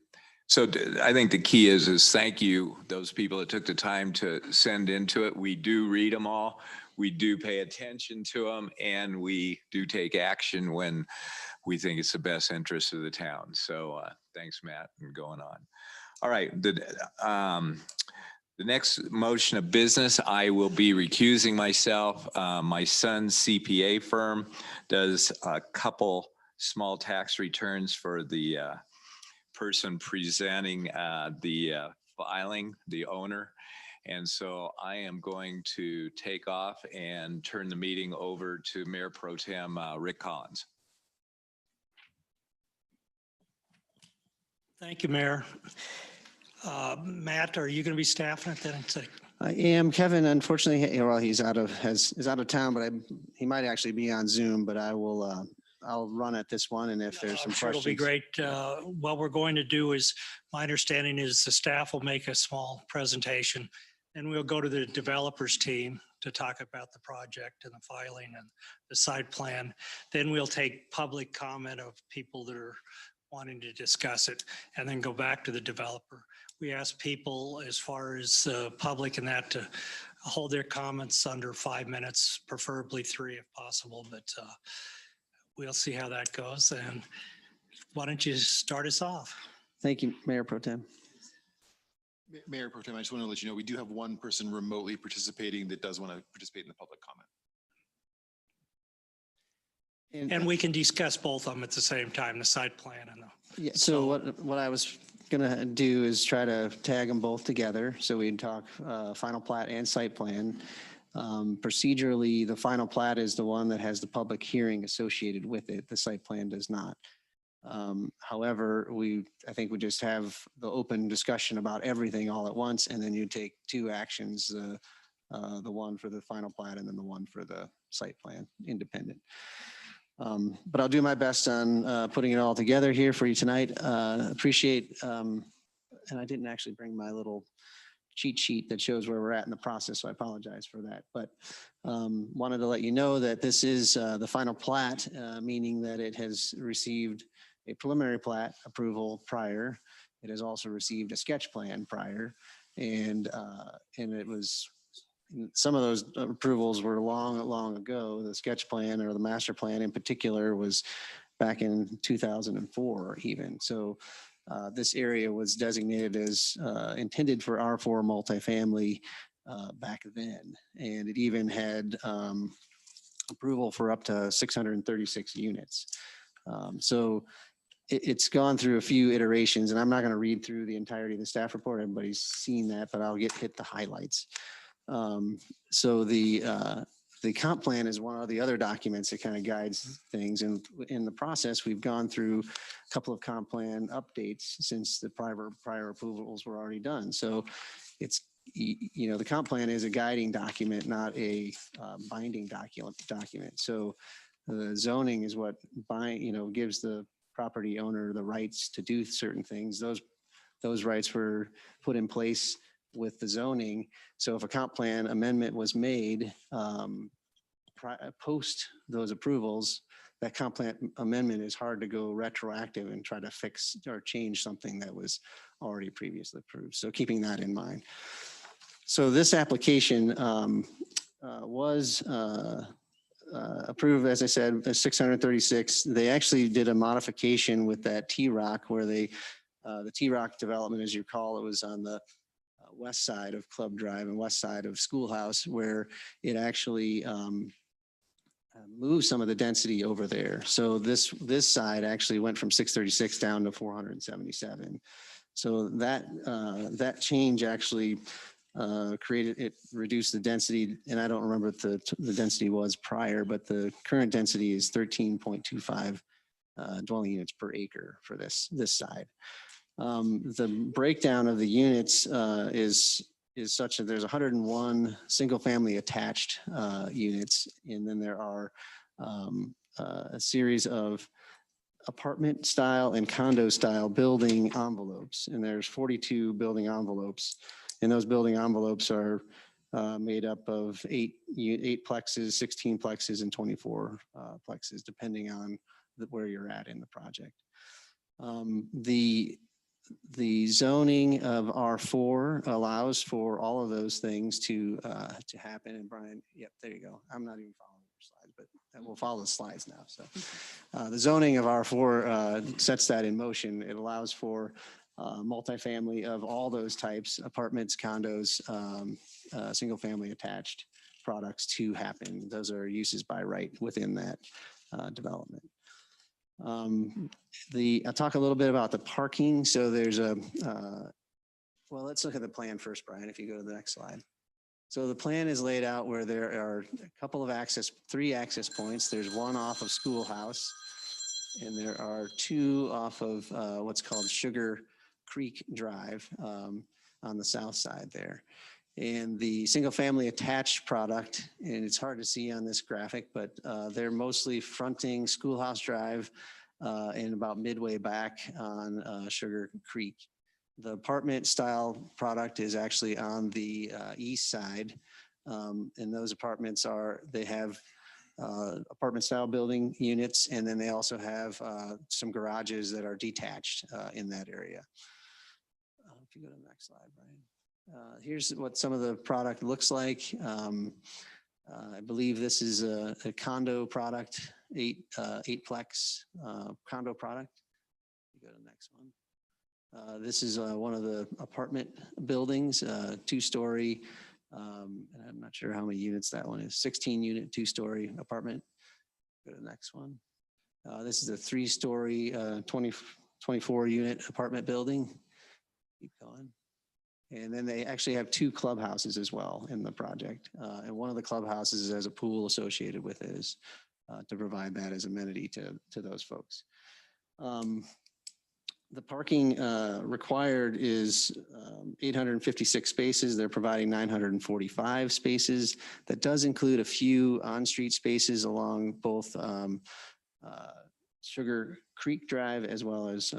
So I think the key is thank you, those people that took the time to send into it. We do read them all. We do pay attention to them, and we do take action when we think it's the best interest of the town. So thanks, Matt, and going on. All right. The next motion of business, I will be recusing myself. My son's CPA firm does a couple small tax returns for the person presenting the filing, the owner. And so I am going to take off and turn the meeting over to Mayor Pro Tem Rick Collins. Thank you, Mayor. Matt, are you going to be staffing it then? I am. Kevin, unfortunately, well, he's out of town, but he might actually be on Zoom. But I will. I'll run at this one, and if there's some sure questions. It'll be great. What we're going to do is, my understanding is the staff will make a small presentation, and we'll go to the developers team to talk about the project and the filing and the site plan. Then we'll take public comment of people that are wanting to discuss it, and then go back to the developer. we ask people as far as public and that to hold their comments under 5 minutes, preferably 3 if possible, but we'll see how that goes. And why don't you start us off? Thank you, Mayor Pro Tem. Mayor Pro Tem, I just want to let you know, we do have one person remotely participating that does want to participate in the public comment. And we can discuss both of them at the same time, the site plan and the. Yeah, so what I was gonna do is try to tag them both together. So we'd talk final plat and site plan. Procedurally, the final plat is the one that has the public hearing associated with it. The site plan does not. However, I think we just have the open discussion about everything all at once, and then you take 2 actions, the one for the final plat and then the one for the site plan, independent. But I'll do my best on putting it all together here for you tonight. Appreciate, and I didn't actually bring my little cheat sheet that shows where we're at in the process, so I apologize for that. But wanted to let you know that this is the final plat, meaning that it has received a preliminary plat approval prior. It has also received a sketch plan prior, and it was, some of those approvals were long ago. The sketch plan or the master plan in particular was back in 2004 even. So this area was designated as intended for R4 multifamily back then. And it even had approval for up to 636 units. So it's gone through a few iterations, and I'm not going to read through the entirety of the staff report. Everybody's seen that, but I'll hit the highlights. So the comp plan is one of the other documents that kind of guides things. And in the process, we've gone through a couple of comp plan updates since the prior approvals were already done. So it's, the comp plan is a guiding document, not a binding document. So the zoning is what gives the property owner the rights to do certain things. Those rights were put in place with the zoning. So if a comp plan amendment was made post those approvals, that comp plan amendment is hard to go retroactive and try to fix or change something that was already previously approved. So keeping that in mind. So this application was approved, as I said, 636. They actually did a modification with that T-Rock where the T-Rock development, as you recall, it was on the west side of Club Drive and west side of Schoolhouse, where it actually moved some of the density over there. So this side actually went from 636 down to 477. So that change actually reduced the density, and I don't remember what the density was prior, but the current density is 13.25 dwelling units per acre for this side. The breakdown of the units is such that there's 101 single family attached units, and then there are a series of apartment style and condo style building envelopes, and there's 42 building envelopes, and those building envelopes are made up of 8 plexes, 16 plexes, and 24 plexes, depending on where you're at in the project. The zoning of R4 allows for all of those things to happen. And Brian, yep, there you go. I'm not even following your slides, but we'll follow the slides now. So the zoning of R4 sets that in motion. It allows for multifamily of all those types, apartments, condos, single family attached products to happen. Those are uses by right within that development. I'll talk a little bit about the parking. So there's well, let's look at the plan first, Brian, if you go to the next slide. So the plan is laid out where there are a couple of 3 access points. There's one off of Schoolhouse, and there are 2 off of what's called Sugar Creek Drive on the south side there. And the single family attached product, and it's hard to see on this graphic, but they're mostly fronting Schoolhouse Drive and about midway back on Sugar Creek. The apartment style product is actually on the east side. And those apartments they have apartment style building units, and then they also have some garages that are detached in that area. If you go to the next slide, Brian. Here's what some of the product looks like. I believe this is a condo product, eightplex condo product. You go to the next one. This is one of the apartment buildings, 2-story. And I'm not sure how many units that one is. 16-unit, 2-story apartment. Go to the next one. This is a 3-story, 24-unit apartment building. Keep going. And then they actually have 2 clubhouses as well in the project. And one of the clubhouses has a pool associated with it to provide that as amenity to those folks. The parking required is 856 spaces. They're providing 945 spaces. That does include a few on-street spaces along both Sugar Creek Drive as well as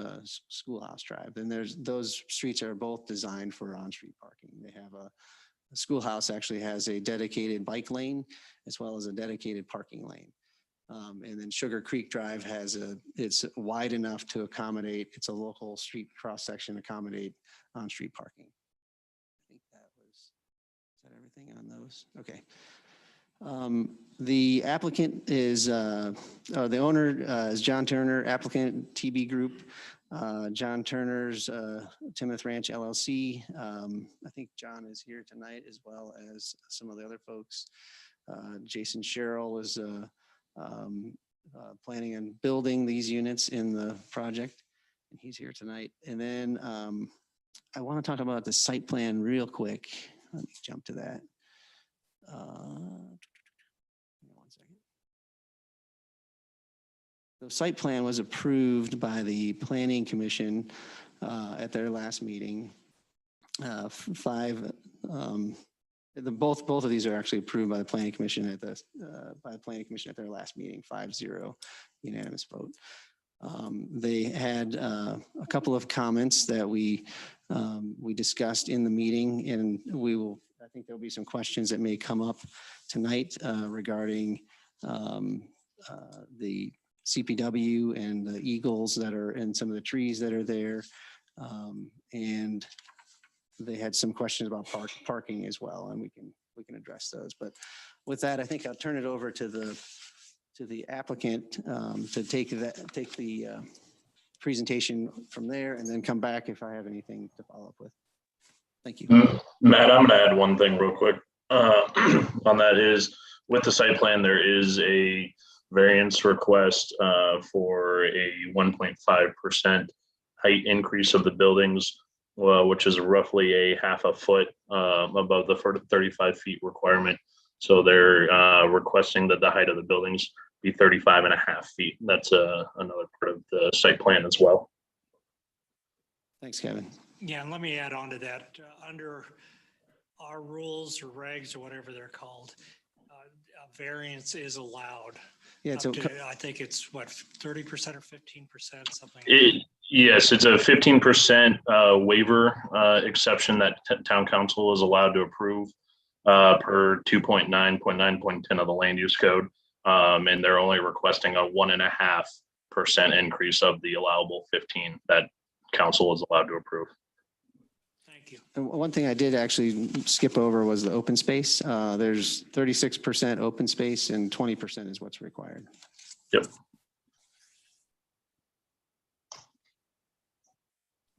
Schoolhouse Drive. And those streets are both designed for on-street parking. They have a Schoolhouse actually has a dedicated bike lane as well as a dedicated parking lane. And then Sugar Creek Drive it's wide enough to accommodate, it's a local street cross section, accommodate on-street parking. I think is that everything on those? Okay. The applicant is, the owner is John Turner, applicant TB Group, John Turner's Timnath Ranch LLC. I think John is here tonight as well as some of the other folks. Jason Sherrill is planning on building these units in the project, and he's here tonight. And then I want to talk about the site plan real quick. Let me jump to that. One second. The site plan was approved by the Planning Commission at their last meeting. Both of these are actually approved by the Planning Commission at their last meeting, 5-0 unanimous vote. They had a couple of comments that we discussed in the meeting, and I think there'll be some questions that may come up tonight regarding the CPW and the eagles that are in some of the trees that are there. And they had some questions about parking as well, and we can address those. But with that, I think I'll turn it over to the applicant to take the presentation from there, and then come back if I have anything to follow up with. Thank you. Matt, I'm going to add one thing real quick on that is with the site plan, there is a variance request for a 1.5% height increase of the buildings, which is roughly a half a foot above the 35 feet requirement. So they're requesting that the height of the buildings be 35.5 feet. That's another part of the site plan as well. Thanks, Kevin. Yeah, and let me add on to that. Under our rules or regs or whatever they're called, a variance is allowed. Yeah, so I think it's what, 30% or 15%, something. Yes, it's a 15% waiver exception that town council is allowed to approve per 2.9.9.10 of the land use code. And they're only requesting a 1.5% increase of the allowable 15 that council is allowed to approve. Thank you. And one thing I did actually skip over was the open space. There's 36% open space and 20% is what's required. Yep.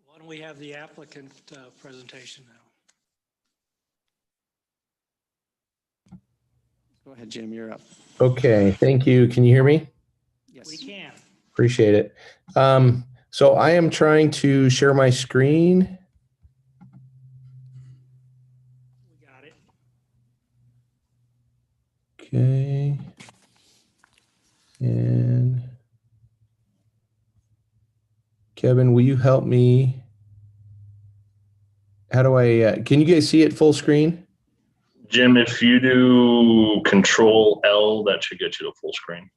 Why don't we have the applicant presentation now? Go ahead, Jim, you're up. Okay, thank you. Can you hear me? Yes. We can. Appreciate it. So I am trying to share my screen. We got it. Okay. And Kevin, will you help me? How do I, can you guys see it full screen? Jim, if you do Control L, that should get you to full screen.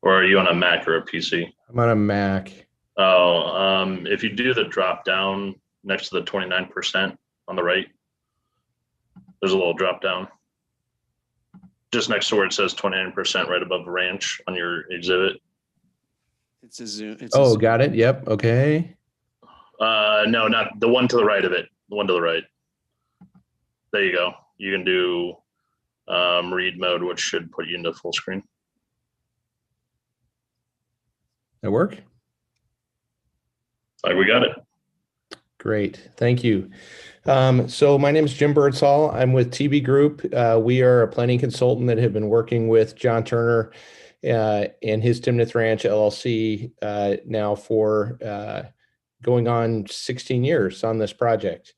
Or are you on a Mac or a PC? I'm on a Mac. Oh, if you do the drop down next to the 29% on the right, there's a little drop down. Just next to where it says 29% right above ranch on your exhibit. It's a Zoom. Oh, got it. Yep. Okay. No, not the one to the right of it. The one to the right. There you go. You can do read mode, which should put you into full screen. That work? We got it. Great. Thank you. So my name is Jim Birdsall. I'm with TB Group. We are a planning consultant that have been working with John Turner and his Timnath Ranch LLC now for going on 16 years on this project.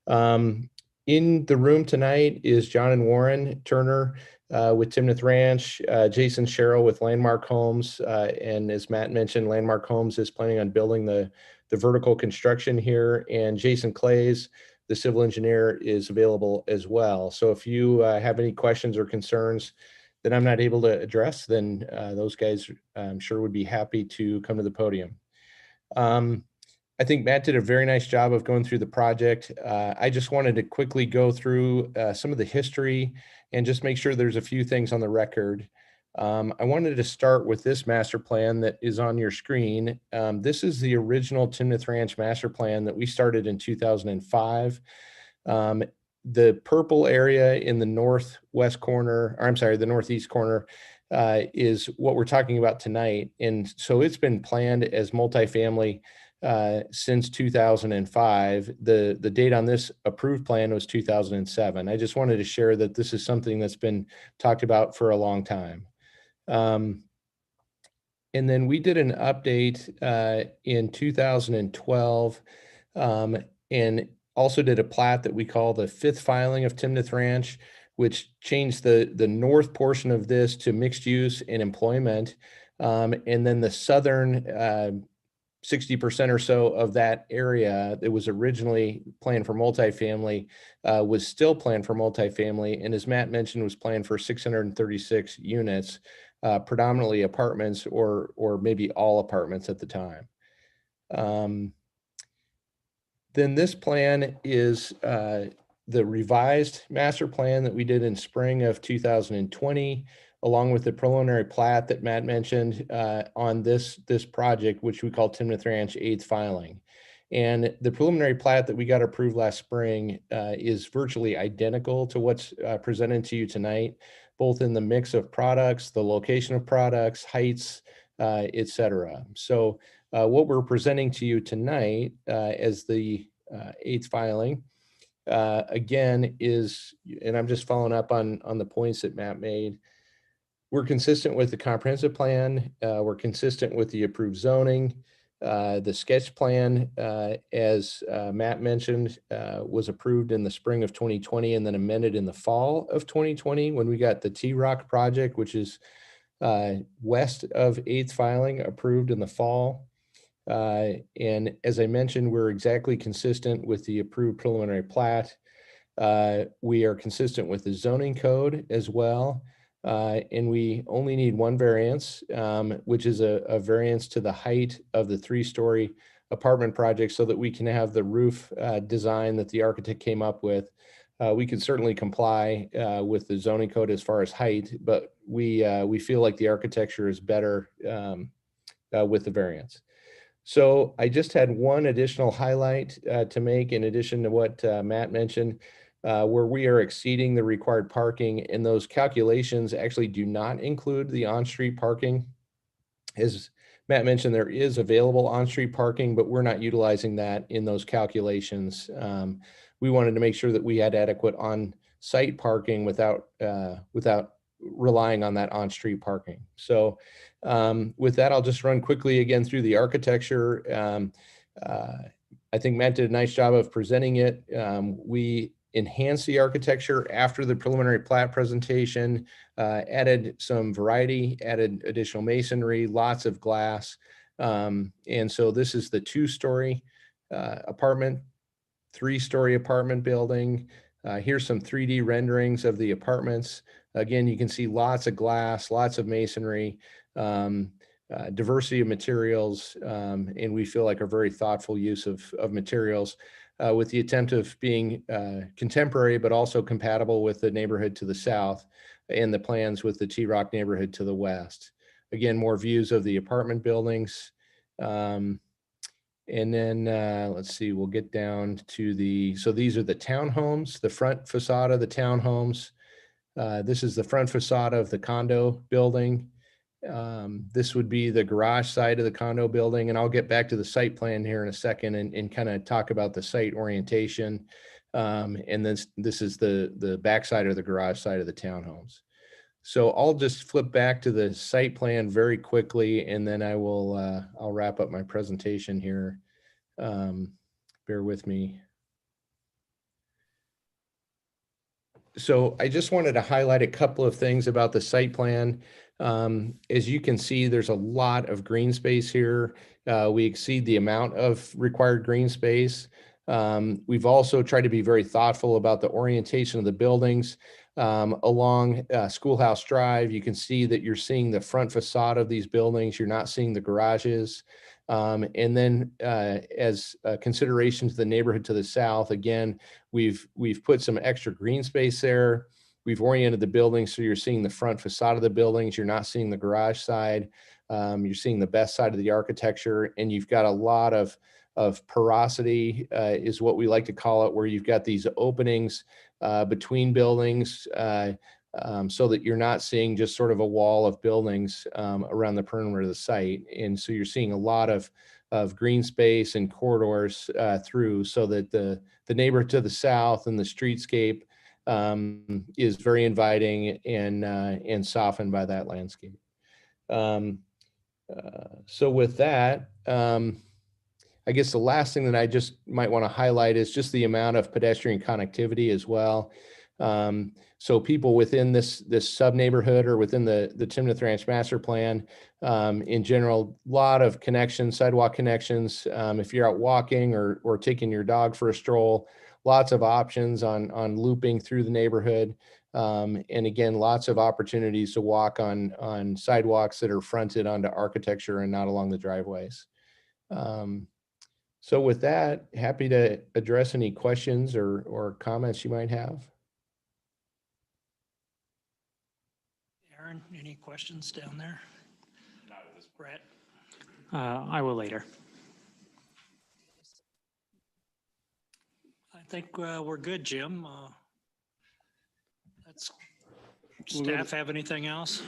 In the room tonight is John and Warren Turner with Timnath Ranch, Jason Sherrill with Landmark Homes, and as Matt mentioned, Landmark Homes is planning on building the vertical construction here, and Jason Clays, the civil engineer, is available as well. So if you have any questions or concerns that I'm not able to address, then those guys I'm sure would be happy to come to the podium. I think Matt did a very nice job of going through the project. I just wanted to quickly go through some of the history and just make sure there's a few things on the record. I wanted to start with this master plan that is on your screen. This is the original Timnath Ranch master plan that we started in 2005. The purple area in the northwest corner, or I'm sorry, the northeast corner, is what we're talking about tonight. And so it's been planned as multifamily since 2005. The date on this approved plan was 2007. I just wanted to share that this is something that's been talked about for a long time. And then we did an update in 2012 and also did a plat that we call the fifth filing of Timnath Ranch, which changed the north portion of this to mixed use and employment. And then the southern 60% or so of that area that was originally planned for multifamily was still planned for multifamily. And as Matt mentioned, was planned for 636 units, predominantly apartments or maybe all apartments at the time. Then this plan is the revised master plan that we did in spring of 2020, along with the preliminary plat that Matt mentioned on this project, which we call Timnath Ranch 8th filing. And the preliminary plat that we got approved last spring is virtually identical to what's presented to you tonight, both in the mix of products, the location of products, heights, et cetera. So what we're presenting to you tonight as the 8th filing, again, is, and I'm just following up on the points that Matt made, we're consistent with the comprehensive plan. We're consistent with the approved zoning. The sketch plan, as Matt mentioned, was approved in the spring of 2020 and then amended in the fall of 2020 when we got the T-Rock project, which is west of 8th filing, approved in the fall. And as I mentioned, we're exactly consistent with the approved preliminary plat. We are consistent with the zoning code as well. And we only need one variance, which is a variance to the height of the 3-story apartment project so that we can have the roof design that the architect came up with. We can certainly comply with the zoning code as far as height, but we feel like the architecture is better with the variance. So I just had one additional highlight to make in addition to what Matt mentioned. Where we are exceeding the required parking, and those calculations actually do not include the on-street parking. As Matt mentioned, there is available on-street parking, but we're not utilizing that in those calculations. We wanted to make sure that we had adequate on-site parking without relying on that on-street parking. So with that, I'll just run quickly again through the architecture. I think Matt did a nice job of presenting it. We enhanced the architecture after the preliminary plat presentation, added some variety, added additional masonry, lots of glass. And so this is the 2-story apartment, 3-story apartment building. Here's some 3D renderings of the apartments. Again, you can see lots of glass, lots of masonry, diversity of materials, and we feel like a very thoughtful use of materials. With the attempt of being contemporary, but also compatible with the neighborhood to the south and the plans with the T-Rock neighborhood to the west. Again, more views of the apartment buildings. And then let's see, we'll get down to so these are the townhomes, the front facade of the townhomes. This is the front facade of the condo building. This would be the garage side of the condo building, and I'll get back to the site plan here in a second and kind of talk about the site orientation. And then this is the back side or the garage side of the townhomes. So I'll just flip back to the site plan very quickly, and then I'll wrap up my presentation here. Bear with me. So I just wanted to highlight a couple of things about the site plan. As you can see, there's a lot of green space here. We exceed the amount of required green space. We've also tried to be very thoughtful about the orientation of the buildings. Along Schoolhouse Drive, you can see that you're seeing the front facade of these buildings. You're not seeing the garages. And then as a consideration to the neighborhood to the south, again, we've put some extra green space there. We've oriented the building so you're seeing the front facade of the buildings. You're not seeing the garage side. You're seeing the best side of the architecture, and you've got a lot of porosity is what we like to call it, where you've got these openings between buildings so that you're not seeing just sort of a wall of buildings around the perimeter of the site. And so you're seeing a lot of green space and corridors through, so that the neighborhood to the south and the streetscape is very inviting and softened by that landscape. So with that, I guess the last thing that I just might want to highlight is just the amount of pedestrian connectivity as well. So people within this sub neighborhood or within the Timnath Ranch Master Plan, in general, a lot of connections, sidewalk connections. If you're out walking or taking your dog for a stroll, lots of options on looping through the neighborhood. And again, lots of opportunities to walk on sidewalks that are fronted onto architecture and not along the driveways. So with that, happy to address any questions or comments you might have. Aaron, any questions down there? Brett? I will later. I think we're good, Jim. Staff have anything else?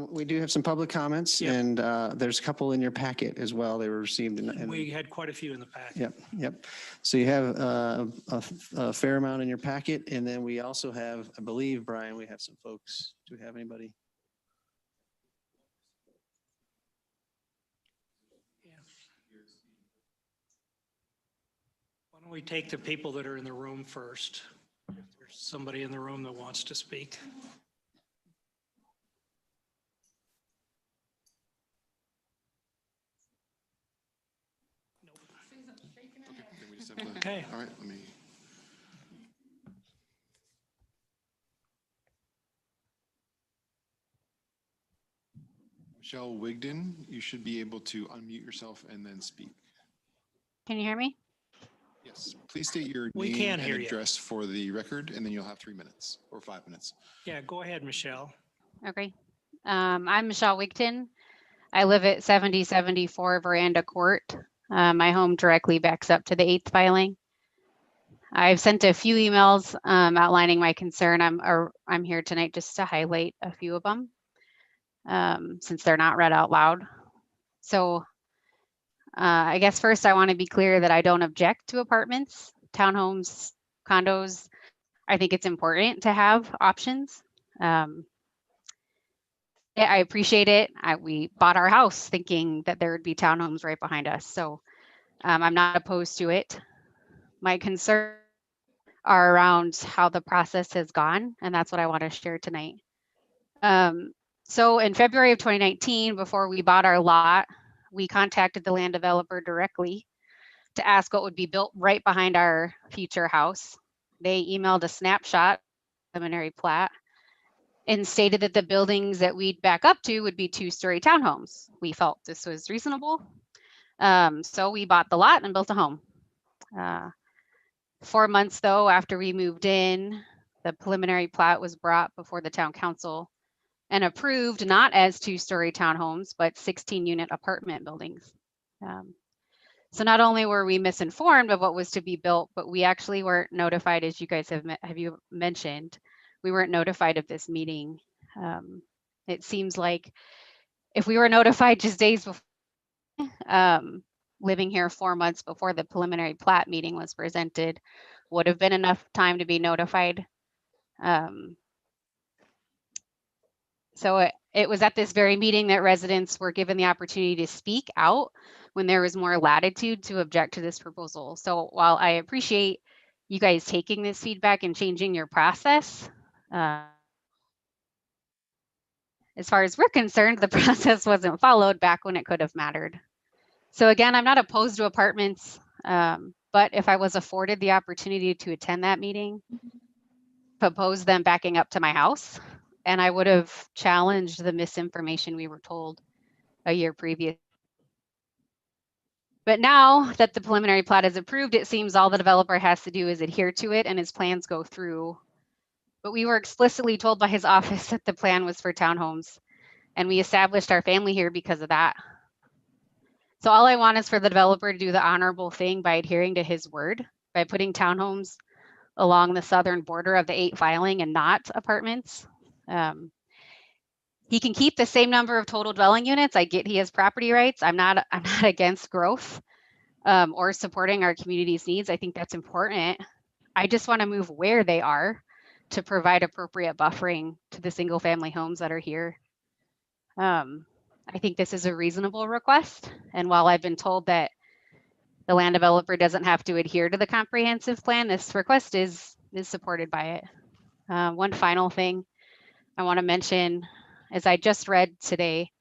We do have some public comments, Yep. and there's a couple in your packet as well. They were received. We had quite a few in the packet. Yep. So you have a fair amount in your packet, and then we also have, I believe, Brian, we have some folks. Do we have anybody? Why don't we take the people that are in the room first? If there's somebody in the room that wants to speak. Okay. All right, let me. Michelle Wigden, you should be able to unmute yourself and then speak. Can you hear me? Yes, please state your We name can and hear you. address for the record, and then you'll have 3 minutes or 5 minutes. Yeah, go ahead, Michelle. Okay. I'm Michelle Wigton. I live at 7074 Veranda Court. My home directly backs up to the 8th filing. I've sent a few emails outlining my concern. I'm here tonight just to highlight a few of them since they're not read out loud. So I guess first I want to be clear that I don't object to apartments, townhomes, condos. I think it's important to have options. Yeah, I appreciate it. We bought our house thinking that there would be townhomes right behind us. So I'm not opposed to it. My concerns are around how the process has gone, and that's what I want to share tonight. So in February of 2019, before we bought our lot, we contacted the land developer directly to ask what would be built right behind our future house. They emailed a snapshot, preliminary plat, and stated that the buildings that we'd back up to would be 2-story townhomes. We felt this was reasonable. So we bought the lot and built a home. 4 months though, after we moved in, the preliminary plat was brought before the town council and approved not as 2-story townhomes, but 16-unit apartment buildings. So not only were we misinformed of what was to be built, but we actually weren't notified, as you guys have you mentioned, we weren't notified of this meeting. It seems like if we were notified just days before, living here 4 months before the preliminary plat meeting was presented, would have been enough time to be notified. So it was at this very meeting that residents were given the opportunity to speak out when there was more latitude to object to this proposal. So while I appreciate you guys taking this feedback and changing your process, as far as we're concerned, the process wasn't followed back when it could have mattered. So again, I'm not opposed to apartments, but if I was afforded the opportunity to attend that meeting, propose them backing up to my house, and I would have challenged the misinformation we were told a year previous. But now that the preliminary plat is approved, it seems all the developer has to do is adhere to it and his plans go through. But we were explicitly told by his office that the plan was for townhomes, and we established our family here because of that. So all I want is for the developer to do the honorable thing by adhering to his word, by putting townhomes along the southern border of the 8 filing and not apartments. He can keep the same number of total dwelling units. I get he has property rights. I'm not against growth or supporting our community's needs. I think that's important. I just want to move where they are to provide appropriate buffering to the single family homes that are here. I think this is a reasonable request. And while I've been told that the land developer doesn't have to adhere to the comprehensive plan, this request is supported by it. One final thing I want to mention is I just read today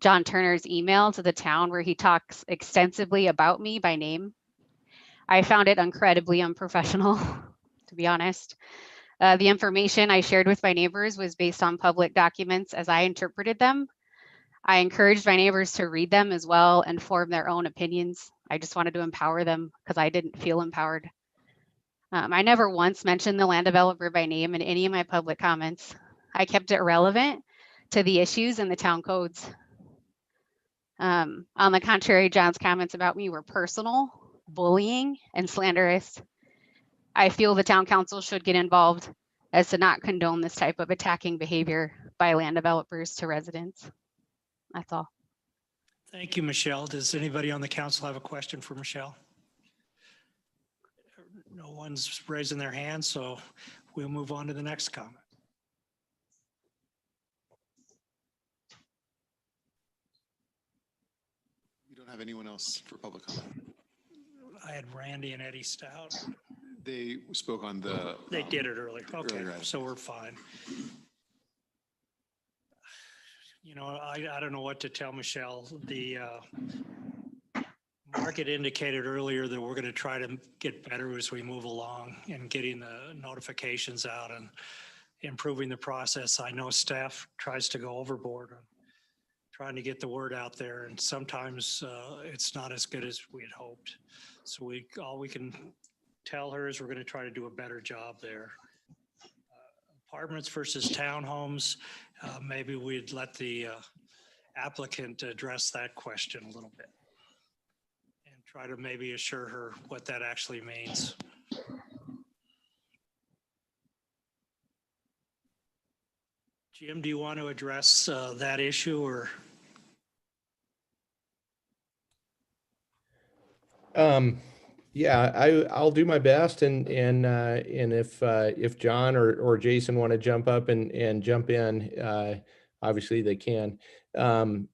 John Turner's email to the town where he talks extensively about me by name. I found it incredibly unprofessional, to be honest. The information I shared with my neighbors was based on public documents as I interpreted them. I encouraged my neighbors to read them as well and form their own opinions. I just wanted to empower them because I didn't feel empowered. I never once mentioned the land developer by name in any of my public comments. I kept it relevant to the issues in the town codes. On the contrary, John's comments about me were personal, bullying, and slanderous. I feel the town council should get involved as to not condone this type of attacking behavior by land developers to residents. That's all. Thank you, Michelle. Does anybody on the council have a question for Michelle? No one's raising their hand, so we'll move on to the next comment. We don't have anyone else for public comment. I had Randy and Eddie Stout. They spoke on the. They did it earlier. Okay, earlier. so we're fine. You know, I don't know what to tell Michelle. The market indicated earlier that we're going to try to get better as we move along and getting the notifications out and improving the process. I know staff tries to go overboard on trying to get the word out there, and sometimes it's not as good as we had hoped. So all we can tell her is we're going to try to do a better job there. Apartments versus townhomes, maybe we'd let the applicant address that question a little bit and try to maybe assure her what that actually means. Jim, do you want to address that issue or? Yeah, I'll do my best, and if John or Jason want to jump up and jump in, obviously they can.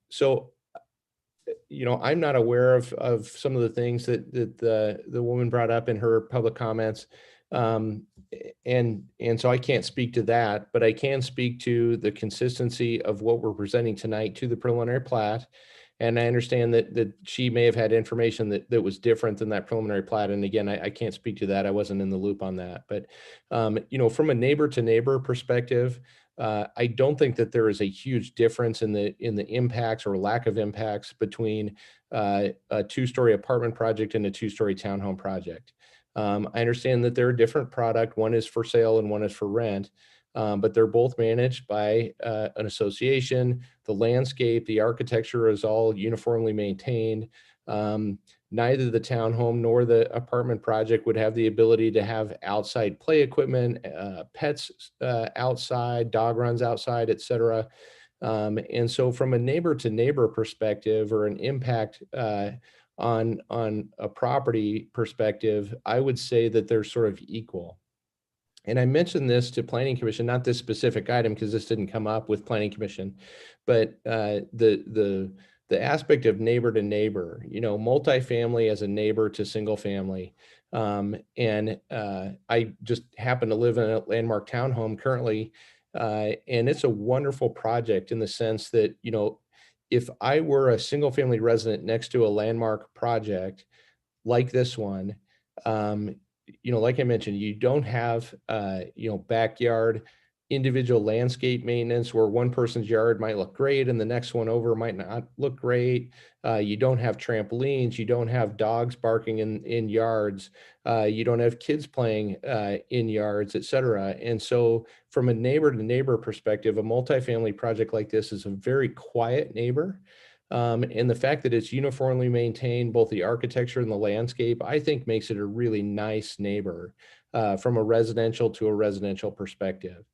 So, you know, I'm not aware of some of the things that the woman brought up in her public comments, and so I can't speak to that, but I can speak to the consistency of what we're presenting tonight to the preliminary plat. And I understand that she may have had information that was different than that preliminary plat. And again, I can't speak to that. I wasn't in the loop on that. But, you know, from a neighbor to neighbor perspective, I don't think that there is a huge difference in the impacts or lack of impacts between a 2-story apartment project and a 2-story townhome project. I understand that they're a different product. One is for sale and one is for rent. But they're both managed by an association. The landscape, the architecture is all uniformly maintained. Neither the townhome nor the apartment project would have the ability to have outside play equipment, pets outside, dog runs outside, et cetera. And so from a neighbor to neighbor perspective or an impact on a property perspective, I would say that they're sort of equal. And I mentioned this to Planning Commission, not this specific item because this didn't come up with Planning Commission, but the aspect of neighbor to neighbor, you know, multifamily as a neighbor to single family. And I just happen to live in a landmark townhome currently, and it's a wonderful project in the sense that, you know, if I were a single family resident next to a landmark project like this one, you know, like I mentioned, you don't have, you know, backyard individual landscape maintenance where one person's yard might look great and the next one over might not look great. You don't have trampolines. You don't have dogs barking in yards. You don't have kids playing in yards, et cetera. And so from a neighbor to neighbor perspective, a multifamily project like this is a very quiet neighbor. And the fact that it's uniformly maintained, both the architecture and the landscape, I think makes it a really nice neighbor from a residential to a residential perspective.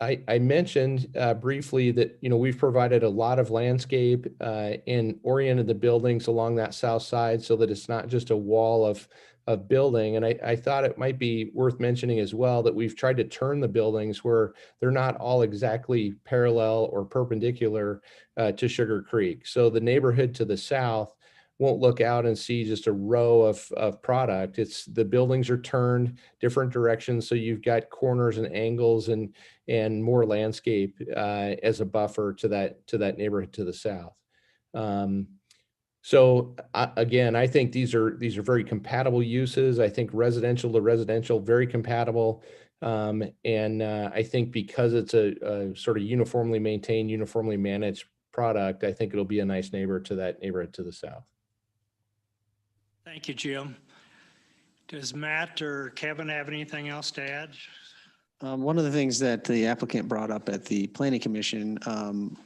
I mentioned briefly that, you know, we've provided a lot of landscape and oriented the buildings along that south side so that it's not just a wall of building. And I thought it might be worth mentioning as well that we've tried to turn the buildings where they're not all exactly parallel or perpendicular to Sugar Creek. So the neighborhood to the south won't look out and see just a row of product. It's the buildings are turned different directions. So you've got corners and angles and more landscape as a buffer to that neighborhood to the south. So again, I think these are very compatible uses. I think residential to residential, very compatible. And I think because it's a sort of uniformly maintained, uniformly managed product, I think it'll be a nice neighbor to that neighborhood to the south. Thank you, Jim. Does Matt or Kevin have anything else to add? One of the things that the applicant brought up at the Planning Commission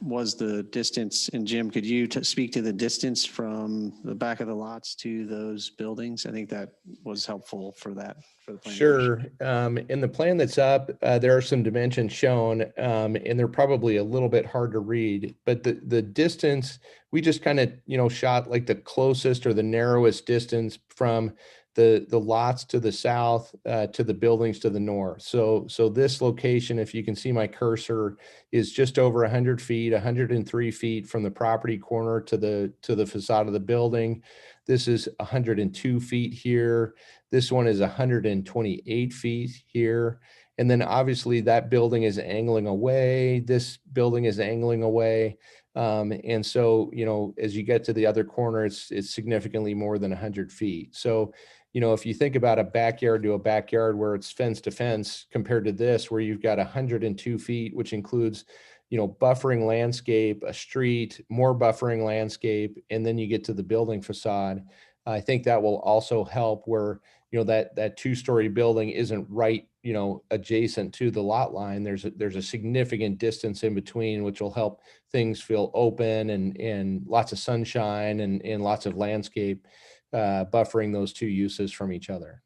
was the distance. And Jim, could you speak to the distance from the back of the lots to those buildings? I think that was helpful for that. For the Planning Commission. In the plan that's up, there are some dimensions shown, and they're probably a little bit hard to read. But the distance, we just kind of, you know, shot like the closest or the narrowest distance from the lots to the south to the buildings to the north. So this location, if you can see my cursor, is just over 100 feet, 103 feet from the property corner to the facade of the building. This is 102 feet here. This one is 128 feet here. And then obviously that building is angling away. This building is angling away. And so, you know, as you get to the other corner, it's significantly more than 100 feet. So, you know, if you think about a backyard to a backyard where it's fence to fence compared to this, where you've got 102 feet, which includes, you know, buffering landscape, a street, more buffering landscape, and then you get to the building facade. I think that will also help where, you know, that two-story building isn't right, you know, adjacent to the lot line. There's a significant distance in between, which will help things feel open and lots of sunshine and lots of landscape buffering those two uses from each other.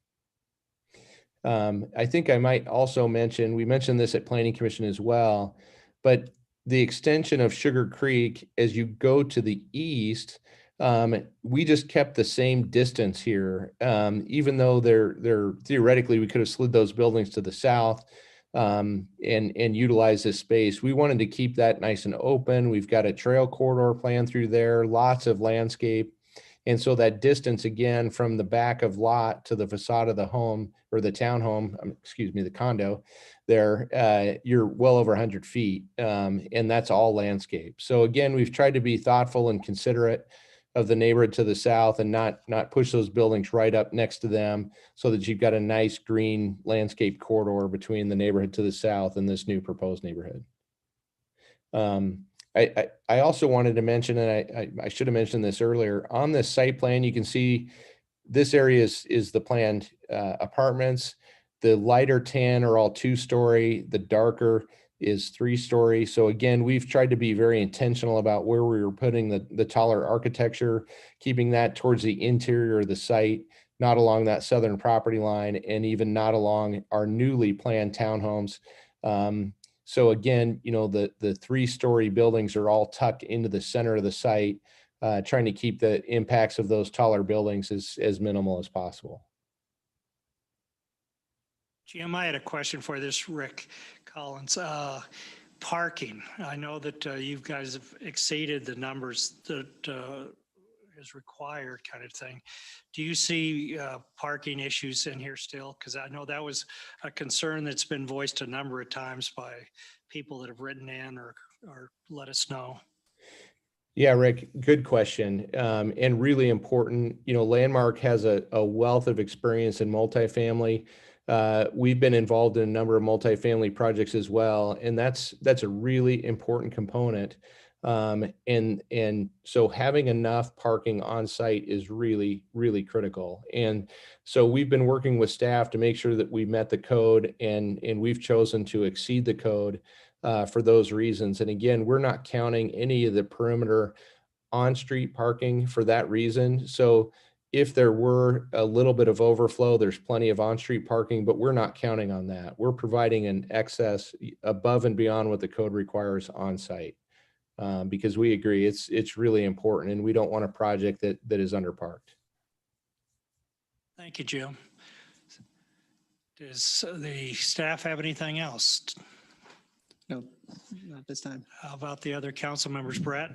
I think I might also mention, we mentioned this at Planning Commission as well, but the extension of Sugar Creek as you go to the east, we just kept the same distance here, even though they're theoretically we could have slid those buildings to the south and utilize this space. We wanted to keep that nice and open. We've got a trail corridor plan through there, lots of landscape. And so that distance, again, from the back of lot to the facade of the home or the townhome, excuse me, the condo there, you're well over 100 feet. And that's all landscape. So again, we've tried to be thoughtful and considerate of the neighborhood to the south and not push those buildings right up next to them so that you've got a nice green landscape corridor between the neighborhood to the south and this new proposed neighborhood. I also wanted to mention, and I should have mentioned this earlier, on this site plan, you can see this area is the planned apartments. The lighter tan are all two-story, the darker is 3-story. So again, we've tried to be very intentional about where we were putting the taller architecture, keeping that towards the interior of the site, not along that southern property line, and even not along our newly planned townhomes. So again, you know, the 3-story buildings are all tucked into the center of the site, trying to keep the impacts of those taller buildings as minimal as possible. Jim, I had a question for this, Rick Collins. Parking. I know that you guys have exceeded the numbers that is required, kind of thing. Do you see parking issues in here still? Because I know that was a concern that's been voiced a number of times by people that have written in or let us know. Yeah, Rick, good question. And really important. You know, Landmark has a wealth of experience in multifamily. We've been involved in a number of multifamily projects as well, and that's a really important component. And so having enough parking on site is really, really critical. And so we've been working with staff to make sure that we met the code, and we've chosen to exceed the code for those reasons. And again, we're not counting any of the perimeter on-street parking for that reason. So if there were a little bit of overflow, there's plenty of on-street parking, but we're not counting on that. We're providing an excess above and beyond what the code requires on site, because we agree it's really important, and we don't want a project that is underparked. Thank you, Jim. Does the staff have anything else? No, not this time. How about the other council members, Brett?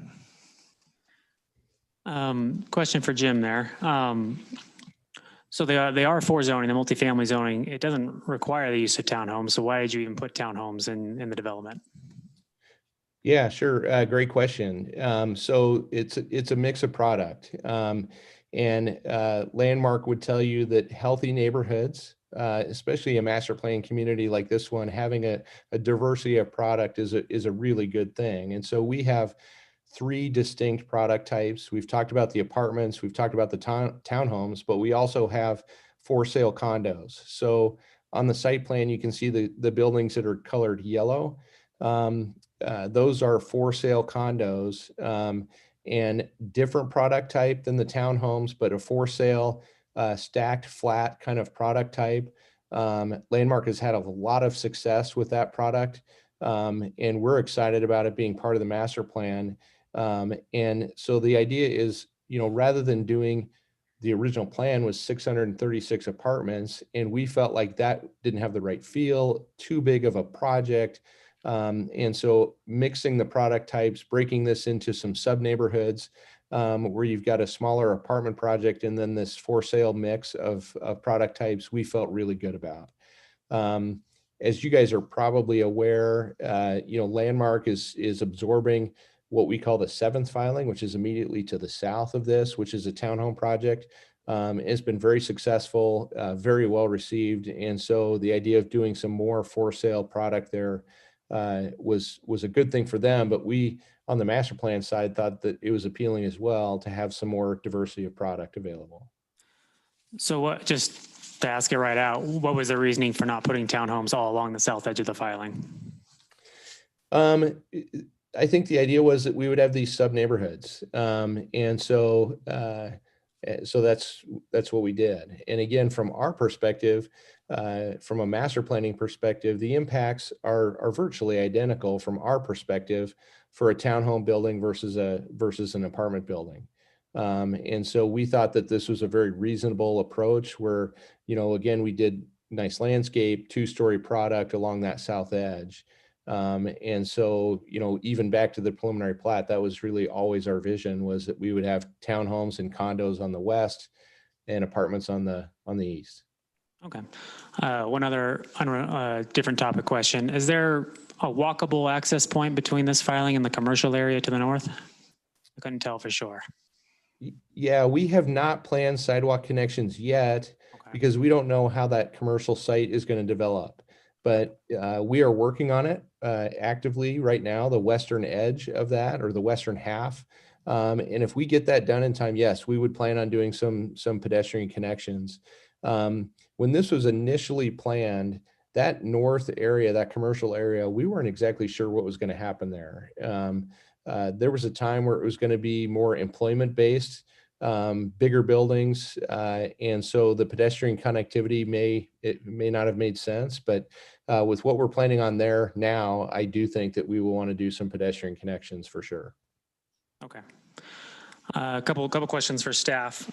Question for Jim there. So the R4 zoning, the multifamily zoning, it doesn't require the use of townhomes. So why did you even put townhomes in the development? Yeah, sure. Great question. So it's a mix of product. And Landmark would tell you that healthy neighborhoods, especially a master plan community like this one, having a diversity of product is a really good thing. And so we have 3 distinct product types. We've talked about the apartments, we've talked about the townhomes, but we also have for sale condos. So on the site plan, you can see the buildings that are colored yellow. Those are for sale condos, and different product type than the townhomes, but a for sale stacked flat kind of product type. Landmark has had a lot of success with that product, and we're excited about it being part of the master plan. And so the idea is, you know, rather than doing the original plan was 636 apartments, and we felt like that didn't have the right feel, too big of a project. And so mixing the product types, breaking this into some sub neighborhoods where you've got a smaller apartment project and then this for sale mix of product types, we felt really good about. As you guys are probably aware, you know, Landmark is absorbing what we call the 7th filing, which is immediately to the south of this, which is a townhome project. It's been very successful, very well received. And so the idea of doing some more for sale product there was a good thing for them. But we, on the master plan side, thought that it was appealing as well to have some more diversity of product available. So what, just to ask it right out, what was the reasoning for not putting townhomes all along the south edge of the filing? I think the idea was that we would have these sub neighborhoods. And so that's what we did. And again, from our perspective, from a master planning perspective, the impacts are virtually identical from our perspective for a townhome building versus an apartment building. And so we thought that this was a very reasonable approach where, you know, again, we did nice landscape, 2-story product along that south edge. And so, you know, even back to the preliminary plat, that was really always our vision, was that we would have townhomes and condos on the west and apartments on the east. Okay. One other different topic question. Is there a walkable access point between this filing and the commercial area to the north? I couldn't tell for sure. Yeah, we have not planned sidewalk connections yet because we don't know how that commercial site is going to develop. But we are working on it actively right now, the western edge of that, or the western half. And if we get that done in time, yes, we would plan on doing some pedestrian connections. When this was initially planned, that north area, that commercial area, we weren't exactly sure what was going to happen there. There was a time where it was going to be more employment based, bigger buildings. And so the pedestrian connectivity may not have made sense, but with what we're planning on there now, I do think that we will want to do some pedestrian connections for sure. Okay. A couple questions for staff.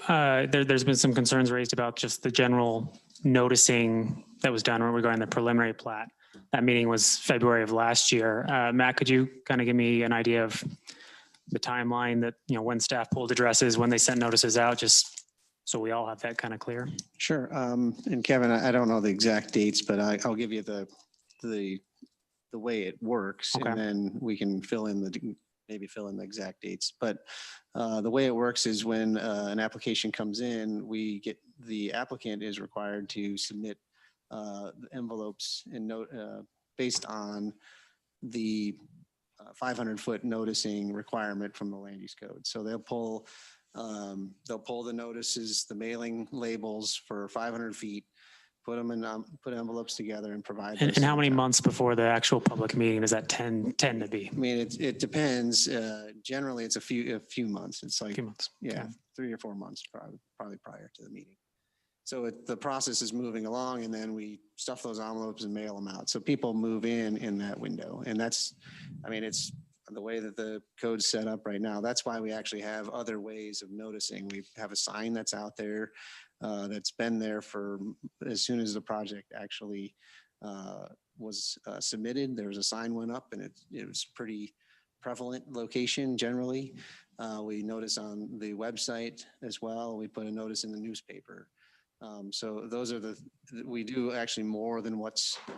There's been some concerns raised about just the general noticing that was done regarding the preliminary plat. That meeting was February of last year. Matt, could you kind of give me an idea of the timeline that, when staff pulled addresses, when they sent notices out, just so we all have that kind of clear? Sure. And Kevin, I don't know the exact dates, but I'll give you the way it works, Okay. and then we can maybe fill in the exact dates. But the way it works is when an application comes in, the applicant is required to submit envelopes and note based on the 500-foot noticing requirement from the land use code. So they'll pull the notices, the mailing labels for 500 feet, put envelopes together and provide. And how many months before the actual public meeting does that tend to be? I mean, it depends. Generally, it's a few months. It's like, few months. Yeah, Okay. 3 or 4 months probably prior to the meeting. So the process is moving along, and then we stuff those envelopes and mail them out. So people move in that window. And it's the way that the code's set up right now. That's why we actually have other ways of noticing. We have a sign that's out there that's been there for as soon as the project actually was submitted. There was a sign went up, and it was pretty prevalent location generally. We notice on the website as well. We put a notice in the newspaper. So those are we do actually more than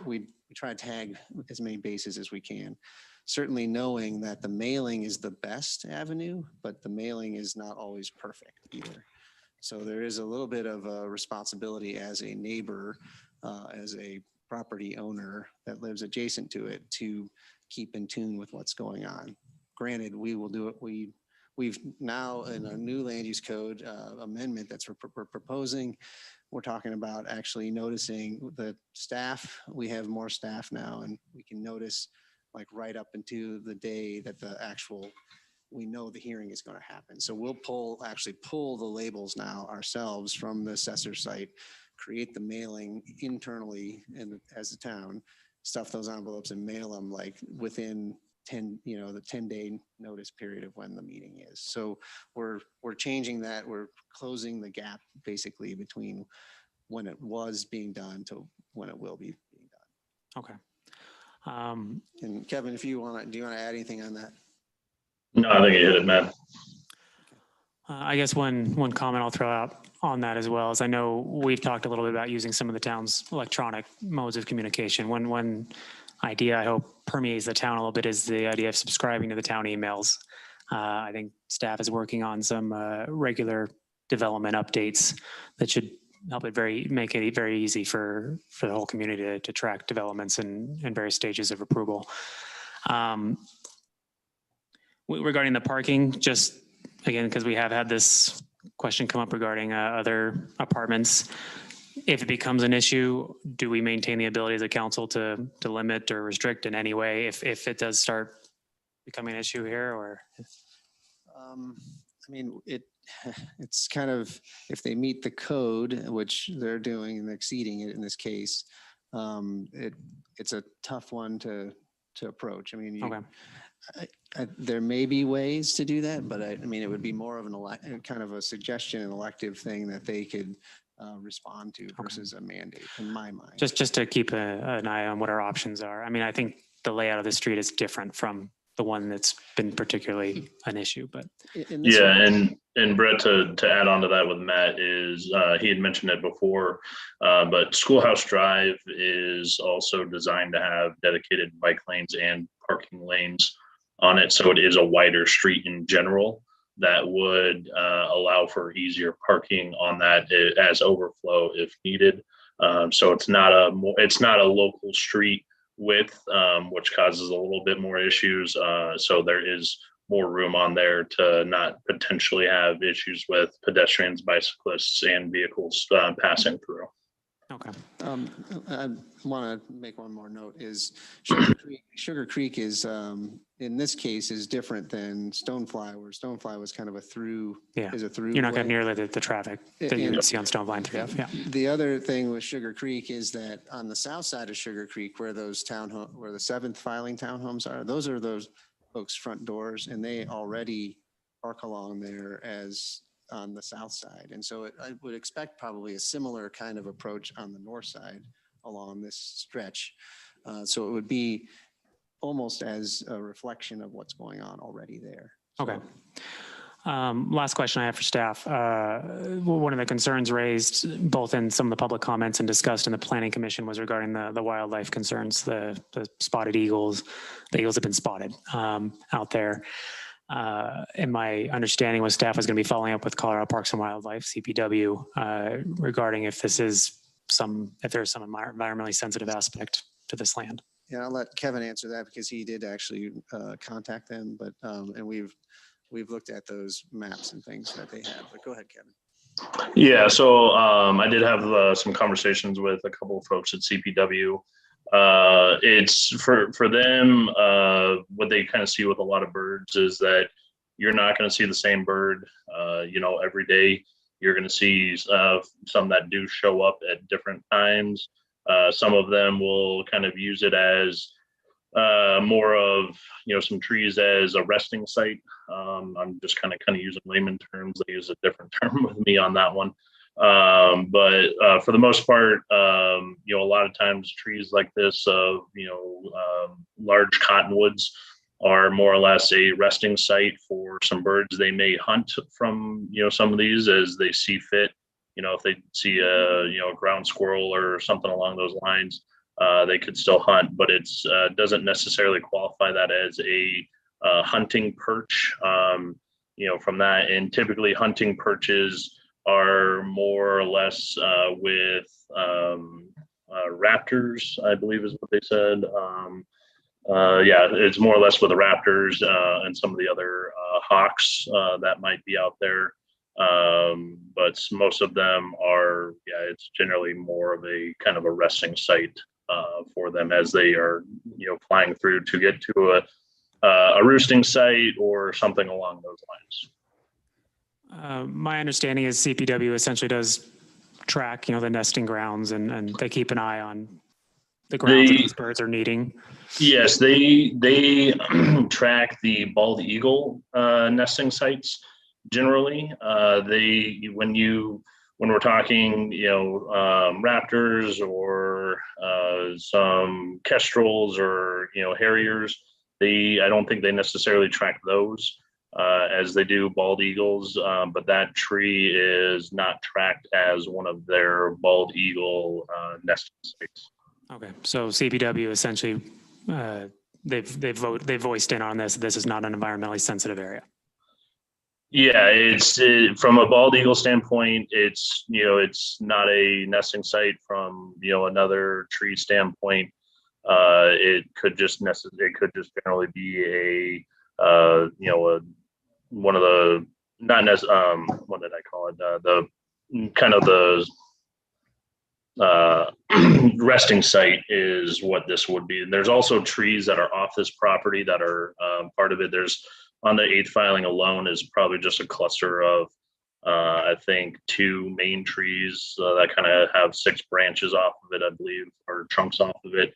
we try to tag as many bases as we can. Certainly knowing that the mailing is the best avenue, but the mailing is not always perfect either. So there is a little bit of a responsibility as a neighbor, as a property owner that lives adjacent to it, to keep in tune with what's going on. Granted, we will do it. We've now in a new land use code amendment that's we're proposing, we're talking about actually noticing the staff. We have more staff now, and we can notice like right up into the day that we know the hearing is going to happen. So we'll actually pull the labels now ourselves from the assessor site, create the mailing internally as a town, stuff those envelopes and mail them like within the 10-day notice period of when the meeting is. So we're changing that. We're closing the gap basically between when it was being done to when it will be being done. Okay. And Kevin, do you want to add anything on that? No, I think you hit it, man. I guess one comment I'll throw out on that as well is I know we've talked a little bit about using some of the town's electronic modes of communication. One idea I hope permeates the town a little bit is the idea of subscribing to the town emails. I think staff is working on some regular development updates that should help make it very easy for the whole community to track developments in various stages of approval. Regarding the parking, just again, because we have had this question come up regarding other apartments. If it becomes an issue, do we maintain the ability as a council to limit or restrict in any way if it does start becoming an issue here? Or it's kind of, if they meet the code, which they're doing and exceeding it in this case, it's a tough one to approach. I mean, there may be ways to do that, but it would be more of kind of a suggestion, an elective thing that they could respond to versus a mandate in my mind. Just to keep an eye on what our options are. I mean, I think the layout of the street is different from the one that's been particularly an issue, but. Yeah, and Brett, to add on to that with Matt is, he had mentioned it before, but Schoolhouse Drive is also designed to have dedicated bike lanes and parking lanes on it. So it is a wider street in general that would allow for easier parking on that as overflow if needed. So it's not a local street width, which causes a little bit more issues. So there is more room on there to not potentially have issues with pedestrians, bicyclists, and vehicles passing through. Okay. I want to make one more note is Sugar Creek is, in this case, is different than Stonefly, where Stonefly was kind of a through, Yeah. is a through. You're not way. getting nearly the traffic that you And- would see on Stonefly 3F. Yeah. The other thing with Sugar Creek is that on the south side of Sugar Creek, where those where the 7th filing townhomes are, those are those folks' front doors, and they already park along there as on the south side. And so I would expect probably a similar kind of approach on the north side along this stretch. So it would be almost as a reflection of what's going on already there. Okay. Last question I have for staff. One of the concerns raised both in some of the public comments and discussed in the planning commission was regarding the wildlife concerns, the spotted eagles. The eagles have been spotted out there. And my understanding was staff was going to be following up with Colorado Parks and Wildlife, CPW, regarding if there's some environmentally sensitive aspect to this land. Yeah, I'll let Kevin answer that because he did actually contact them, but, and we've looked at those maps and things that they have, but go ahead, Kevin. Yeah, so I did have some conversations with a couple of folks at CPW. It's for them, what they kind of see with a lot of birds is that you're not going to see the same bird, every day. You're going to see some that do show up at different times. Some of them will kind of use it as more of, some trees as a resting site. I'm just kind of using layman terms. They use a different term with me on that one. But for the most part, a lot of times trees like this, large cottonwoods are more or less a resting site for some birds. They may hunt from, some of these as they see fit. If they see a ground squirrel or something along those lines, they could still hunt, but it's doesn't necessarily qualify that as a hunting perch, from that. And typically hunting perches are more or less with raptors, I believe is what they said. Yeah, it's more or less with the raptors and some of the other hawks that might be out there. But most of them are, it's generally more of a kind of a resting site for them as they are, flying through to get to a roosting site or something along those lines. My understanding is CPW essentially does track, the nesting grounds and they keep an eye on the grounds that these birds are needing. Yes, they track the bald eagle nesting sites. Generally, when we're talking, raptors or some kestrels or harriers, I don't think they necessarily track those as they do bald eagles, but that tree is not tracked as one of their bald eagle nesting sites. Okay, so CPW essentially they've voiced in on this. This is not an environmentally sensitive area. Yeah, it's from a bald eagle standpoint, it's not a nesting site. From another tree standpoint, it could just generally be one of the what did I call it, the kind of the resting site is what this would be. And there's also trees that are off this property that are part of it. There's on the 8th filing alone is probably just a cluster of, I think, 2 main trees that kind of have 6 branches off of it, I believe, or trunks off of it.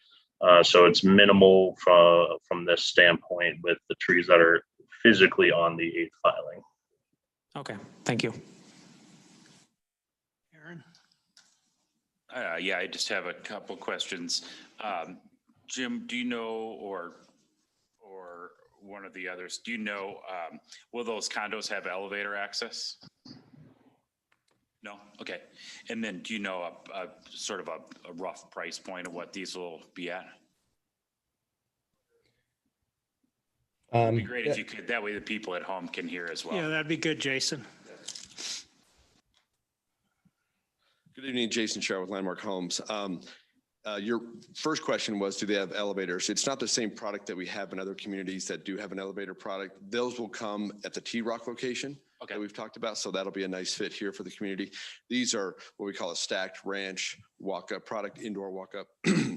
So it's minimal from this standpoint with the trees that are physically on the 8th filing. Okay, thank you. Aaron? Yeah, I just have a couple questions. Jim, do you know, or one of the others, do you know, will those condos have elevator access? No? Okay. And then do you know a sort of a rough price point of what these will be at? It'd be great if you could, that way the people at home can hear as well. Yeah, that'd be good, Jason. Good evening, Jason Sharp with Landmark Homes. Your first question was, do they have elevators? It's not the same product that we have in other communities that do have an elevator product. Those will come at the T-Rock location that we've talked about. So that'll be a nice fit here for the community. These are what we call a stacked ranch walk-up product, indoor walk-up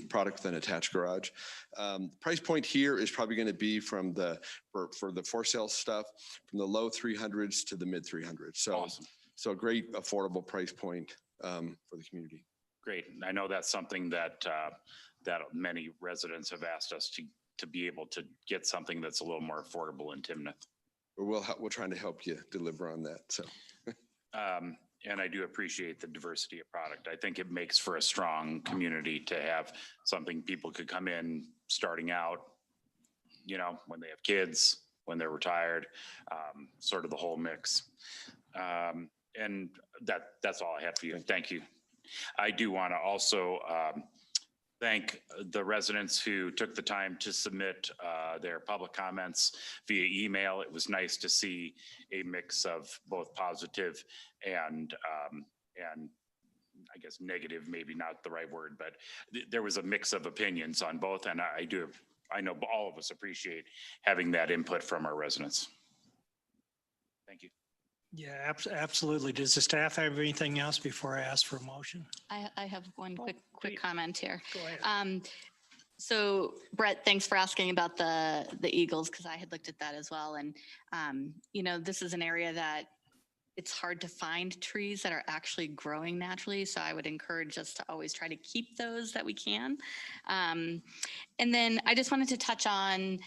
product with an attached garage. Price point here is probably going to be from for the for sale stuff, from the low 300s to the mid 300s. So, Awesome. So a great affordable price point for the community. Great. I know that's something that that many residents have asked us to be able to get something that's a little more affordable in Timnath. We're trying to help you deliver on that. So, and I do appreciate the diversity of product. I think it makes for a strong community to have something people could come in starting out, you know, when they have kids, when they're retired, sort of the whole mix. And that's all I have for you. Thank you. I do want to also thank the residents who took the time to submit their public comments via email. It was nice to see a mix of both positive and I guess negative, maybe not the right word, but there was a mix of opinions on both. And I know all of us appreciate having that input from our residents. Thank you. Yeah, absolutely. Does the staff have anything else before I ask for a motion? I have one quick comment here. Go ahead. So Brett, thanks for asking about the eagles, because I had looked at that as well. And, you know, this is an area that it's hard to find trees that are actually growing naturally. So I would encourage us to always try to keep those that we can. And then I just wanted to touch on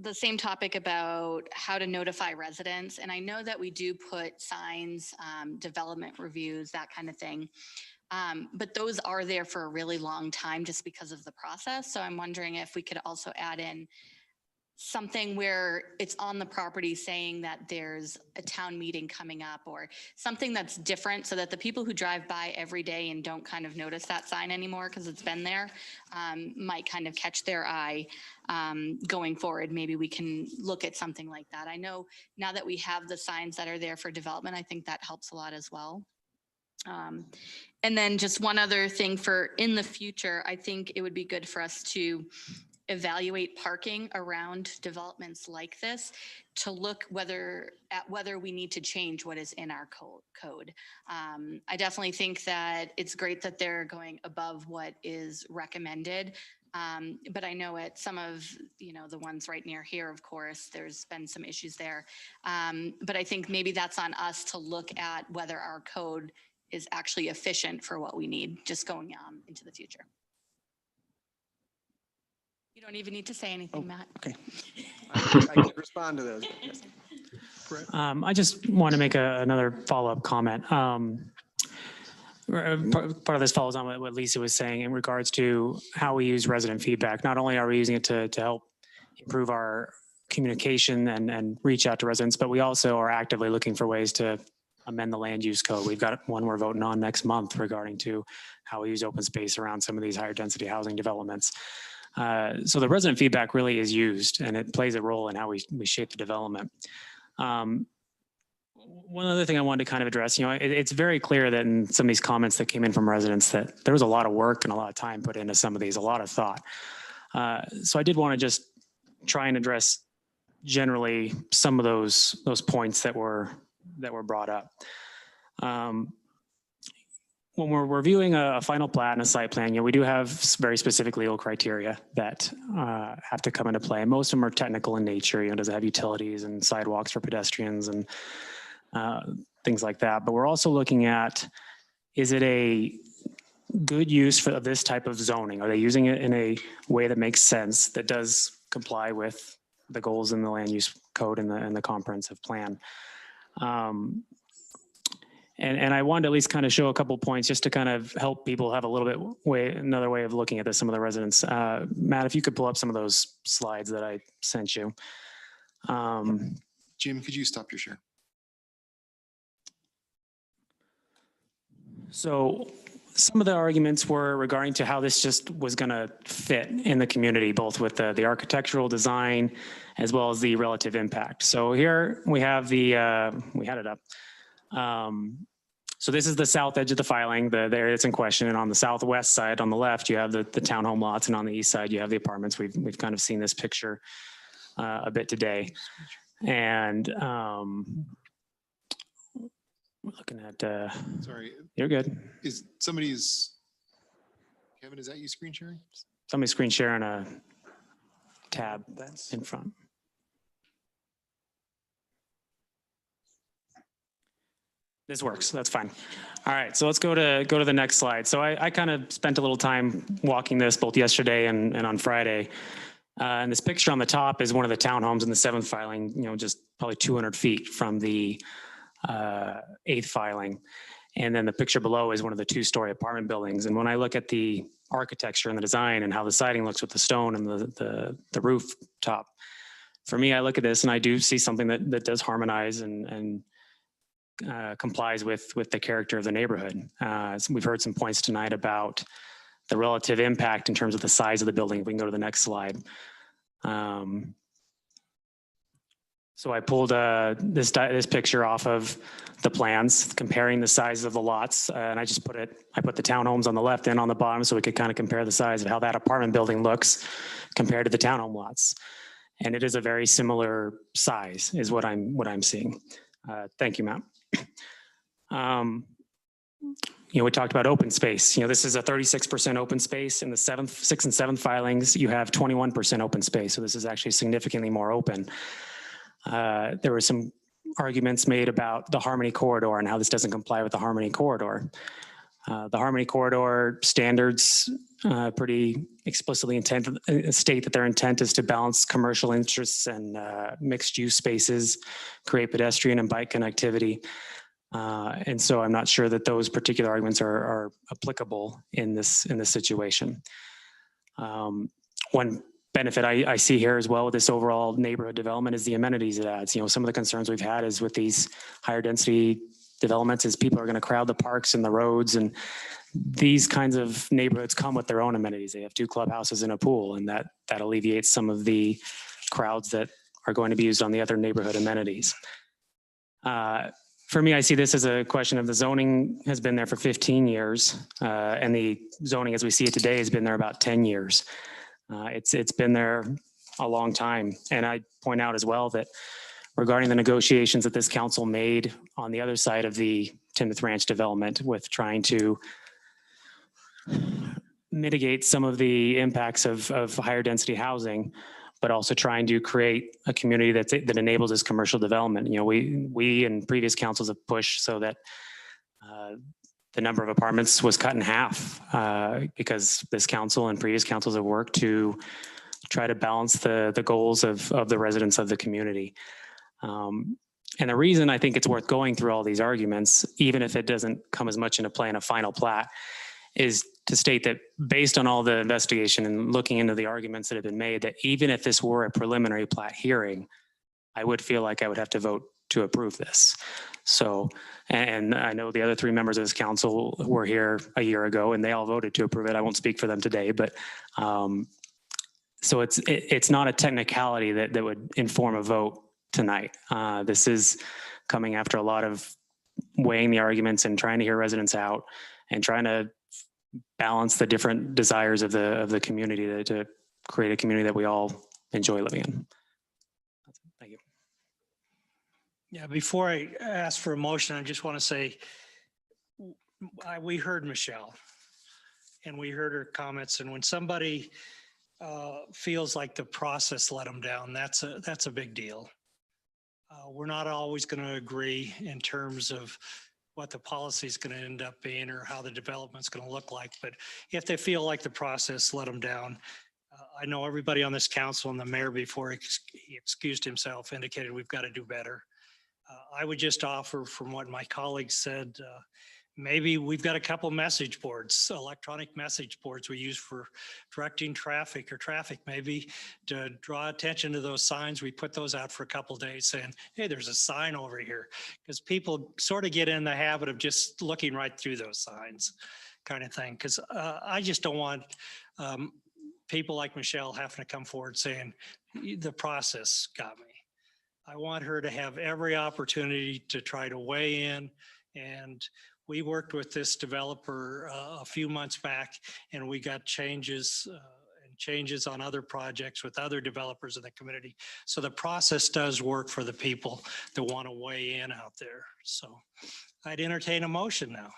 the same topic about how to notify residents. And I know that we do put signs, development reviews, that kind of thing. But those are there for a really long time just because of the process. So I'm wondering if we could also add in something where it's on the property saying that there's a town meeting coming up, or something that's different, so that the people who drive by every day and don't kind of notice that sign anymore because it's been there might kind of catch their eye going forward. Maybe we can look at something like that. I know now that we have the signs that are there for development, I think that helps a lot as well. And then just one other thing for in the future, I think it would be good for us to evaluate parking around developments like this, to look whether we need to change what is in our code. I definitely think that it's great that they're going above what is recommended. But I know at some of, you know, the ones right near here, of course, there's been some issues there. But I think maybe that's on us to look at whether our code is actually efficient for what we need, just going into the future. You don't even need to say anything, Matt. Okay. I can respond to those. Yes. I just want to make another follow-up comment. Part of this follows on what Lisa was saying in regards to how we use resident feedback. Not only are we using it to help improve our communication and reach out to residents, but we also are actively looking for ways to amend the land use code. We've got one we're voting on next month regarding to how we use open space around some of these higher density housing developments. So the resident feedback really is used, and it plays a role in how we shape the development. One other thing I wanted to kind of address, you know, it's very clear that in some of these comments that came in from residents that there was a lot of work and a lot of time put into some of these, a lot of thought. So I did want to just try and address generally some of those points that were brought up. When we're reviewing a final plat and a site plan, you know, we do have very specific legal criteria that have to come into play. Most of them are technical in nature. You know, does it have utilities and sidewalks for pedestrians and things like that? But we're also looking at, is it a good use of this type of zoning? Are they using it in a way that makes sense, that does comply with the goals in the land use code and the comprehensive plan? And I wanted to at least kind of show a couple of points just to kind of help people have a little bit another way of looking at this, some of the residents. Matt, if you could pull up some of those slides that I sent you. Jim, could you stop your share? So some of the arguments were regarding to how this just was going to fit in the community, both with the architectural design as well as the relative impact. So here we have we had it up. So this is the south edge of the filing, the area that's in question. And on the southwest side, on the left, you have the townhome lots, and on the east side, you have the apartments. We've kind of seen this picture a bit today. And we're looking at, Sorry, you're good. is Kevin, is that you screen sharing? Somebody's screen sharing a tab in front. This works. That's fine. All right, so let's go to the next slide. So I kind of spent a little time walking this both yesterday and on Friday. And this picture on the top is one of the townhomes in the 7th filing, you know, just probably 200 feet from the 8th filing. And then the picture below is one of the 2-story apartment buildings. And when I look at the architecture and the design and how the siding looks with the stone and the rooftop, for me, I look at this and I do see something that does harmonize and complies with the character of the neighborhood. So we've heard some points tonight about the relative impact in terms of the size of the building. If we can go to the next slide. So I pulled this picture off of the plans, comparing the size of the lots, and I put the townhomes on the left and on the bottom so we could kind of compare the size of how that apartment building looks compared to the townhome lots. And it is a very similar size, is what I'm seeing. Thank you, Matt. You know, we talked about open space. You know, this is a 36% open space. In the 6th and 7th filings, you have 21% open space. So this is actually significantly more open. There were some arguments made about the Harmony Corridor and how this doesn't comply with the Harmony Corridor. The Harmony Corridor standards pretty explicitly state that their intent is to balance commercial interests and mixed use spaces, create pedestrian and bike connectivity. And so I'm not sure that those particular arguments are applicable in this situation. One benefit I see here as well with this overall neighborhood development is the amenities it adds. You know, some of the concerns we've had is with these higher density developments is people are going to crowd the parks and the roads, and these kinds of neighborhoods come with their own amenities. They have 2 clubhouses and a pool, and that alleviates some of the crowds that are going to be used on the other neighborhood amenities. For me, I see this as a question of the zoning has been there for 15 years, and the zoning as we see it today has been there about 10 years. It's been there a long time. And I point out as well that regarding the negotiations that this council made on the other side of the Timnath Ranch development with trying to mitigate some of the impacts of higher density housing, but also trying to create a community that enables this commercial development. You know, we and previous councils have pushed so that the number of apartments was cut in half because this council and previous councils have worked to try to balance the goals of the residents of the community. And the reason I think it's worth going through all these arguments, even if it doesn't come as much into play in a final plat, is to state that based on all the investigation and looking into the arguments that have been made, that even if this were a preliminary plat hearing, I would feel like I would have to vote to approve this. So, and I know the other 3 members of this council were here a year ago and they all voted to approve it. I won't speak for them today, but so it's not a technicality that would inform a vote tonight. This is coming after a lot of weighing the arguments and trying to hear residents out and trying to balance the different desires of the community to create a community that we all enjoy living in. Thank you. Yeah, before I ask for a motion, I just want to say, we heard Michelle and we heard her comments, and when somebody feels like the process let them down, that's a big deal. We're not always going to agree in terms of what the policy is going to end up being or how the development's going to look like. But if they feel like the process let them down, I know everybody on this council and the mayor before he excused himself indicated we've got to do better. I would just offer from what my colleagues said, maybe we've got a couple message boards, electronic message boards we use for directing traffic or traffic, maybe to draw attention to those signs. We put those out for a couple of days saying, hey, there's a sign over here. Because people sort of get in the habit of just looking right through those signs kind of thing. Because I just don't want people like Michelle having to come forward saying, the process got me. I want her to have every opportunity to try to weigh in, and we worked with this developer a few months back, and we got changes on other projects with other developers in the community. So the process does work for the people that want to weigh in out there. So I'd entertain a motion now.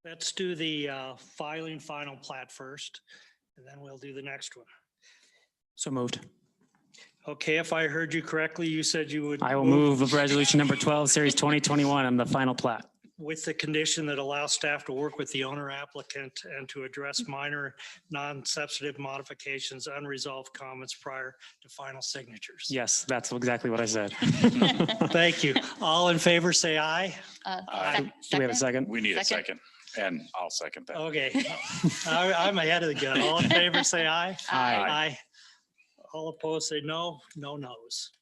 Let's do the filing final plat first, and then we'll do the next one. So moved. Okay, if I heard you correctly, you said you would. I will move resolution number 12, series 2021 on the final plat. With the condition that allows staff to work with the owner applicant and to address minor non-substantive modifications, unresolved comments prior to final signatures. Yes, that's exactly what I said. Thank you. All in favor, say aye. Do we have a second? We need a second, and I'll second that. Okay. I'm ahead of the gun. All in favor, say aye. Aye. Aye. All opposed, say no. No nos.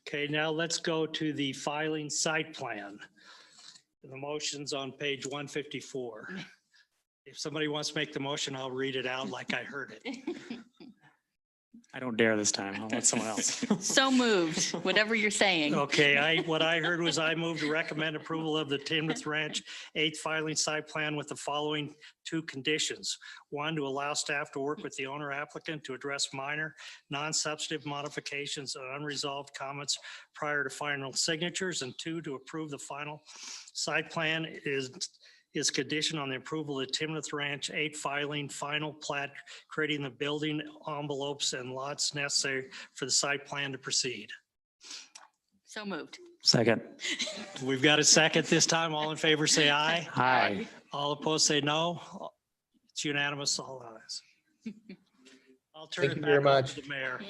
Okay, now let's go to the filing site plan. The motion's on page 154. If somebody wants to make the motion, I'll read it out like I heard it. I don't dare this time. I'll let someone else. So moved, whatever you're saying. Okay, what I heard was I moved to recommend approval of the Timnath Ranch 8th filing site plan with the following 2 conditions. 1, to allow staff to work with the owner applicant to address minor non-substantive modifications and unresolved comments prior to final signatures. And 2, to approve the final site plan is conditioned on the approval of Timnath Ranch 8 filing final plat, creating the building envelopes and lots necessary for the site plan to proceed. So moved. Second. We've got a second this time. All in favor, say aye. Aye. All opposed, say no. It's unanimous, all ayes. I'll turn Thank it you back very over much. to the mayor.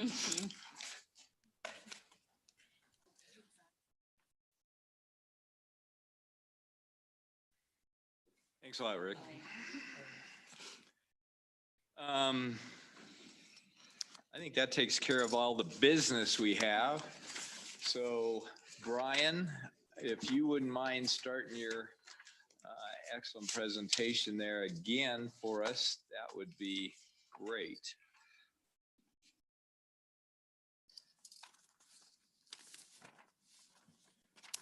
Thanks a lot, Rick. I think that takes care of all the business we have. So Brian, if you wouldn't mind starting your excellent presentation there again for us, that would be great.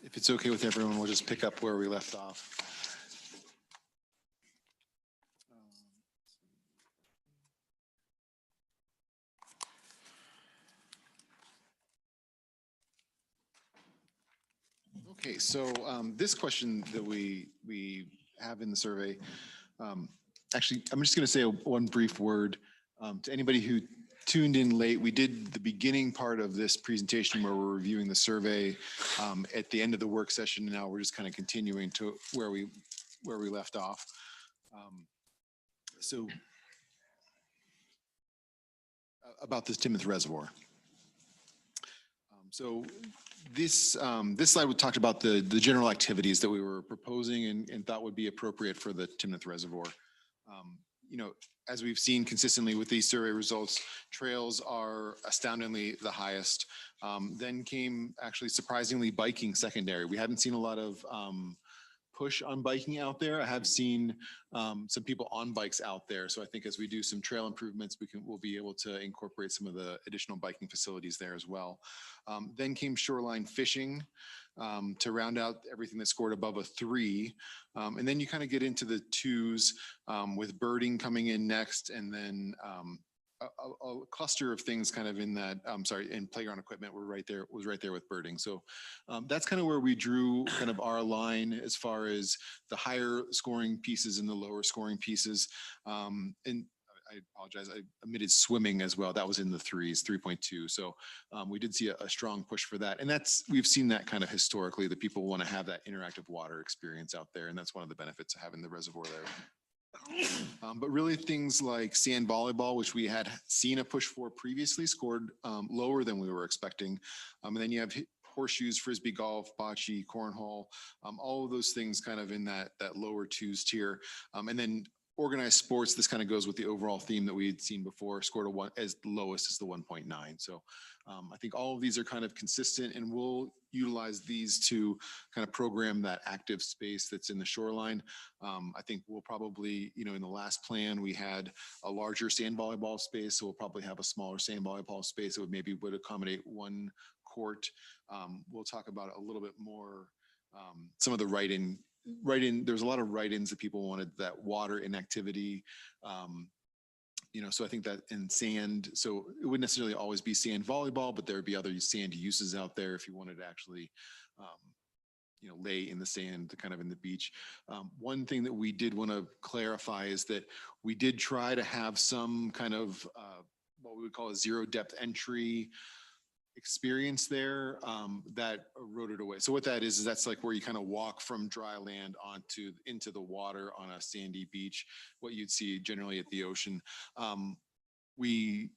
If it's okay with everyone, we'll just pick up where we left off. Okay, so this question that we have in the survey, actually, I'm just going to say one brief word to anybody who tuned in late. We did the beginning part of this presentation where we're reviewing the survey at the end of the work session. Now we're just kind of continuing to where we left off. So about this Timnath Reservoir. So this slide talked about the general activities that we were proposing and thought would be appropriate for the Timnath Reservoir. You know, as we've seen consistently with these survey results, trails are astoundingly the highest. Then came actually surprisingly biking secondary. We haven't seen a lot of push on biking out there. I have seen some people on bikes out there. So I think as we do some trail improvements, we'll be able to incorporate some of the additional biking facilities there as well. Then came shoreline fishing to round out everything that scored above a 3. And then you kind of get into the 2s with birding coming in next, and then a cluster of things kind of in that, in playground equipment was right there with birding. So that's kind of where we drew kind of our line as far as the higher scoring pieces and the lower scoring pieces. And I apologize, I omitted swimming as well. That was in the 3s, 3.2. So we did see a strong push for that. And we've seen that kind of historically, that people want to have that interactive water experience out there. And that's one of the benefits of having the reservoir there. But really things like sand volleyball, which we had seen a push for previously, scored lower than we were expecting. And then you have horseshoes, frisbee golf, bocce, cornhole, all of those things kind of in that lower 2s tier. And then organized sports, this kind of goes with the overall theme that we had seen before, scored as lowest as the 1.9. So I think all of these are kind of consistent, and we'll utilize these to kind of program that active space that's in the shoreline. I think we'll probably, in the last plan, we had a larger sand volleyball space, so we'll probably have a smaller sand volleyball space that would accommodate 1 court. We'll talk about it a little bit more some of the there's a lot of write-ins that people wanted that water inactivity. So I think that in sand, so it wouldn't necessarily always be sand volleyball, but there would be other sand uses out there if you wanted to actually, lay in the sand, kind of in the beach. One thing that we did want to clarify is that we did try to have some kind of what we would call a zero depth entry experience there that eroded away. So what that is that's like where you kind of walk from dry land into the water on a sandy beach, what you'd see generally at the ocean. We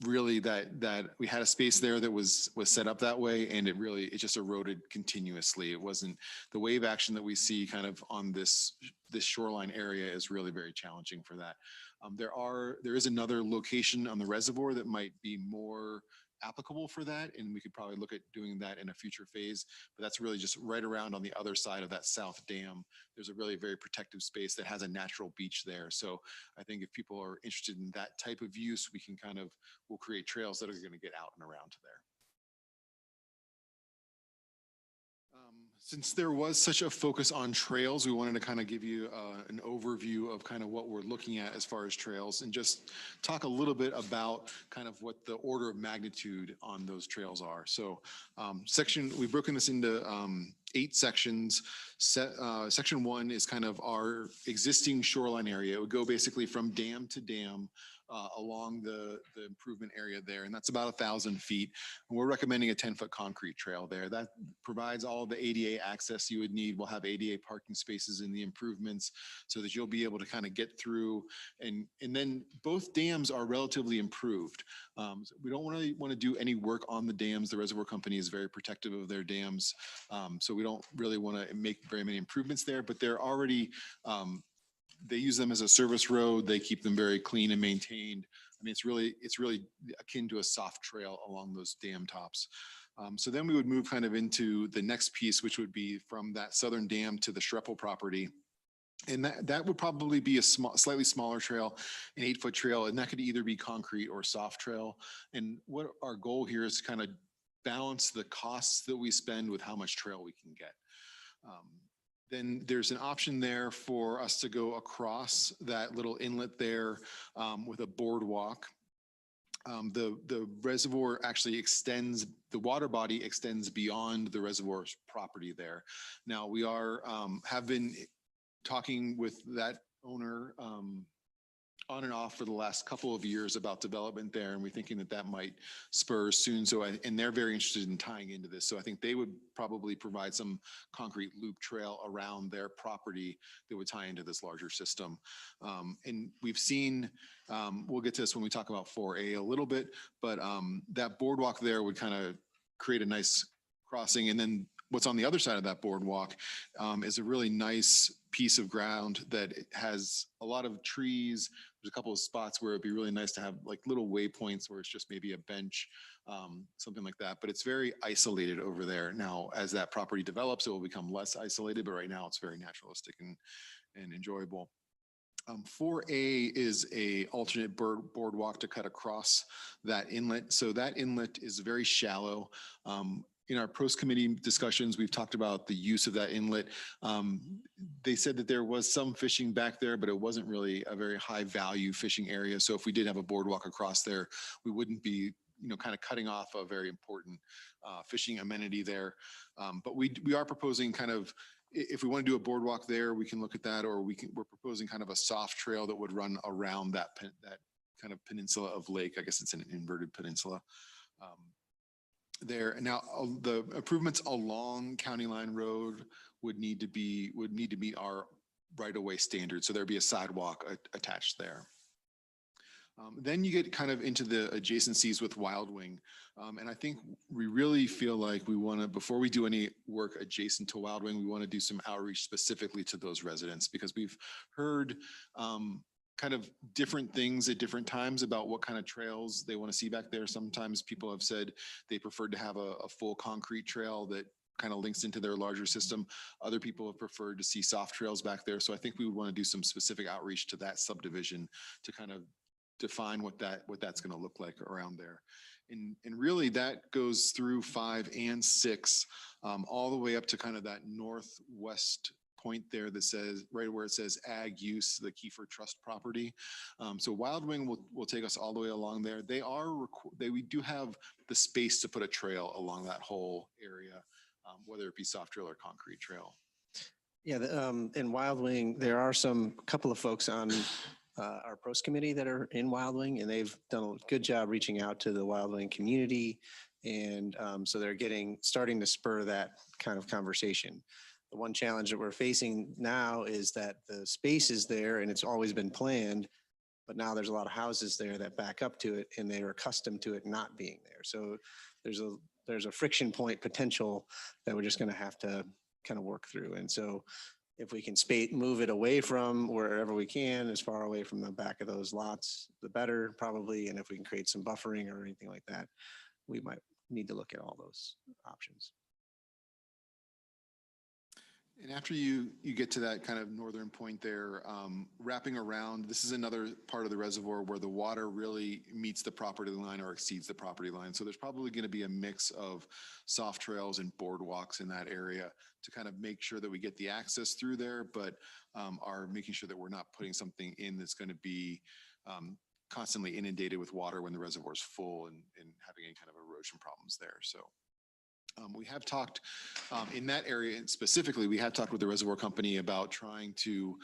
really that we had a space there that was set up that way, and it just eroded continuously. It wasn't the wave action that we see kind of on this shoreline area is really very challenging for that. There is another location on the reservoir that might be more applicable for that, and we could probably look at doing that in a future phase, but that's really just right around on the other side of that south dam. There's a really very protective space that has a natural beach there. So I think if people are interested in that type of use, we'll create trails that are going to get out and around there. Since there was such a focus on trails, we wanted to kind of give you an overview of kind of what we're looking at as far as trails, and just talk a little bit about kind of what the order of magnitude on those trails are. So we've broken this into 8 sections. Section 1 is kind of our existing shoreline area. It would go basically from dam to dam along the improvement area there, and that's about 1,000 feet. And we're recommending a 10-foot concrete trail there. That provides all the ADA access you would need. We'll have ADA parking spaces in the improvements so that you'll be able to kind of get through. And then both dams are relatively improved. So we don't really want to do any work on the dams. The reservoir company is very protective of their dams. So we don't really want to make very many improvements there, but they're already, they use them as a service road. They keep them very clean and maintained. I mean, it's really akin to a soft trail along those dam tops. So then we would move kind of into the next piece, which would be from that southern dam to the Schreppel property. And that would probably be a slightly smaller trail, an 8-foot trail, and that could either be concrete or soft trail. And what our goal here is to kind of balance the costs that we spend with how much trail we can get. Then there's an option there for us to go across that little inlet there with a boardwalk. The reservoir actually extends, the water body extends beyond the reservoir's property there. Now we have been talking with that owner on and off for the last couple of years about development there, and we're thinking that might spur soon. And they're very interested in tying into this. So I think they would probably provide some concrete loop trail around their property that would tie into this larger system. And we've seen, we'll get to this when we talk about 4A a little bit, but that boardwalk there would kind of create a nice crossing. And then what's on the other side of that boardwalk is a really nice piece of ground that has a lot of trees. There's a couple of spots where it'd be really nice to have like little waypoints where it's just maybe a bench, something like that. But it's very isolated over there. Now, as that property develops, it will become less isolated, but right now it's very naturalistic and enjoyable. 4A is a alternate boardwalk to cut across that inlet. So that inlet is very shallow. In our post committee discussions, we've talked about the use of that inlet. They said that there was some fishing back there, but it wasn't really a very high value fishing area. So if we did have a boardwalk across there, we wouldn't be, kind of cutting off a very important fishing amenity there. But we are proposing kind of, if we want to do a boardwalk there, we can look at that, or we're proposing kind of a soft trail that would run around that kind of peninsula of lake. I guess it's an inverted peninsula. There now, the improvements along County Line Road would need to meet our right-of-way standards. So there'd be a sidewalk attached there. Then you get kind of into the adjacencies with Wild Wing. And I think we really feel like we want to, before we do any work adjacent to Wild Wing, we want to do some outreach specifically to those residents, because we've heard kind of different things at different times about what kind of trails they want to see back there. Sometimes people have said they preferred to have a full concrete trail that kind of links into their larger system. Other people have preferred to see soft trails back there. So I think we would want to do some specific outreach to that subdivision to kind of define what that's going to look like around there. And really that goes through 5 and 6, all the way up to kind of that northwest point there that says, right where it says ag use, the Kiefer Trust property. So Wild Wing will take us all the way along there. We do have the space to put a trail along that whole area, whether it be soft trail or concrete trail. Yeah, in Wild Wing, there are a couple of folks on our pros committee that are in Wild Wing, and they've done a good job reaching out to the Wild Wing community. And so they're starting to spur that kind of conversation. The one challenge that we're facing now is that the space is there and it's always been planned, but now there's a lot of houses there that back up to it and they're accustomed to it not being there. So there's a friction point potential that we're just going to have to kind of work through. And so if we can move it away from wherever we can, as far away from the back of those lots, the better probably. And if we can create some buffering or anything like that, we might need to look at all those options. And after you get to that kind of northern point there, wrapping around, this is another part of the reservoir where the water really meets the property line or exceeds the property line. So there's probably going to be a mix of soft trails and boardwalks in that area to kind of make sure that we get the access through there, but are making sure that we're not putting something in that's going to be constantly inundated with water when the reservoir is full and having any kind of erosion problems there. So we have talked in that area specifically, we have talked with the reservoir company about trying to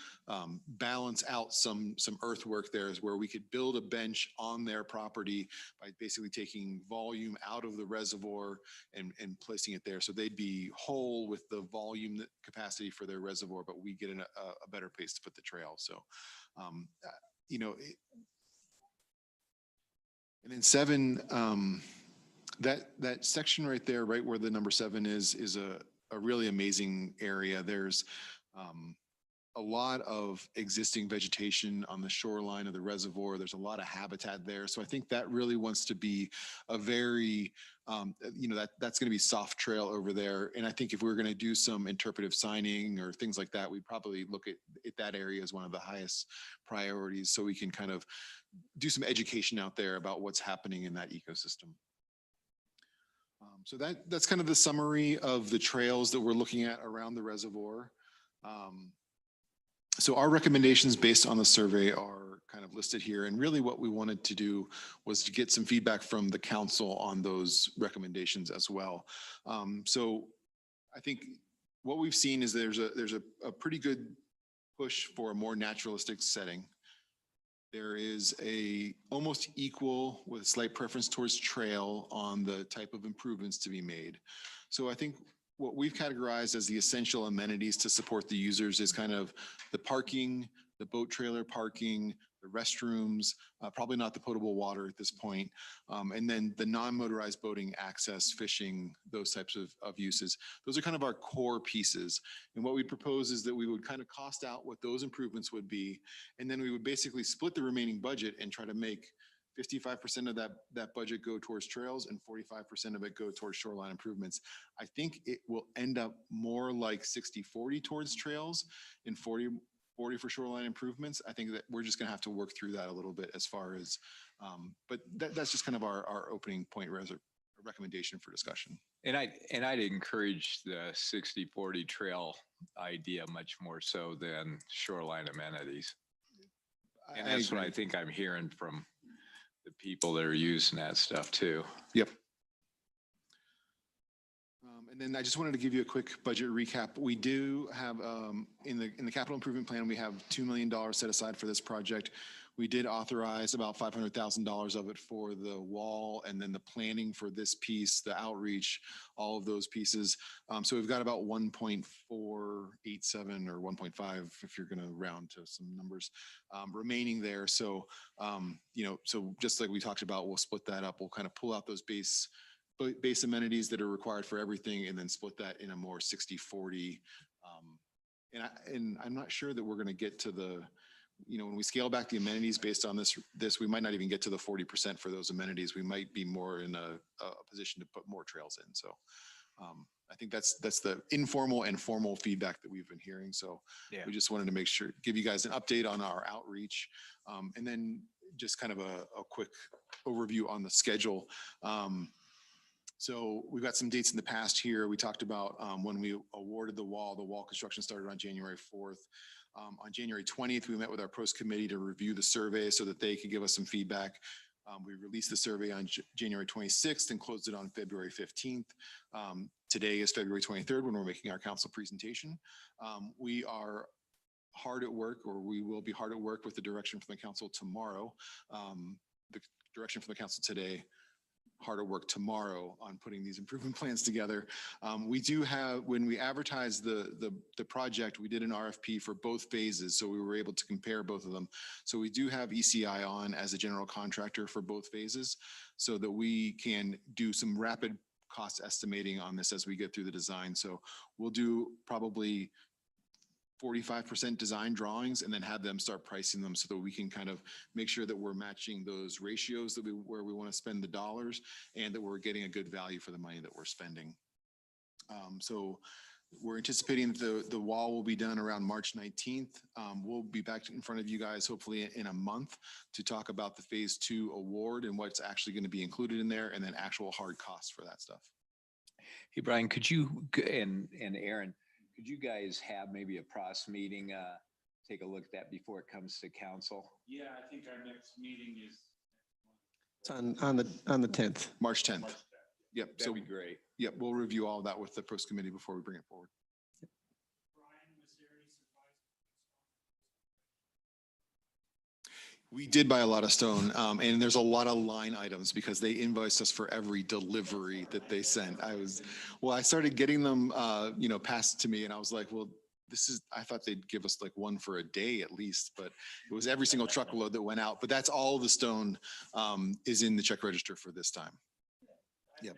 balance out some earthwork there, where we could build a bench on their property by basically taking volume out of the reservoir and placing it there. So they'd be whole with the volume capacity for their reservoir, but we get in a better place to put the trail. So, and then 7, that section right there, right where the number 7 is a really amazing area. There's a lot of existing vegetation on the shoreline of the reservoir. There's a lot of habitat there. So I think that really wants to be a very, that's going to be soft trail over there. And I think if we're going to do some interpretive signing or things like that, we'd probably look at that area as one of the highest priorities, so we can kind of do some education out there about what's happening in that ecosystem. So that's kind of the summary of the trails that we're looking at around the reservoir. So our recommendations based on the survey are kind of listed here. And really what we wanted to do was to get some feedback from the council on those recommendations as well. So I think what we've seen is there's a pretty good push for a more naturalistic setting. There is a almost equal with slight preference towards trail on the type of improvements to be made. So I think what we've categorized as the essential amenities to support the users is kind of the parking, the boat trailer parking, the restrooms, probably not the potable water at this point, and then the non-motorized boating access, fishing, those types of uses. Those are kind of our core pieces. And what we propose is that we would kind of cost out what those improvements would be, and then we would basically split the remaining budget and try to make 55% of that budget go towards trails and 45% of it go towards shoreline improvements. I think it will end up more like 60-40 towards trails and 40 for shoreline improvements. I think that we're just going to have to work through that a little bit as far as, but that's just kind of our opening point recommendation for discussion. And I'd encourage the 60-40 trail idea much more so than shoreline amenities. And that's what I think I'm hearing from the people that are using that stuff too. Yep. And then I just wanted to give you a quick budget recap. We do have in the capital improvement plan, we have $2 million set aside for this project. We did authorize about $500,000 of it for the wall, and then the planning for this piece, the outreach, all of those pieces. So we've got about 1.487 or 1.5, if you're going to round to some numbers, remaining there. So, so just like we talked about, we'll split that up. We'll kind of pull out those base amenities that are required for everything and then split that in a more 60-40. And I'm not sure that we're going to get to the, when we scale back the amenities based on this, we might not even get to the 40% for those amenities. We might be more in a position to put more trails in. So I think that's the informal and formal feedback that we've been hearing. So we just wanted to make sure, give you guys an update on our outreach. And then just kind of a quick overview on the schedule. So we've got some dates in the past here. We talked about when we awarded the wall construction started on January 4th. On January 20th, we met with our pros committee to review the survey so that they could give us some feedback. We released the survey on January 26th and closed it on February 15th. Today is February 23rd when we're making our council presentation. We are hard at work, or we will be hard at work with the direction from the council tomorrow. The direction from the council today, hard at work tomorrow on putting these improvement plans together. We do have, when we advertised the project, we did an RFP for both phases, so we were able to compare both of them. So we do have ECI on as a general contractor for both phases so that we can do some rapid cost estimating on this as we get through the design. So we'll do probably 45% design drawings and then have them start pricing them so that we can kind of make sure that we're matching those ratios that where we want to spend the dollars and that we're getting a good value for the money that we're spending. So we're anticipating that the wall will be done around March 19th. We'll be back in front of you guys hopefully in a month to talk about the phase 2 award and what's actually going to be included in there and then actual hard costs for that stuff. Hey, Brian, could you, and Aaron, could you guys have maybe a pros meeting, take a look at that before it comes to council? Yeah, I think our next meeting is. It's on the 10th. March 10th. Yep. That'd be great. Yep. We'll review all that with the pros committee before we bring it forward. We did buy a lot of stone, and there's a lot of line items because they invoiced us for every delivery that they sent. I started getting them, passed to me, and I was like, well, I thought they'd give us like one for a day at least, but it was every single truckload that went out. But that's all the stone is in the check register for this time. Yep.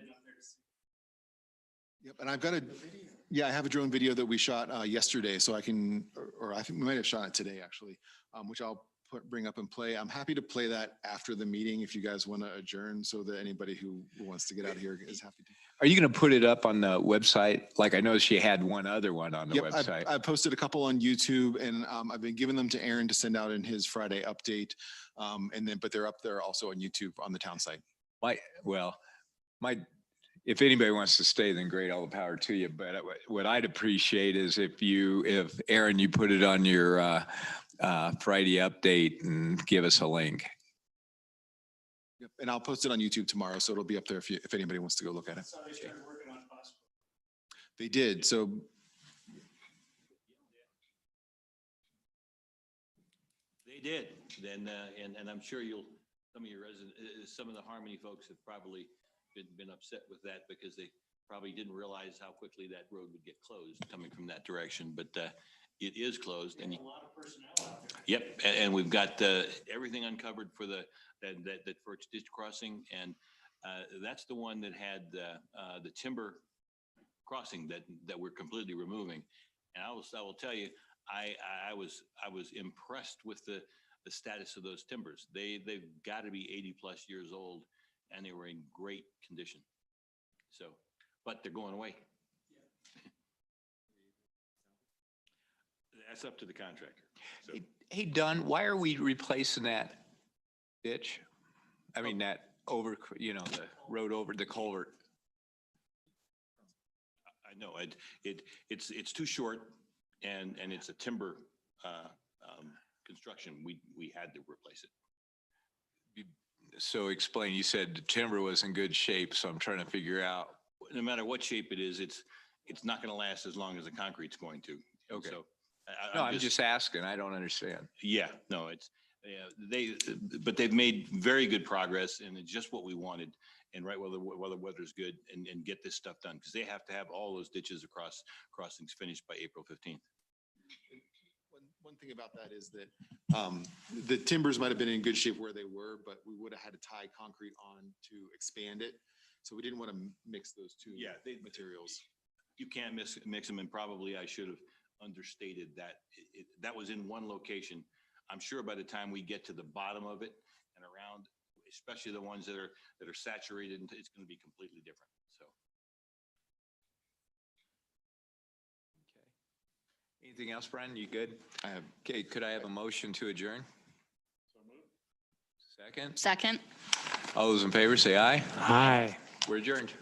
Yep. And I've got I have a drone video that we shot yesterday, so I can, or I think we might have shot it today actually, which I'll bring up and play. I'm happy to play that after the meeting if you guys want to adjourn so that anybody who wants to get out of here is happy to. Are you going to put it up on the website? Like I noticed you had one other one on the website. I posted a couple on YouTube and I've been giving them to Aaron to send out in his Friday update. But they're up there also on YouTube on the town site. If anybody wants to stay, then great, all the power to you. But what I'd appreciate is if Aaron, you put it on your Friday update and give us a link. Yep. And I'll post it on YouTube tomorrow, so it'll be up there if anybody wants to go look at it. They did. So they did. Then and I'm sure some of your residents, some of the Harmony folks have probably been upset with that because they probably didn't realize how quickly that road would get closed coming from that direction. But it is closed, and a lot of personnel out there. Yep, and we've got everything uncovered for that for ditch crossing, and that's the one that had the timber crossing that we're completely removing. And I will tell you, I was impressed with the status of those timbers. They've got to be 80+ years old, and they were in great condition. So, but they're going away. That's up to the contractor. So. Hey, Don, why are we replacing that ditch? I mean, that the road over the culvert. I know it's too short, and it's a timber construction. We had to replace it. So explain. You said the timber was in good shape, so I'm trying to figure out. No matter what shape it is, it's not going to last as long as the concrete's going to. Okay. So. I'm just asking. I don't understand. Yeah, no, but they've made very good progress, and it's just what we wanted. And right while the weather's good, and get this stuff done, because they have to have all those ditches crossings finished by April 15th. One thing about that is that the timbers might have been in good shape where they were, but we would have had to tie concrete on to expand it. So we didn't want to mix those two materials. You can't mix them, and probably I should have understated that that was in one location. I'm sure by the time we get to the bottom of it and around, especially the ones that are saturated, it's going to be completely different. So. Okay. Anything else, Brian? You good? Okay. Could I have a motion to adjourn? Second. Second. All those in favor say aye. Aye. We're adjourned.